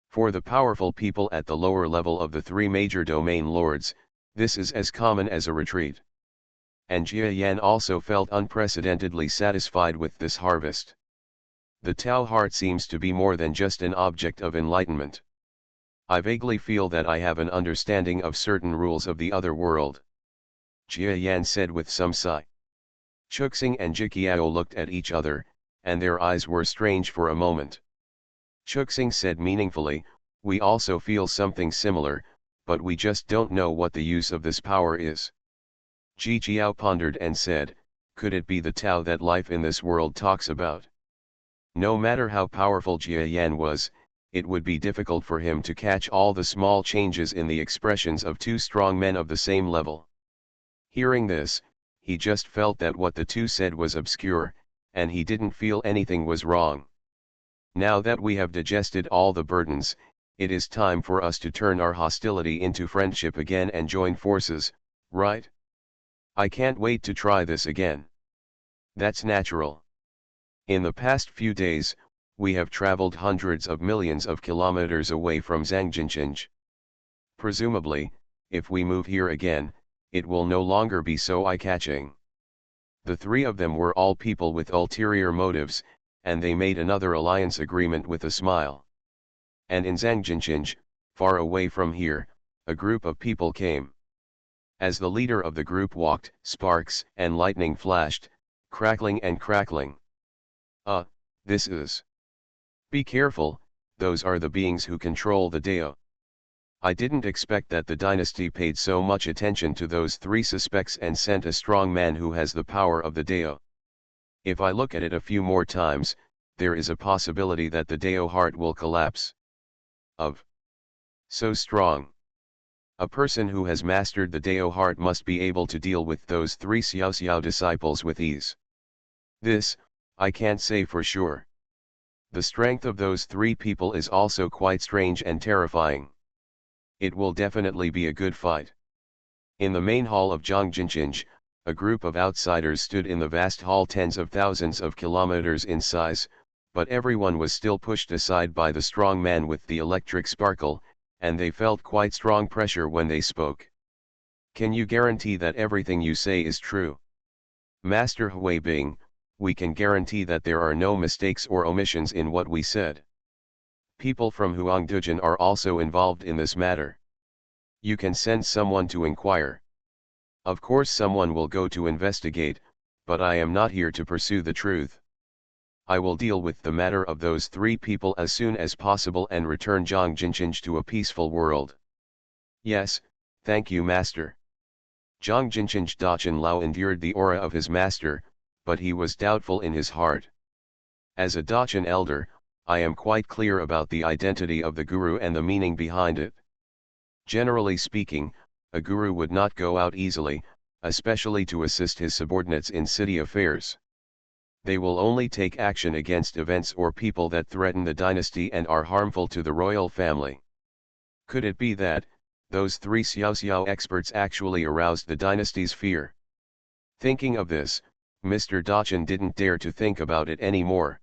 For the powerful people at the lower level of the three major domain lords, this is as common as a retreat. And Jia Yan also felt unprecedentedly satisfied with this harvest. The Tao heart seems to be more than just an object of enlightenment. I vaguely feel that I have an understanding of certain rules of the other world. Jia Yan said with some sigh. Chuxing and Jiqiao looked at each other, and their eyes were strange for a moment. Chuxing said meaningfully, we also feel something similar, but we just don't know what the use of this power is. Jiqiao pondered and said, could it be the Tao that life in this world talks about? No matter how powerful Jia Yan was, it would be difficult for him to catch all the small changes in the expressions of two strong men of the same level. Hearing this, he just felt that what the two said was obscure, and he didn't feel anything was wrong. Now that we have digested all the burdens, it is time for us to turn our hostility into friendship again and join forces, right? I can't wait to try this again. That's natural. In the past few days, We have traveled hundreds of millions of kilometers away from Zhangjinchinj. Presumably, if we move here again, it will no longer be so eye-catching. The three of them were all people with ulterior motives, and they made another alliance agreement with a smile. And in Zhangjinchinj, far away from here, a group of people came. As the leader of the group walked, sparks and lightning flashed, crackling and crackling. This is. Be careful, those are the beings who control the Dao. I didn't expect that the dynasty paid so much attention to those three suspects and sent a strong man who has the power of the Dao. If I look at it a few more times, there is a possibility that the Dao heart will collapse. So strong. A person who has mastered the Dao heart must be able to deal with those three Xiao Xiao disciples with ease. This, I can't say for sure. The strength of those three people is also quite strange and terrifying. It will definitely be a good fight. In the main hall of Zhangjinchinj, a group of outsiders stood in the vast hall tens of thousands of kilometers in size, but everyone was still pushed aside by the strong man with the electric sparkle, and they felt quite strong pressure when they spoke. Can you guarantee that everything you say is true? Master Huibing, we can guarantee that there are no mistakes or omissions in what we said. People from Huangdujin are also involved in this matter. You can send someone to inquire. Of course someone will go to investigate, but I am not here to pursue the truth. I will deal with the matter of those three people as soon as possible and return Zhangjinchinj to a peaceful world. Yes, thank you master. Zhangjinchinj Dachan Lao endured the aura of his master, but he was doubtful in his heart. As a Dachan elder, I am quite clear about the identity of the guru and the meaning behind it. Generally speaking, a guru would not go out easily, especially to assist his subordinates in city affairs. They will only take action against events or people that threaten the dynasty and are harmful to the royal family. Could it be that, those three Xiao Xiao experts actually aroused the dynasty's fear? Thinking of this, Mr. Dachan didn't dare to think about it anymore.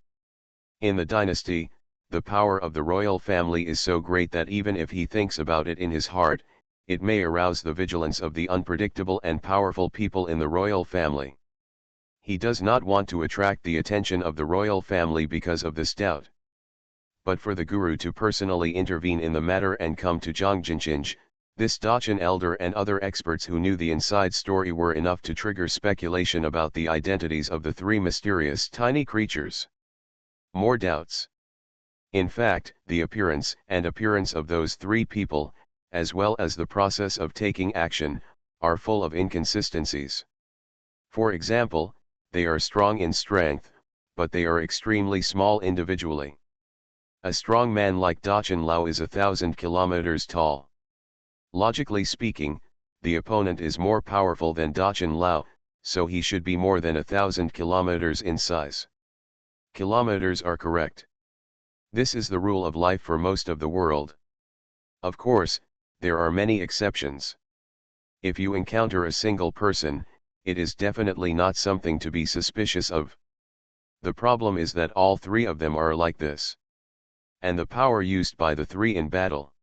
In the dynasty, the power of the royal family is so great that even if he thinks about it in his heart, it may arouse the vigilance of the unpredictable and powerful people in the royal family. He does not want to attract the attention of the royal family because of this doubt. But for the guru to personally intervene in the matter and come to Zhangjinchinj, this Dachan elder and other experts who knew the inside story were enough to trigger speculation about the identities of the three mysterious tiny creatures. More doubts. In fact, the appearance of those three people, as well as the process of taking action, are full of inconsistencies. For example, they are strong in strength, but they are extremely small individually. A strong man like Dachan Lao is 1,000 kilometers tall. Logically speaking, the opponent is more powerful than Dachan Lao, so he should be more than 1,000 kilometers in size. Kilometers are correct. This is the rule of life for most of the world. Of course, there are many exceptions. If you encounter a single person, it is definitely not something to be suspicious of. The problem is that all three of them are like this. And the power used by the three in battle.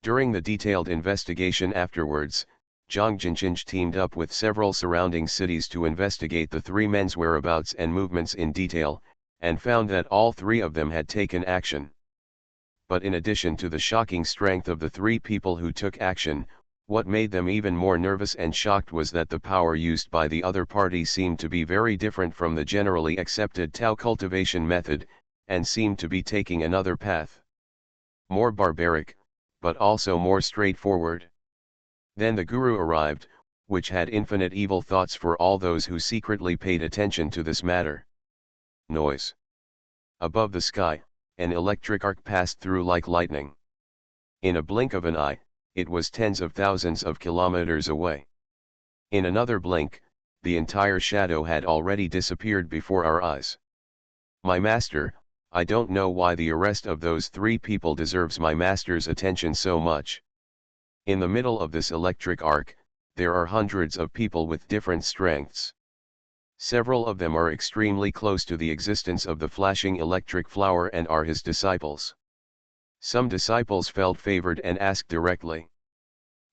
During the detailed investigation afterwards, Zhangjinchinj teamed up with several surrounding cities to investigate the three men's whereabouts and movements in detail, and found that all three of them had taken action. But in addition to the shocking strength of the three people who took action, what made them even more nervous and shocked was that the power used by the other party seemed to be very different from the generally accepted Tao cultivation method, and seemed to be taking another path. More barbaric, but also more straightforward. Then the guru arrived, which had infinite evil thoughts for all those who secretly paid attention to this matter. Noise. Above the sky, an electric arc passed through like lightning. In a blink of an eye, it was tens of thousands of kilometers away. In another blink, the entire shadow had already disappeared before our eyes. My master, I don't know why the arrest of those three people deserves my master's attention so much. In the middle of this electric arc, there are hundreds of people with different strengths. Several of them are extremely close to the existence of the flashing electric flower and are his disciples. Some disciples felt favored and asked directly.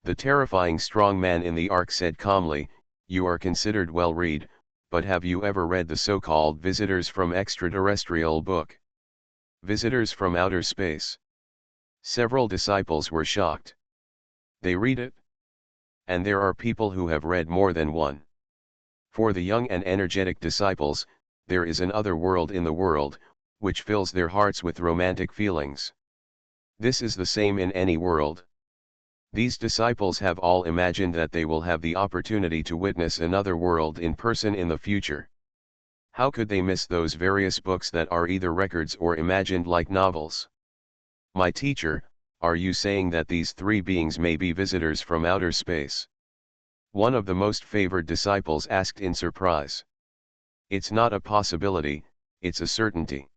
The terrifying strong man in the ark said calmly, "You are considered well-read, but have you ever read the so-called Visitors from Extraterrestrial book? Visitors from Outer Space?" Several disciples were shocked. They read it? And there are people who have read more than one. For the young and energetic disciples, there is an other world in the world, which fills their hearts with romantic feelings. This is the same in any world. These disciples have all imagined that they will have the opportunity to witness another world in person in the future. How could they miss those various books that are either records or imagined like novels? My teacher, are you saying that these three beings may be visitors from outer space? One of the most favored disciples asked in surprise. It's not a possibility, it's a certainty.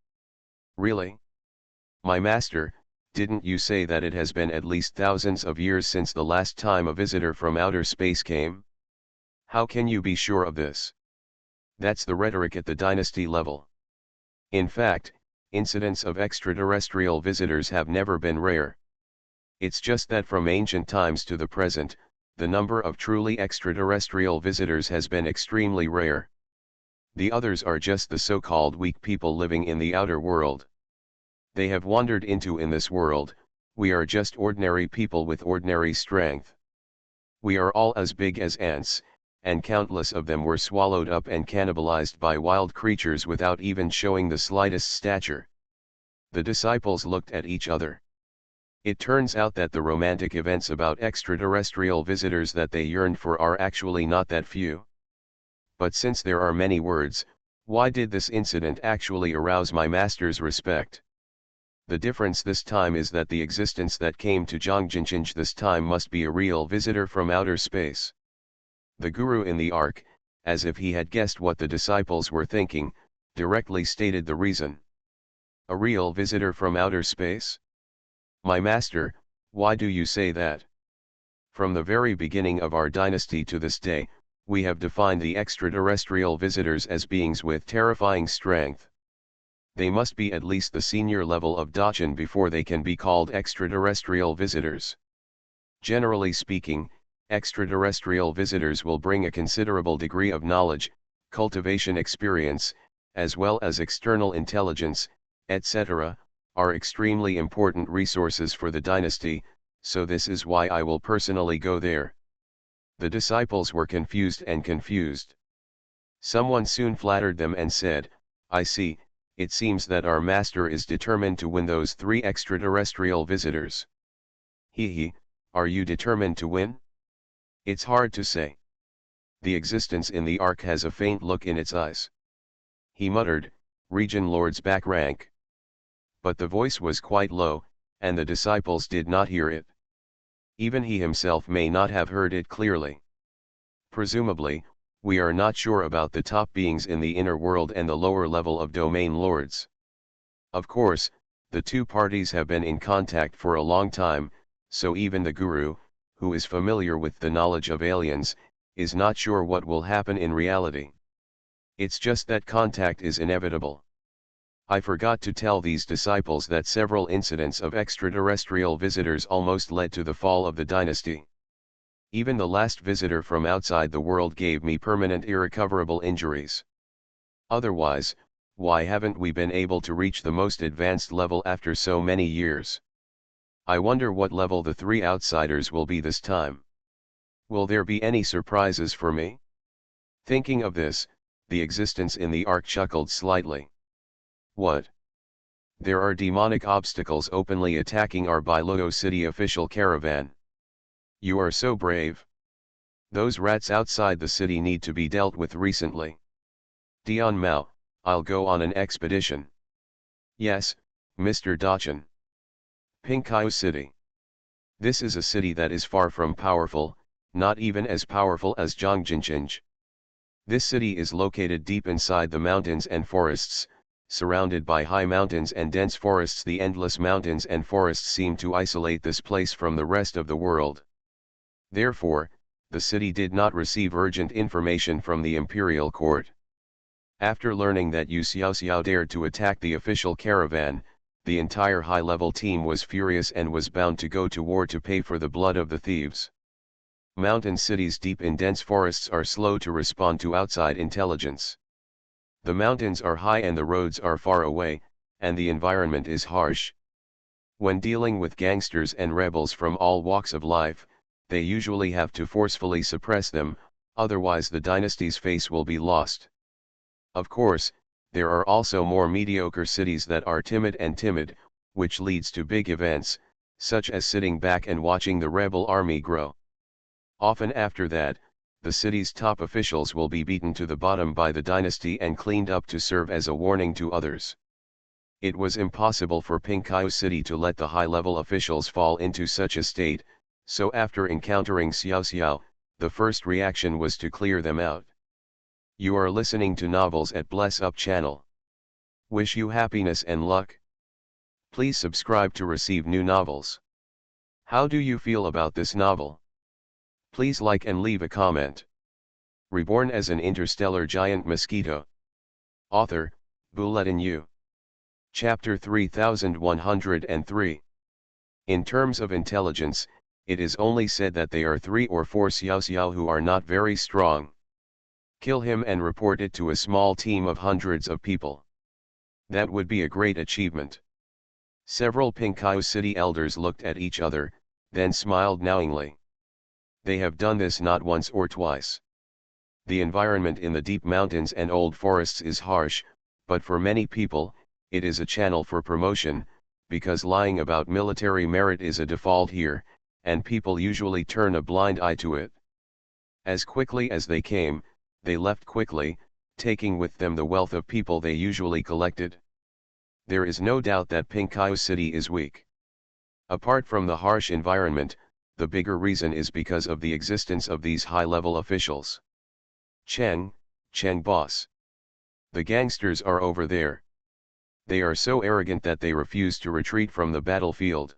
Really? My master, didn't you say that it has been at least thousands of years since the last time a visitor from outer space came? How can you be sure of this? That's the rhetoric at the dynasty level. In fact, incidents of extraterrestrial visitors have never been rare. It's just that from ancient times to the present, the number of truly extraterrestrial visitors has been extremely rare. The others are just the so-called weak people living in the outer world. They have wandered into in this world, we are just ordinary people with ordinary strength. We are all as big as ants, and countless of them were swallowed up and cannibalized by wild creatures without even showing the slightest stature. The disciples looked at each other. It turns out that the romantic events about extraterrestrial visitors that they yearned for are actually not that few. But since there are many words, why did this incident actually arouse my master's respect? The difference this time is that the existence that came to Zhongjinqing this time must be a real visitor from outer space. The guru in the ark, as if he had guessed what the disciples were thinking, directly stated the reason. A real visitor from outer space? My master, why do you say that? From the very beginning of our dynasty to this day, we have defined the extraterrestrial visitors as beings with terrifying strength. They must be at least the senior level of Dachan before they can be called extraterrestrial visitors. Generally speaking, extraterrestrial visitors will bring a considerable degree of knowledge, cultivation experience, as well as external intelligence, etc., are extremely important resources for the dynasty, so this is why I will personally go there. The disciples were confused and confused. Someone soon flattered them and said, "I see, it seems that our master is determined to win those three extraterrestrial visitors." He, are you determined to win? It's hard to say. The existence in the ark has a faint look in its eyes. He muttered, "Region Lord's back rank." But the voice was quite low, and the disciples did not hear it. Even he himself may not have heard it clearly. Presumably, we are not sure about the top beings in the inner world and the lower level of domain lords. Of course, the two parties have been in contact for a long time, so even the guru, who is familiar with the knowledge of aliens, is not sure what will happen in reality. It's just that contact is inevitable. I forgot to tell these disciples that several incidents of extraterrestrial visitors almost led to the fall of the dynasty. Even the last visitor from outside the world gave me permanent irrecoverable injuries. Otherwise, why haven't we been able to reach the most advanced level after so many years? I wonder what level the three outsiders will be this time. Will there be any surprises for me? Thinking of this, the existence in the ark chuckled slightly. What? There are demonic obstacles openly attacking our Bilogo City official caravan. You are so brave. Those rats outside the city need to be dealt with recently. Dian Mao, I'll go on an expedition. Yes, Mr. Dachan. Pinkaio City. This is a city that is far from powerful, not even as powerful as Zhongjinqing. This city is located deep inside the mountains and forests. Surrounded by high mountains and dense forests, the endless mountains and forests seem to isolate this place from the rest of the world. Therefore, the city did not receive urgent information from the imperial court. After learning that Yu Xiaoxiao dared to attack the official caravan, the entire high-level team was furious and was bound to go to war to pay for the blood of the thieves. Mountain cities deep in dense forests are slow to respond to outside intelligence. The mountains are high and the roads are far away, and the environment is harsh. When dealing with gangsters and rebels from all walks of life, they usually have to forcefully suppress them, otherwise the dynasty's face will be lost. Of course, there are also more mediocre cities that are timid, which leads to big events, such as sitting back and watching the rebel army grow. Often after that, the city's top officials will be beaten to the bottom by the dynasty and cleaned up to serve as a warning to others. It was impossible for Pinkaio City to let the high-level officials fall into such a state, so after encountering Xiao Xiao, the first reaction was to clear them out. You are listening to Novels at Bless Up channel. Wish you happiness and luck. Please subscribe to receive new novels. How do you feel about this novel? Please like and leave a comment. Reborn as an interstellar giant mosquito. Author, Bulletin Yu. Chapter 3103. In terms of intelligence, it is only said that they are 3 or 4 Xiao Xiao who are not very strong. Kill him and report it to a small team of hundreds of people. That would be a great achievement. Several Pinkaio City elders looked at each other, then smiled knowingly. They have done this not once or twice. The environment in the deep mountains and old forests is harsh, but for many people, it is a channel for promotion, because lying about military merit is a default here, and people usually turn a blind eye to it. As quickly as they came, they left quickly, taking with them the wealth of people they usually collected. There is no doubt that Pinkaio City is weak. Apart from the harsh environment, the bigger reason is because of the existence of these high-level officials. Cheng boss. The gangsters are over there. They are so arrogant that they refuse to retreat from the battlefield.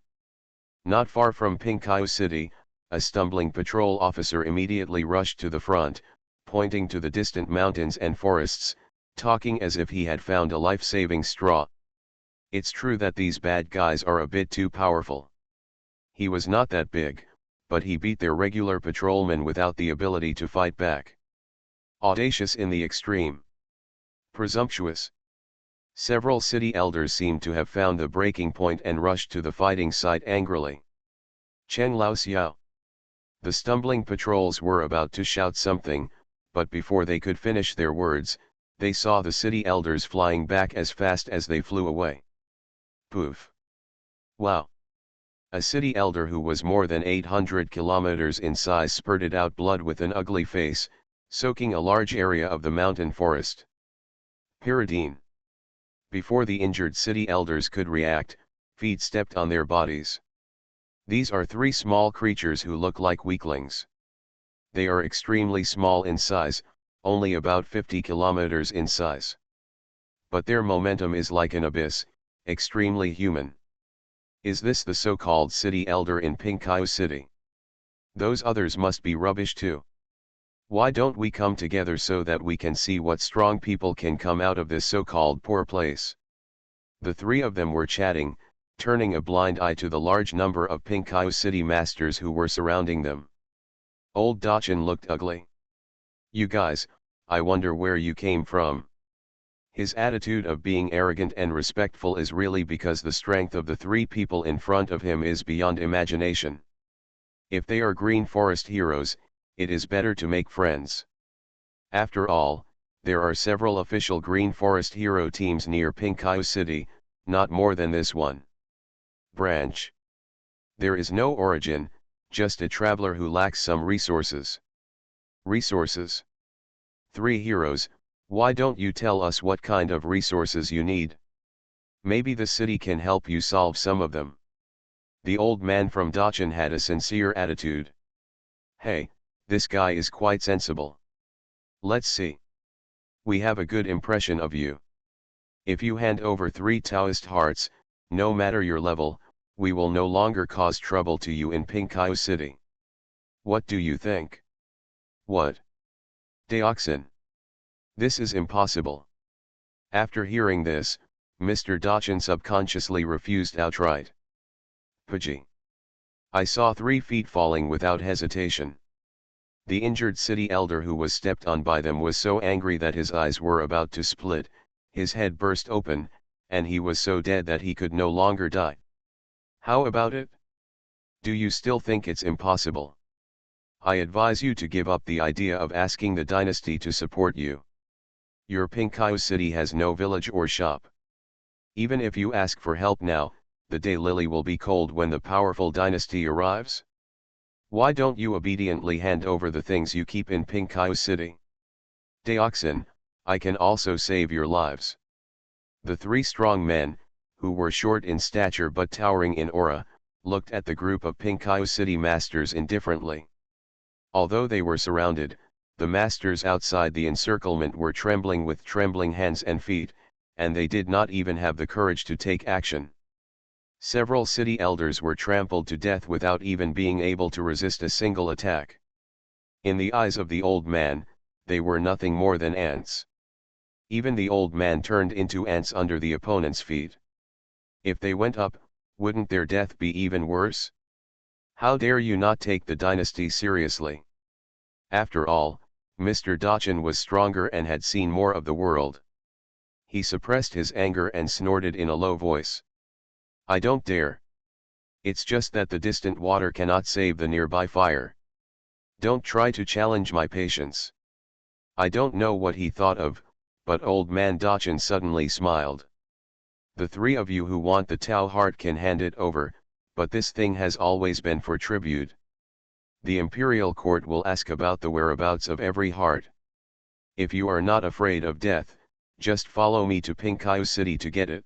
Not far from Pinkaio City, a stumbling patrol officer immediately rushed to the front, pointing to the distant mountains and forests, talking as if he had found a life-saving straw. It's true that these bad guys are a bit too powerful. He was not that big, but he beat their regular patrolmen without the ability to fight back. Audacious in the extreme. Presumptuous. Several city elders seemed to have found the breaking point and rushed to the fighting site angrily. Cheng Lao Xiao. The stumbling patrols were about to shout something, but before they could finish their words, they saw the city elders flying back as fast as they flew away. Poof. Wow. A city elder who was more than 800 kilometers in size spurted out blood with an ugly face, soaking a large area of the mountain forest. Pyridine. Before the injured city elders could react, feet stepped on their bodies. These are 3 small creatures who look like weaklings. They are extremely small in size, only about 50 kilometers in size. But their momentum is like an abyss, extremely human. Is this the so-called city elder in Pinkaio City? Those others must be rubbish too. Why don't we come together so that we can see what strong people can come out of this so-called poor place? The 3 of them were chatting, turning a blind eye to the large number of Pinkaio City masters who were surrounding them. Old Dachin looked ugly. You guys, I wonder where you came from. His attitude of being arrogant and respectful is really because the strength of the 3 people in front of him is beyond imagination. If they are Green Forest heroes, it is better to make friends. After all, there are several official Green Forest hero teams near Pinkaio City, not more than this one. Branch. There is no origin, just a traveler who lacks some resources. Resources. 3 heroes, why don't you tell us what kind of resources you need? Maybe the city can help you solve some of them. The old man from Dachin had a sincere attitude. Hey, this guy is quite sensible. Let's see. We have a good impression of you. If you hand over 3 Taoist hearts, no matter your level, we will no longer cause trouble to you in Pinkaio City. What do you think? What? Deoxin. This is impossible. After hearing this, Mr. Dachin subconsciously refused outright. Paji. I saw 3 feet falling without hesitation. The injured city elder who was stepped on by them was so angry that his eyes were about to split, his head burst open, and he was so dead that he could no longer die. How about it? Do you still think it's impossible? I advise you to give up the idea of asking the dynasty to support you. Your Pinkayu city has no village or shop. Even if you ask for help now, the daylily will be cold when the powerful dynasty arrives. Why don't you obediently hand over the things you keep in Pinkayu city? Deoxin, I can also save your lives. The 3 strong men, who were short in stature but towering in aura, looked at the group of Pinkayu city masters indifferently. Although they were surrounded, the masters outside the encirclement were trembling with trembling hands and feet, and they did not even have the courage to take action. Several city elders were trampled to death without even being able to resist a single attack. In the eyes of the old man, they were nothing more than ants. Even the old man turned into ants under the opponent's feet. If they went up, wouldn't their death be even worse? How dare you not take the dynasty seriously? After all, Mr. Dachin was stronger and had seen more of the world. He suppressed his anger and snorted in a low voice. I don't dare. It's just that the distant water cannot save the nearby fire. Don't try to challenge my patience. I don't know what he thought of, but old man Dachin suddenly smiled. The 3 of you who want the Tau heart can hand it over, but this thing has always been for tribute. The imperial court will ask about the whereabouts of every heart. If you are not afraid of death, just follow me to Pinkayu city to get it.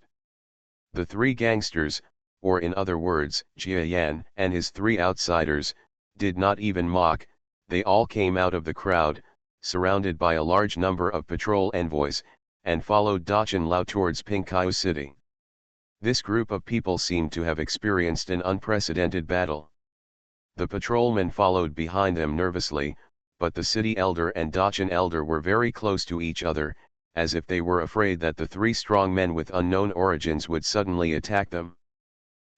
The 3 gangsters, or in other words, Jia Yan and his 3 outsiders, did not even mock. They all came out of the crowd, surrounded by a large number of patrol envoys, and followed Dachin Lao towards Pinkayu city. This group of people seemed to have experienced an unprecedented battle. The patrolmen followed behind them nervously, but the city elder and Dachin elder were very close to each other, as if they were afraid that the 3 strong men with unknown origins would suddenly attack them.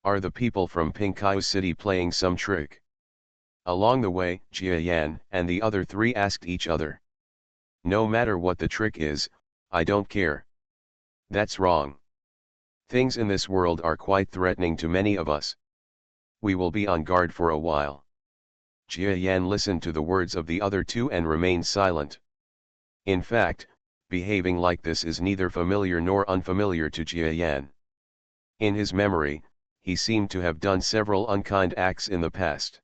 Are the people from Pinkayu city playing some trick? Along the way, Jia Yan and the other 3 asked each other. No matter what the trick is, I don't care. That's wrong. Things in this world are quite threatening to many of us. We will be on guard for a while. Jia Yan listened to the words of the other 2 and remained silent. In fact, behaving like this is neither familiar nor unfamiliar to Jia Yan. In his memory, he seemed to have done several unkind acts in the past.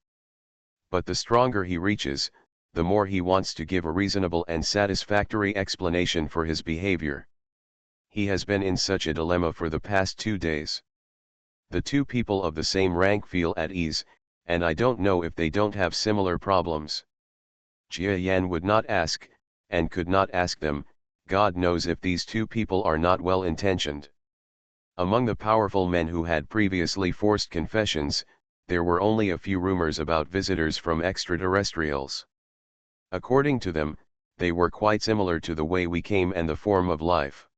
But the stronger he reaches, the more he wants to give a reasonable and satisfactory explanation for his behavior. He has been in such a dilemma for the past 2 days. The 2 people of the same rank feel at ease, and I don't know if they don't have similar problems. Jia Yan would not ask, and could not ask them. God knows if these 2 people are not well intentioned. Among the powerful men who had previously forced confessions, there were only a few rumors about visitors from extraterrestrials. According to them, they were quite similar to the way we came and the form of life.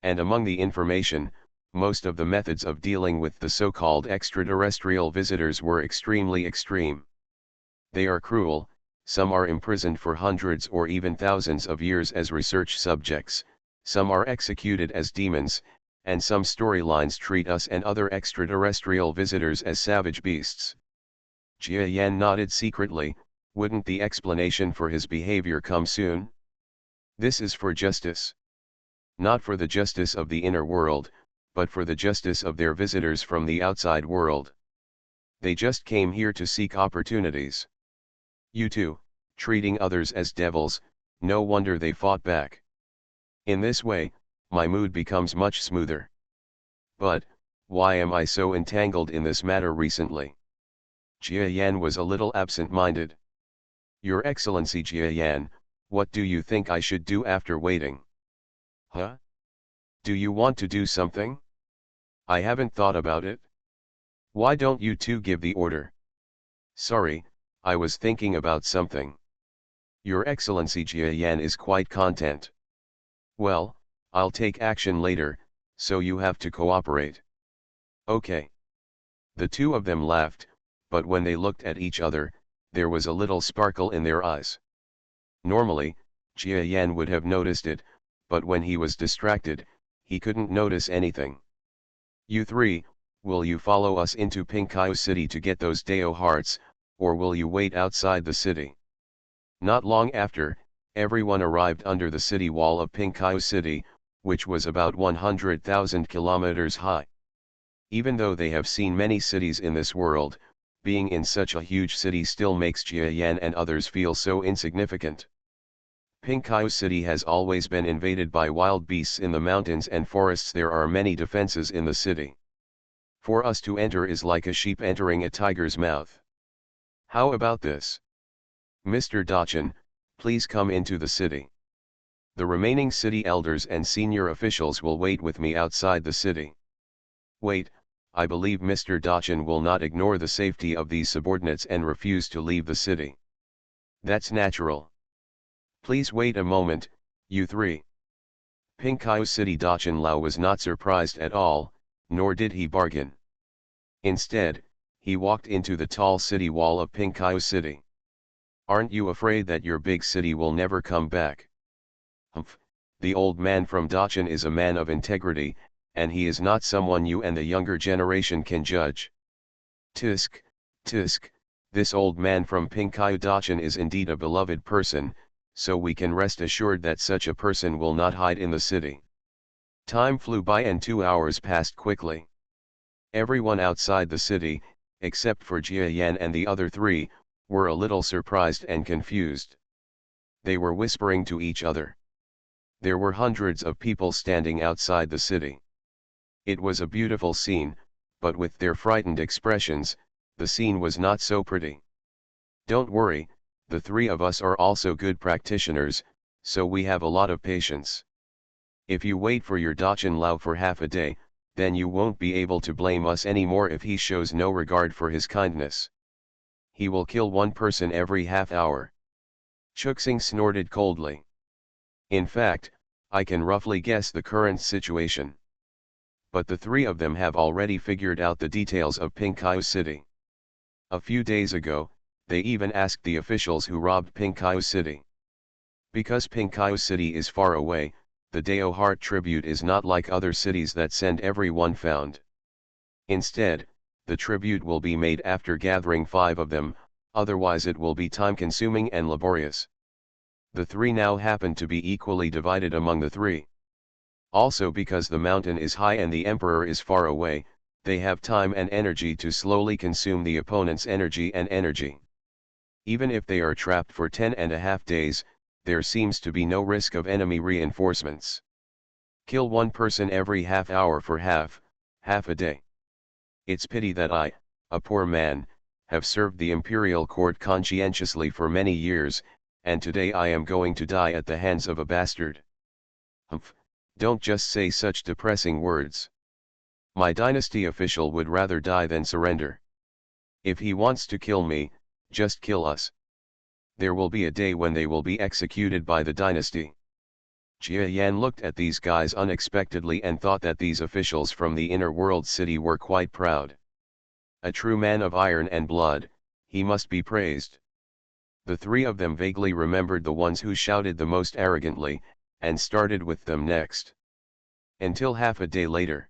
And among the information, most of the methods of dealing with the so-called extraterrestrial visitors were extremely extreme. They are cruel. Some are imprisoned for hundreds or even thousands of years as research subjects, some are executed as demons, and some storylines treat us and other extraterrestrial visitors as savage beasts. Jia Yan nodded secretly. Wouldn't the explanation for his behavior come soon? This is for justice. Not for the justice of the inner world, but for the justice of their visitors from the outside world. They just came here to seek opportunities. You too, treating others as devils, no wonder they fought back. In this way, my mood becomes much smoother. But, why am I so entangled in this matter recently? Jia Yan was a little absent-minded. Your Excellency Jia Yan, what do you think I should do after waiting? Huh? Do you want to do something? I haven't thought about it. Why don't you two give the order? Sorry, I was thinking about something. Your Excellency Jia Yan is quite content. Well, I'll take action later, so you have to cooperate. Okay. The two of them laughed, but when they looked at each other, there was a little sparkle in their eyes. Normally, Jia Yan would have noticed it, but when he was distracted, he couldn't notice anything. You three, will you follow us into Pinkaio City to get those Dao hearts, or will you wait outside the city? Not long after, everyone arrived under the city wall of Pinkaio City, which was about 100,000 kilometers high. Even though they have seen many cities in this world, being in such a huge city still makes Jia Yan and others feel so insignificant. Pinkaio City has always been invaded by wild beasts in the mountains and forests. There are many defenses in the city. For us to enter is like a sheep entering a tiger's mouth. How about this? Mr. Dachin, please come into the city. The remaining city elders and senior officials will wait with me outside the city. Wait, I believe Mr. Dachin will not ignore the safety of these subordinates and refuse to leave the city. That's natural. Please wait a moment, you three. Pinkaio City. Dachin Lao was not surprised at all, nor did he bargain. Instead, he walked into the tall city wall of Pinkaio City. Aren't you afraid that your big city will never come back? Humph, the old man from Dachin is a man of integrity, and he is not someone you and the younger generation can judge. Tisk, tisk, this old man from Pinkaio Dachin is indeed a beloved person, so we can rest assured that such a person will not hide in the city. Time flew by and 2 hours passed quickly. Everyone outside the city, except for Jia Yan and the other three, were a little surprised and confused. They were whispering to each other. There were hundreds of people standing outside the city. It was a beautiful scene, but with their frightened expressions, the scene was not so pretty. Don't worry, the three of us are also good practitioners, so we have a lot of patience. If you wait for your Dachin Lao for half a day, then you won't be able to blame us anymore if he shows no regard for his kindness. He will kill one person every half hour. Chuxing snorted coldly. In fact, I can roughly guess the current situation. But the three of them have already figured out the details of Pinkaio City. A few days ago, they even asked the officials who robbed Pinkaio City. Because Pinkaio City is far away, the Dao Heart tribute is not like other cities that send everyone found. Instead, the tribute will be made after gathering 5 of them, otherwise it will be time-consuming and laborious. The 3 now happen to be equally divided among the 3. Also, because the mountain is high and the emperor is far away, they have time and energy to slowly consume the opponent's energy and energy. Even if they are trapped for 10.5 days, there seems to be no risk of enemy reinforcements. Kill one person every half hour for half a day. It's pity that I, a poor man, have served the imperial court conscientiously for many years, and today I am going to die at the hands of a bastard. Humph. Don't just say such depressing words. My dynasty official would rather die than surrender. If he wants to kill me, just kill us. There will be a day when they will be executed by the dynasty. Jia Yan looked at these guys unexpectedly and thought that these officials from the inner world city were quite proud. A true man of iron and blood, he must be praised. The 3 of them vaguely remembered the ones who shouted the most arrogantly, and started with them next. Until half a day later.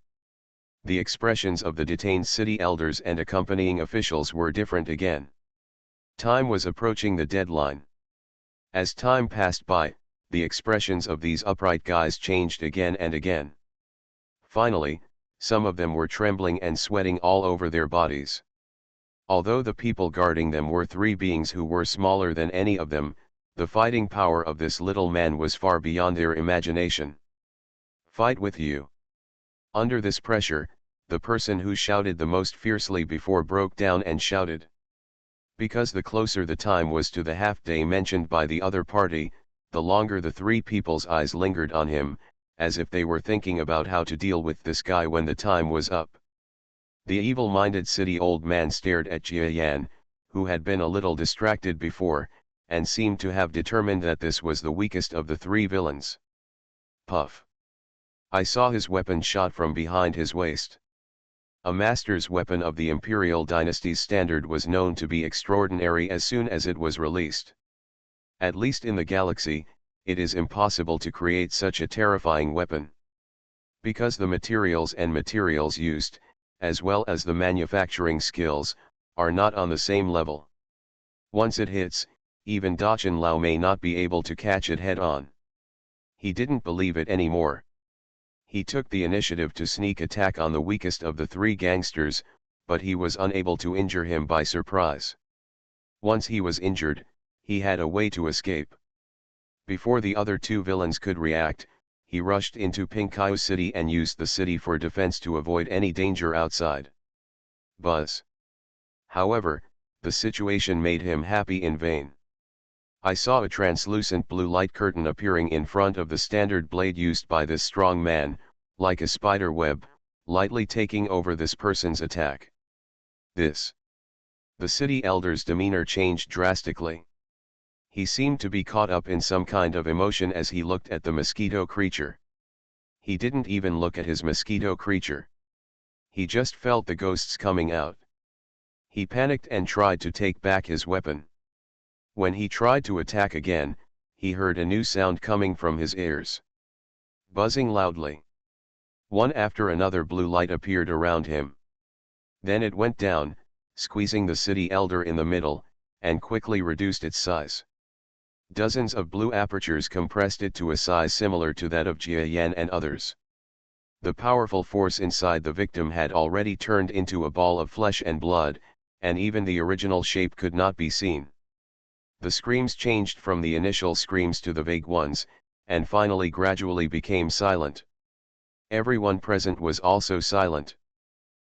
The expressions of the detained city elders and accompanying officials were different again. Time was approaching the deadline. As time passed by, the expressions of these upright guys changed again and again. Finally, some of them were trembling and sweating all over their bodies. Although the people guarding them were 3 beings who were smaller than any of them, the fighting power of this little man was far beyond their imagination. Fight with you. Under this pressure, the person who shouted the most fiercely before broke down and shouted. Because the closer the time was to the half-day mentioned by the other party, the longer the 3 people's eyes lingered on him, as if they were thinking about how to deal with this guy when the time was up. The evil-minded city old man stared at Jia Yan, who had been a little distracted before, and seemed to have determined that this was the weakest of the 3 villains. Puff. I saw his weapon shot from behind his waist. A master's weapon of the Imperial Dynasty's standard was known to be extraordinary as soon as it was released. At least in the galaxy, it is impossible to create such a terrifying weapon. Because the materials used, as well as the manufacturing skills, are not on the same level. Once it hits, even Dachin Lao may not be able to catch it head on. He didn't believe it anymore. He took the initiative to sneak attack on the weakest of the three gangsters, but he was unable to injure him by surprise. Once he was injured, he had a way to escape. Before the other two villains could react, he rushed into Pinkayu City and used the city for defense to avoid any danger outside. Buzz. However, the situation made him happy in vain. I saw a translucent blue light curtain appearing in front of the standard blade used by this strong man, like a spider web, lightly taking over this person's attack. The city elder's demeanor changed drastically. He seemed to be caught up in some kind of emotion as he looked at the mosquito creature. He didn't even look at his mosquito creature. He just felt the ghosts coming out. He panicked and tried to take back his weapon. When he tried to attack again, he heard a new sound coming from his ears. Buzzing loudly. One after another blue light appeared around him. Then it went down, squeezing the city elder in the middle, and quickly reduced its size. Dozens of blue apertures compressed it to a size similar to that of Jia Yan and others. The powerful force inside the victim had already turned into a ball of flesh and blood, and even the original shape could not be seen. The screams changed from the initial screams to the vague ones, and finally gradually became silent. Everyone present was also silent.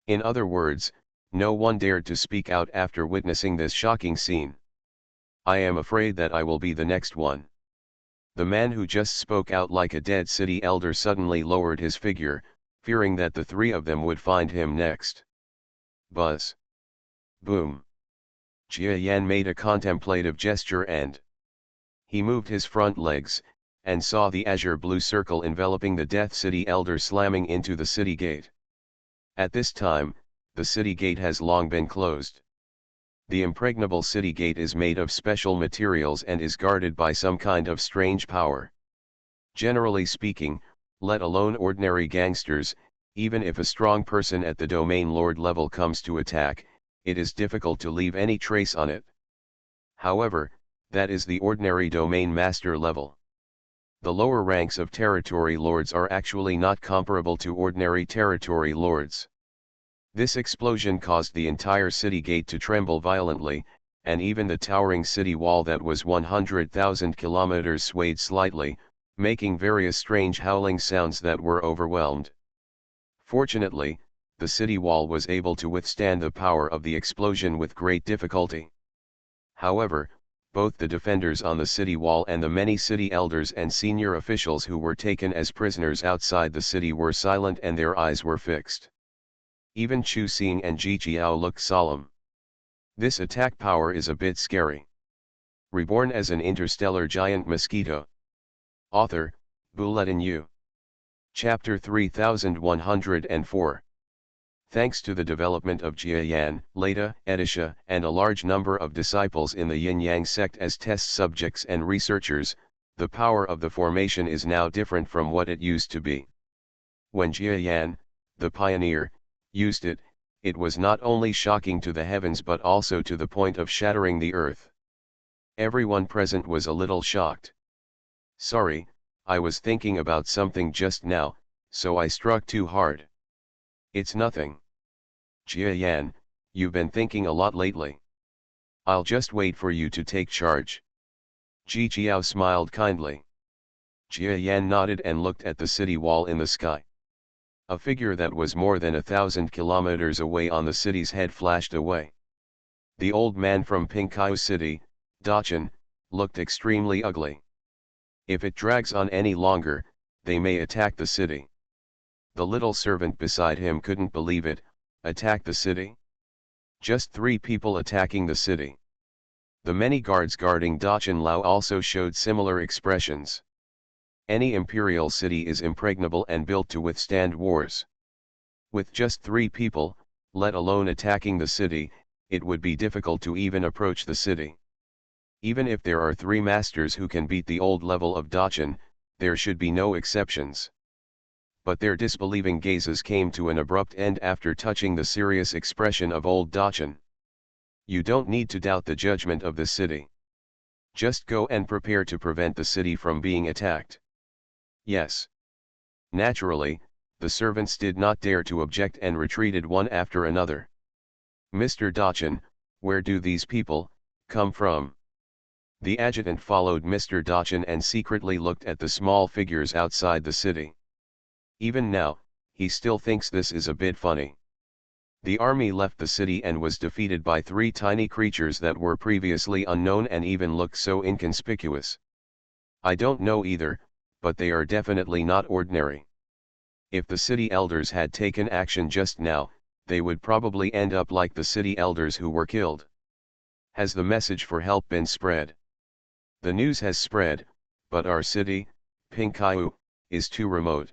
In other words, no one dared to speak out after witnessing this shocking scene. I am afraid that I will be the next one. The man who just spoke out like a dead city elder suddenly lowered his figure, fearing that the three of them would find him next. Buzz. Boom. Jia Yan made a contemplative gesture and he moved his front legs, and saw the azure blue circle enveloping the Death City Elder slamming into the city gate. At this time, the city gate has long been closed. The impregnable city gate is made of special materials and is guarded by some kind of strange power. Generally speaking, let alone ordinary gangsters, even if a strong person at the domain lord level comes to attack, it is difficult to leave any trace on it. However, that is the ordinary domain master level. The lower ranks of territory lords are actually not comparable to ordinary territory lords. This explosion caused the entire city gate to tremble violently, and even the towering city wall that was 100,000 kilometers swayed slightly, making various strange howling sounds that were overwhelmed. Fortunately, the city wall was able to withstand the power of the explosion with great difficulty. However, both the defenders on the city wall and the many city elders and senior officials who were taken as prisoners outside the city were silent and their eyes were fixed. Even Chu Xing and Ji Jiao looked solemn. This attack power is a bit scary. Reborn as an interstellar giant mosquito. Author, Bulletin U. Chapter 3104. Thanks to the development of Jia Yan, Leda, Edisha, and a large number of disciples in the Yin-Yang sect as test subjects and researchers, the power of the formation is now different from what it used to be. When Jia Yan, the pioneer, used it, it was not only shocking to the heavens but also to the point of shattering the earth. Everyone present was a little shocked. Sorry, I was thinking about something just now, so I struck too hard. It's nothing. Jia Yan, you've been thinking a lot lately. I'll just wait for you to take charge. Ji Jiao smiled kindly. Jia Yan nodded and looked at the city wall in the sky. A figure that was more than 1,000 kilometers away on the city's head flashed away. The old man from Pinkayu City, Dachin, looked extremely ugly. If it drags on any longer, they may attack the city. The little servant beside him couldn't believe it. Attack the city? Just 3 people attacking the city. The many guards guarding Dachin Lao also showed similar expressions. Any imperial city is impregnable and built to withstand wars. With just 3 people, let alone attacking the city, it would be difficult to even approach the city. Even if there are 3 masters who can beat the old level of Dachin, there should be no exceptions. But their disbelieving gazes came to an abrupt end after touching the serious expression of old Dachin. You don't need to doubt the judgment of the city. Just go and prepare to prevent the city from being attacked. Yes. Naturally, the servants did not dare to object and retreated one after another. Mr. Dachin, where do these people come from? The adjutant followed Mr. Dachin and secretly looked at the small figures outside the city. Even now, he still thinks this is a bit funny. The army left the city and was defeated by 3 tiny creatures that were previously unknown and even looked so inconspicuous. I don't know either, but they are definitely not ordinary. If the city elders had taken action just now, they would probably end up like the city elders who were killed. Has the message for help been spread? The news has spread, but our city, Pinkayu, is too remote.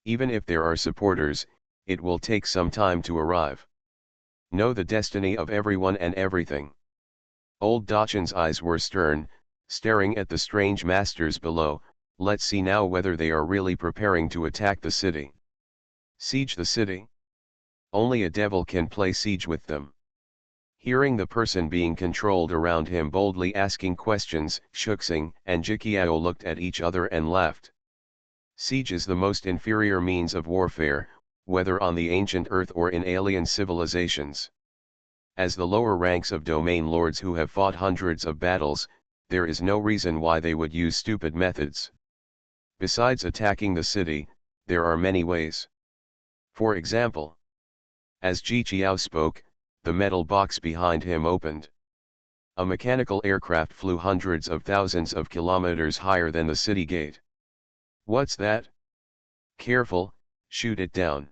Even if there are supporters, it will take some time to arrive. Know the destiny of everyone and everything. Old Dachin's eyes were stern, staring at the strange masters below. Let's see now whether they are really preparing to attack the city. Siege the city? Only a devil can play siege with them. Hearing the person being controlled around him boldly asking questions, Shuxing and Jikiao looked at each other and laughed. Siege is the most inferior means of warfare, whether on the ancient Earth or in alien civilizations. As the lower ranks of domain lords who have fought hundreds of battles, there is no reason why they would use stupid methods. Besides attacking the city, there are many ways. For example, as Ji Qiao spoke, the metal box behind him opened. A mechanical aircraft flew hundreds of thousands of kilometers higher than the city gate. What's that? Careful, shoot it down.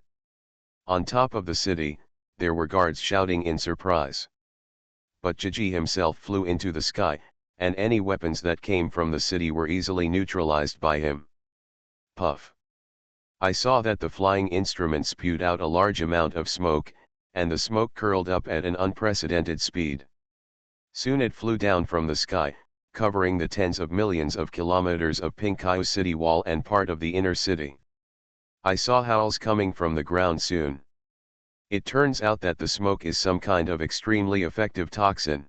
On top of the city, there were guards shouting in surprise. But Jiji himself flew into the sky, and any weapons that came from the city were easily neutralized by him. Puff. I saw that the flying instrument spewed out a large amount of smoke, and the smoke curled up at an unprecedented speed. Soon it flew down from the sky, covering the tens of millions of kilometers of Pinkayu city wall and part of the inner city. I saw howls coming from the ground soon. It turns out that the smoke is some kind of extremely effective toxin.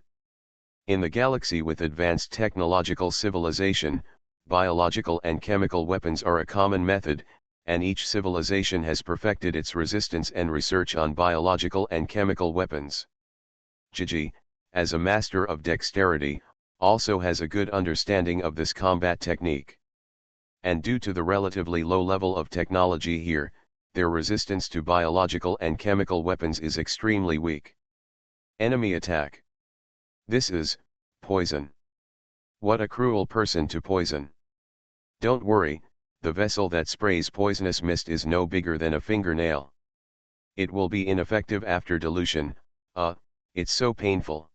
In the galaxy with advanced technological civilization, biological and chemical weapons are a common method, and each civilization has perfected its resistance and research on biological and chemical weapons. Jiji, as a master of dexterity, also has a good understanding of this combat technique. And due to the relatively low level of technology here, their resistance to biological and chemical weapons is extremely weak. Enemy attack. This is poison. What a cruel person to poison. Don't worry, the vessel that sprays poisonous mist is no bigger than a fingernail. It will be ineffective after dilution. It's so painful.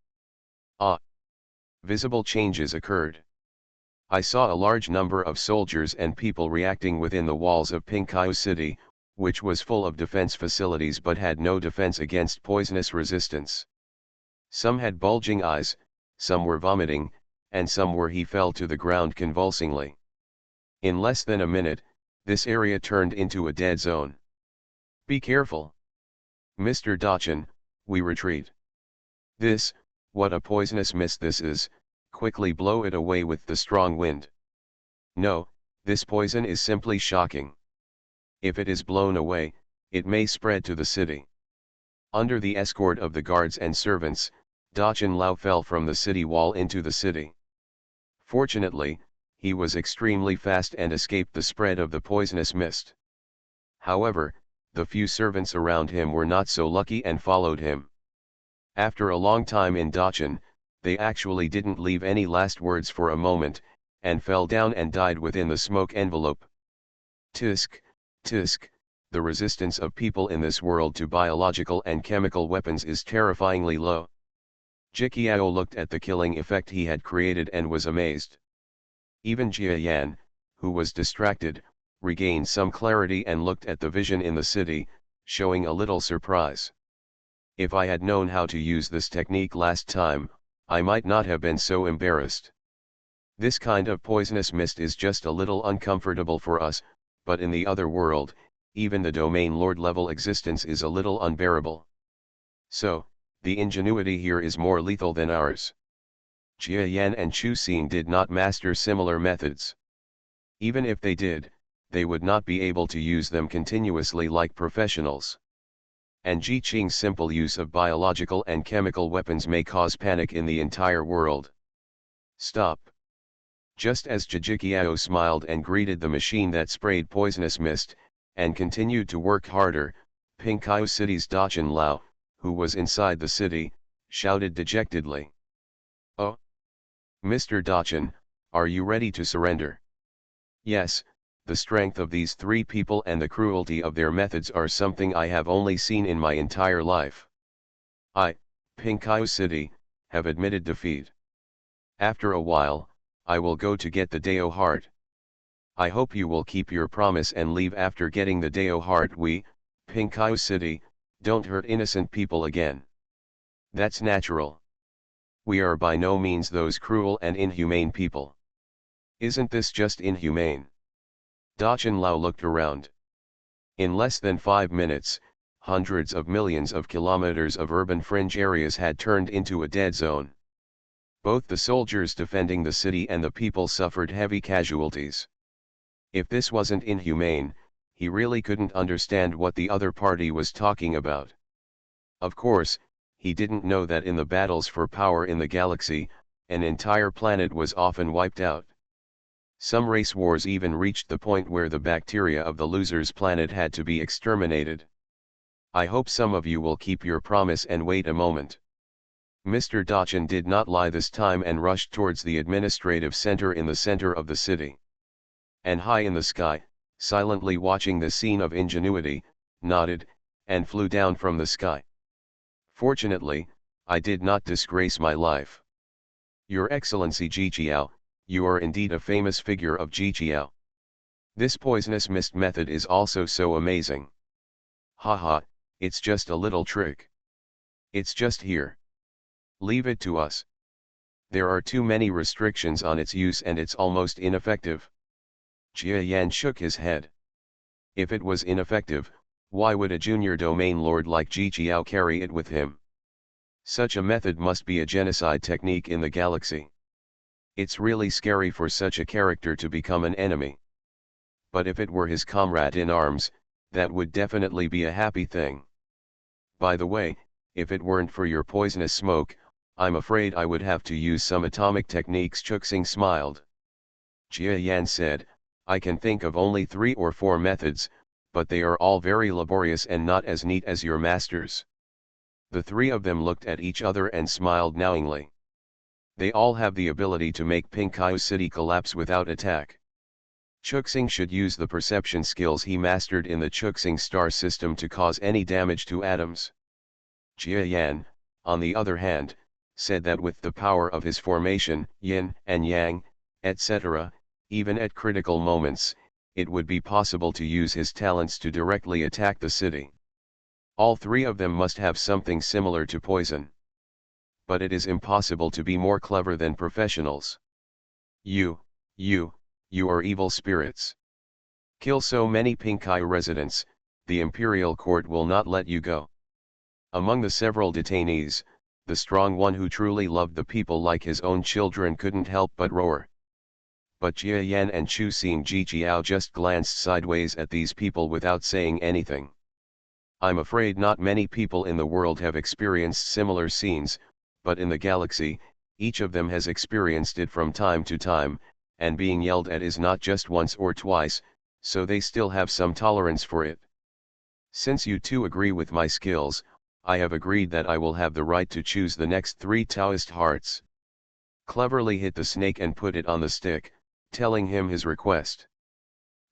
Visible changes occurred. I saw a large number of soldiers and people reacting within the walls of Pinkayu City, which was full of defense facilities but had no defense against poisonous resistance. Some had bulging eyes, some were vomiting, and some were he fell to the ground convulsingly. In less than a minute, this area turned into a dead zone. Be careful. Mr. Dachin, we retreat. What a poisonous mist this is, quickly blow it away with the strong wind. No, this poison is simply shocking. If it is blown away, it may spread to the city. Under the escort of the guards and servants, Dachin Lao fell from the city wall into the city. Fortunately, he was extremely fast and escaped the spread of the poisonous mist. However, the few servants around him were not so lucky and followed him. After a long time in Dachin, they actually didn't leave any last words for a moment, and fell down and died within the smoke envelope. Tisk, tisk, the resistance of people in this world to biological and chemical weapons is terrifyingly low. Jikiao looked at the killing effect he had created and was amazed. Even Jia Yan, who was distracted, regained some clarity and looked at the vision in the city, showing a little surprise. If I had known how to use this technique last time, I might not have been so embarrassed. This kind of poisonous mist is just a little uncomfortable for us, but in the other world, even the domain lord level existence is a little unbearable. So, the ingenuity here is more lethal than ours. Jia Yan and Chu Xing did not master similar methods. Even if they did, they would not be able to use them continuously like professionals. And Ji Qing's simple use of biological and chemical weapons may cause panic in the entire world. Stop. Just as Jijiqiao smiled and greeted the machine that sprayed poisonous mist, and continued to work harder, Pinghai City's Dachan Lao, who was inside the city, shouted dejectedly. "Oh! Mr. Dachan, are you ready to surrender?" "Yes, the strength of these three people and the cruelty of their methods are something I have only seen in my entire life. I, Pinghai City, have admitted defeat. After a while, I will go to get the Dao heart. I hope you will keep your promise and leave after getting the Dao heart. We, Pinghai City, don't hurt innocent people again. That's natural. We are by no means those cruel and inhumane people. Isn't this just inhumane?" Dachan Lao looked around. In less than 5 minutes, hundreds of millions of kilometers of urban fringe areas had turned into a dead zone. Both the soldiers defending the city and the people suffered heavy casualties. If this wasn't inhumane, he really couldn't understand what the other party was talking about. Of course, he didn't know that in the battles for power in the galaxy, an entire planet was often wiped out. Some race wars even reached the point where the bacteria of the loser's planet had to be exterminated. I hope some of you will keep your promise and wait a moment. Mr. Dachan did not lie this time and rushed towards the administrative center in the center of the city. And high in the sky, silently watching the scene of ingenuity, nodded, and flew down from the sky. Fortunately, I did not disgrace my life. Your Excellency Jiqiao, you are indeed a famous figure of Jiqiao. This poisonous mist method is also so amazing. Haha, it's just a little trick. It's just here. Leave it to us. There are too many restrictions on its use and it's almost ineffective. Jia Yan shook his head. If it was ineffective, why would a junior domain lord like Jiqiao carry it with him? Such a method must be a genocide technique in the galaxy. It's really scary for such a character to become an enemy. But if it were his comrade in arms, that would definitely be a happy thing. By the way, if it weren't for your poisonous smoke, I'm afraid I would have to use some atomic techniques. Chuxing smiled. Jia Yan said, I can think of only 3 or 4 methods, but they are all very laborious and not as neat as your master's. The 3 of them looked at each other and smiled knowingly. They all have the ability to make Pinghai City collapse without attack. Chuxing should use the perception skills he mastered in the Chuxing star system to cause any damage to atoms. Jia Yan, on the other hand, said that with the power of his formation, yin and yang, etc., even at critical moments, it would be possible to use his talents to directly attack the city. All 3 of them must have something similar to poison. But it is impossible to be more clever than professionals. You are evil spirits. Kill so many Pinghai residents, the imperial court will not let you go. Among the several detainees, the strong one who truly loved the people like his own children couldn't help but roar. But Jia Yan and Chu Xing Jiqiao just glanced sideways at these people without saying anything. I'm afraid not many people in the world have experienced similar scenes, but in the galaxy, each of them has experienced it from time to time, and being yelled at is not just once or twice, so they still have some tolerance for it. Since you 2 agree with my skills, I have agreed that I will have the right to choose the next 3 Taoist hearts. Cleverly hit the snake and put it on the stick, telling him his request.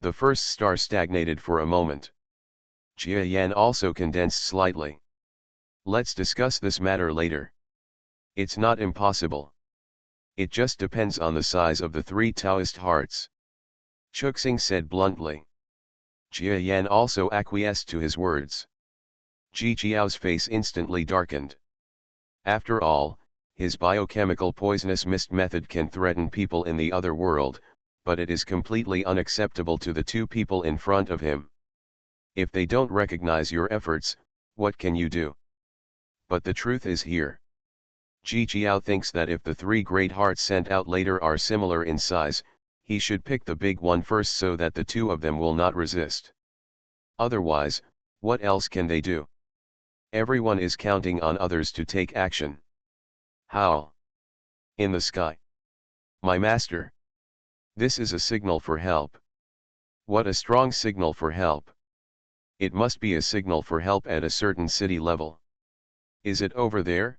The first star stagnated for a moment. Jia Yan also condensed slightly. Let's discuss this matter later. It's not impossible. It just depends on the size of the 3 Taoist hearts. Chuxing said bluntly. Jia Yan also acquiesced to his words. Ji Qiao's face instantly darkened. After all, his biochemical poisonous mist method can threaten people in the other world, but it is completely unacceptable to the two people in front of him. If they don't recognize your efforts, what can you do? But the truth is here. Ji Qiao thinks that if the three great hearts sent out later are similar in size, he should pick the big one first so that the two of them will not resist. Otherwise, what else can they do? Everyone is counting on others to take action. Howl. In the sky. My master. This is a signal for help. What a strong signal for help. It must be a signal for help at a certain city level. Is it over there?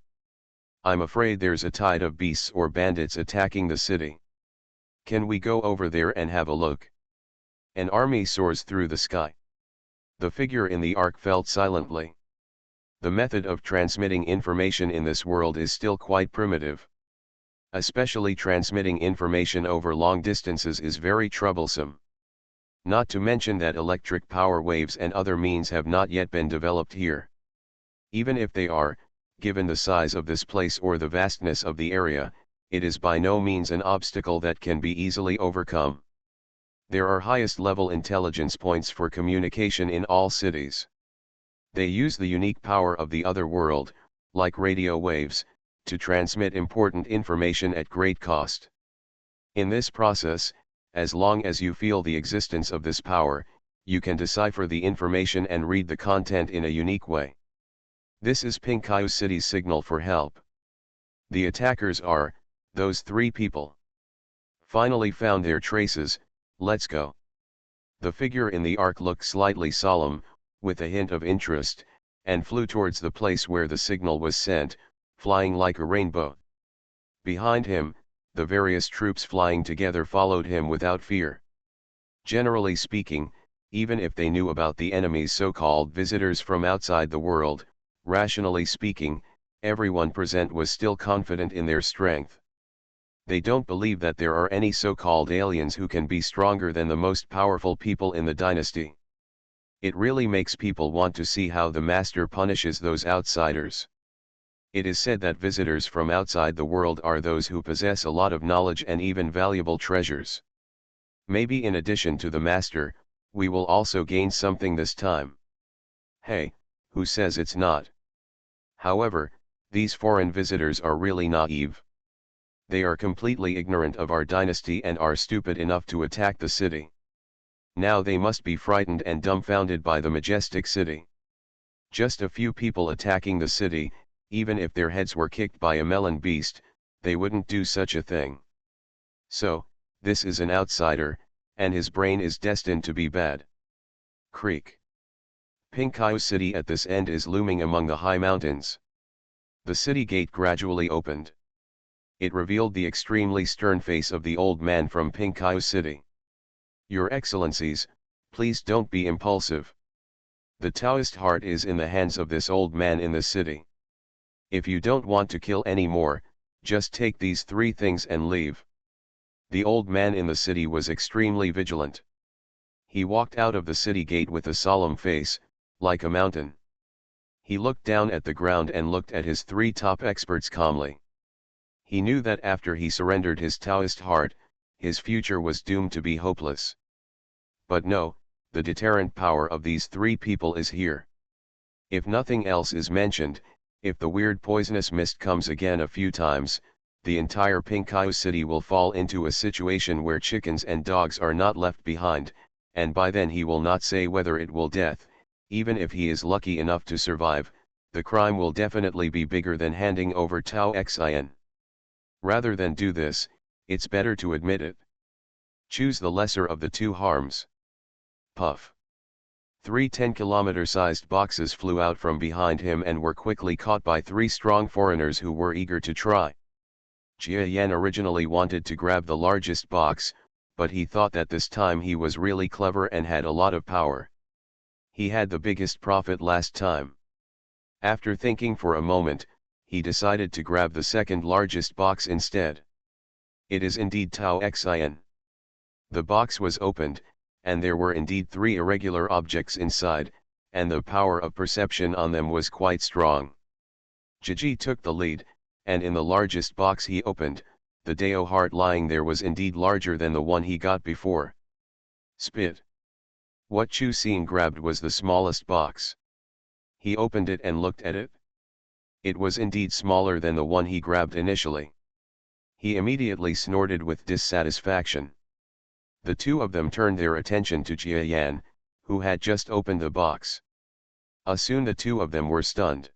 I'm afraid there's a tide of beasts or bandits attacking the city. Can we go over there and have a look? An army soars through the sky. The figure in the ark felt silently. The method of transmitting information in this world is still quite primitive. Especially transmitting information over long distances is very troublesome. Not to mention that electric power waves and other means have not yet been developed here. Even if they are, given the size of this place or the vastness of the area, it is by no means an obstacle that can be easily overcome. There are highest level intelligence points for communication in all cities. They use the unique power of the other world, like radio waves, to transmit important information at great cost. In this process, as long as you feel the existence of this power, you can decipher the information and read the content in a unique way. This is Pinkayu City's signal for help. The attackers are, those three people. Finally found their traces, let's go. The figure in the ark looked slightly solemn, with a hint of interest, and flew towards the place where the signal was sent, flying like a rainbow. Behind him, the various troops flying together followed him without fear. Generally speaking, even if they knew about the enemy's so-called visitors from outside the world, rationally speaking, everyone present was still confident in their strength. They don't believe that there are any so-called aliens who can be stronger than the most powerful people in the dynasty. It really makes people want to see how the master punishes those outsiders. It is said that visitors from outside the world are those who possess a lot of knowledge and even valuable treasures. Maybe in addition to the master, we will also gain something this time. Hey, who says it's not? However, these foreign visitors are really naive. They are completely ignorant of our dynasty and are stupid enough to attack the city. Now they must be frightened and dumbfounded by the majestic city. Just a few people attacking the city, even if their heads were kicked by a melon beast, they wouldn't do such a thing. So, this is an outsider, and his brain is destined to be bad. Creek. Pinkayu City at this end is looming among the high mountains. The city gate gradually opened. It revealed the extremely stern face of the old man from Pinkayu City. Your Excellencies, please don't be impulsive. The Taoist heart is in the hands of this old man in the city. If you don't want to kill any more, just take these three things and leave. The old man in the city was extremely vigilant. He walked out of the city gate with a solemn face, like a mountain. He looked down at the ground and looked at his three top experts calmly. He knew that after he surrendered his Taoist heart, his future was doomed to be hopeless. But no, the deterrent power of these three people is here. If nothing else is mentioned, if the weird poisonous mist comes again a few times, the entire Pinkayu City will fall into a situation where chickens and dogs are not left behind, and by then he will not say whether it will death. Even if he is lucky enough to survive, the crime will definitely be bigger than handing over Tao Xin. Rather than do this, it's better to admit it. Choose the lesser of the two harms. Puff. 3 10-kilometer-sized boxes flew out from behind him and were quickly caught by 3 strong foreigners who were eager to try. Jia Yan originally wanted to grab the largest box, but he thought that this time he was really clever and had a lot of power. He had the biggest profit last time. After thinking for a moment, he decided to grab the second largest box instead. It is indeed Tao Xin. The box was opened, and there were indeed 3 irregular objects inside, and the power of perception on them was quite strong. Gigi took the lead, and in the largest box he opened, the Deo heart lying there was indeed larger than the one he got before. Spit. What Chu Xing grabbed was the smallest box. He opened it and looked at it. It was indeed smaller than the one he grabbed initially. He immediately snorted with dissatisfaction. The two of them turned their attention to Jia Yan, who had just opened the box. Soon the two of them were stunned.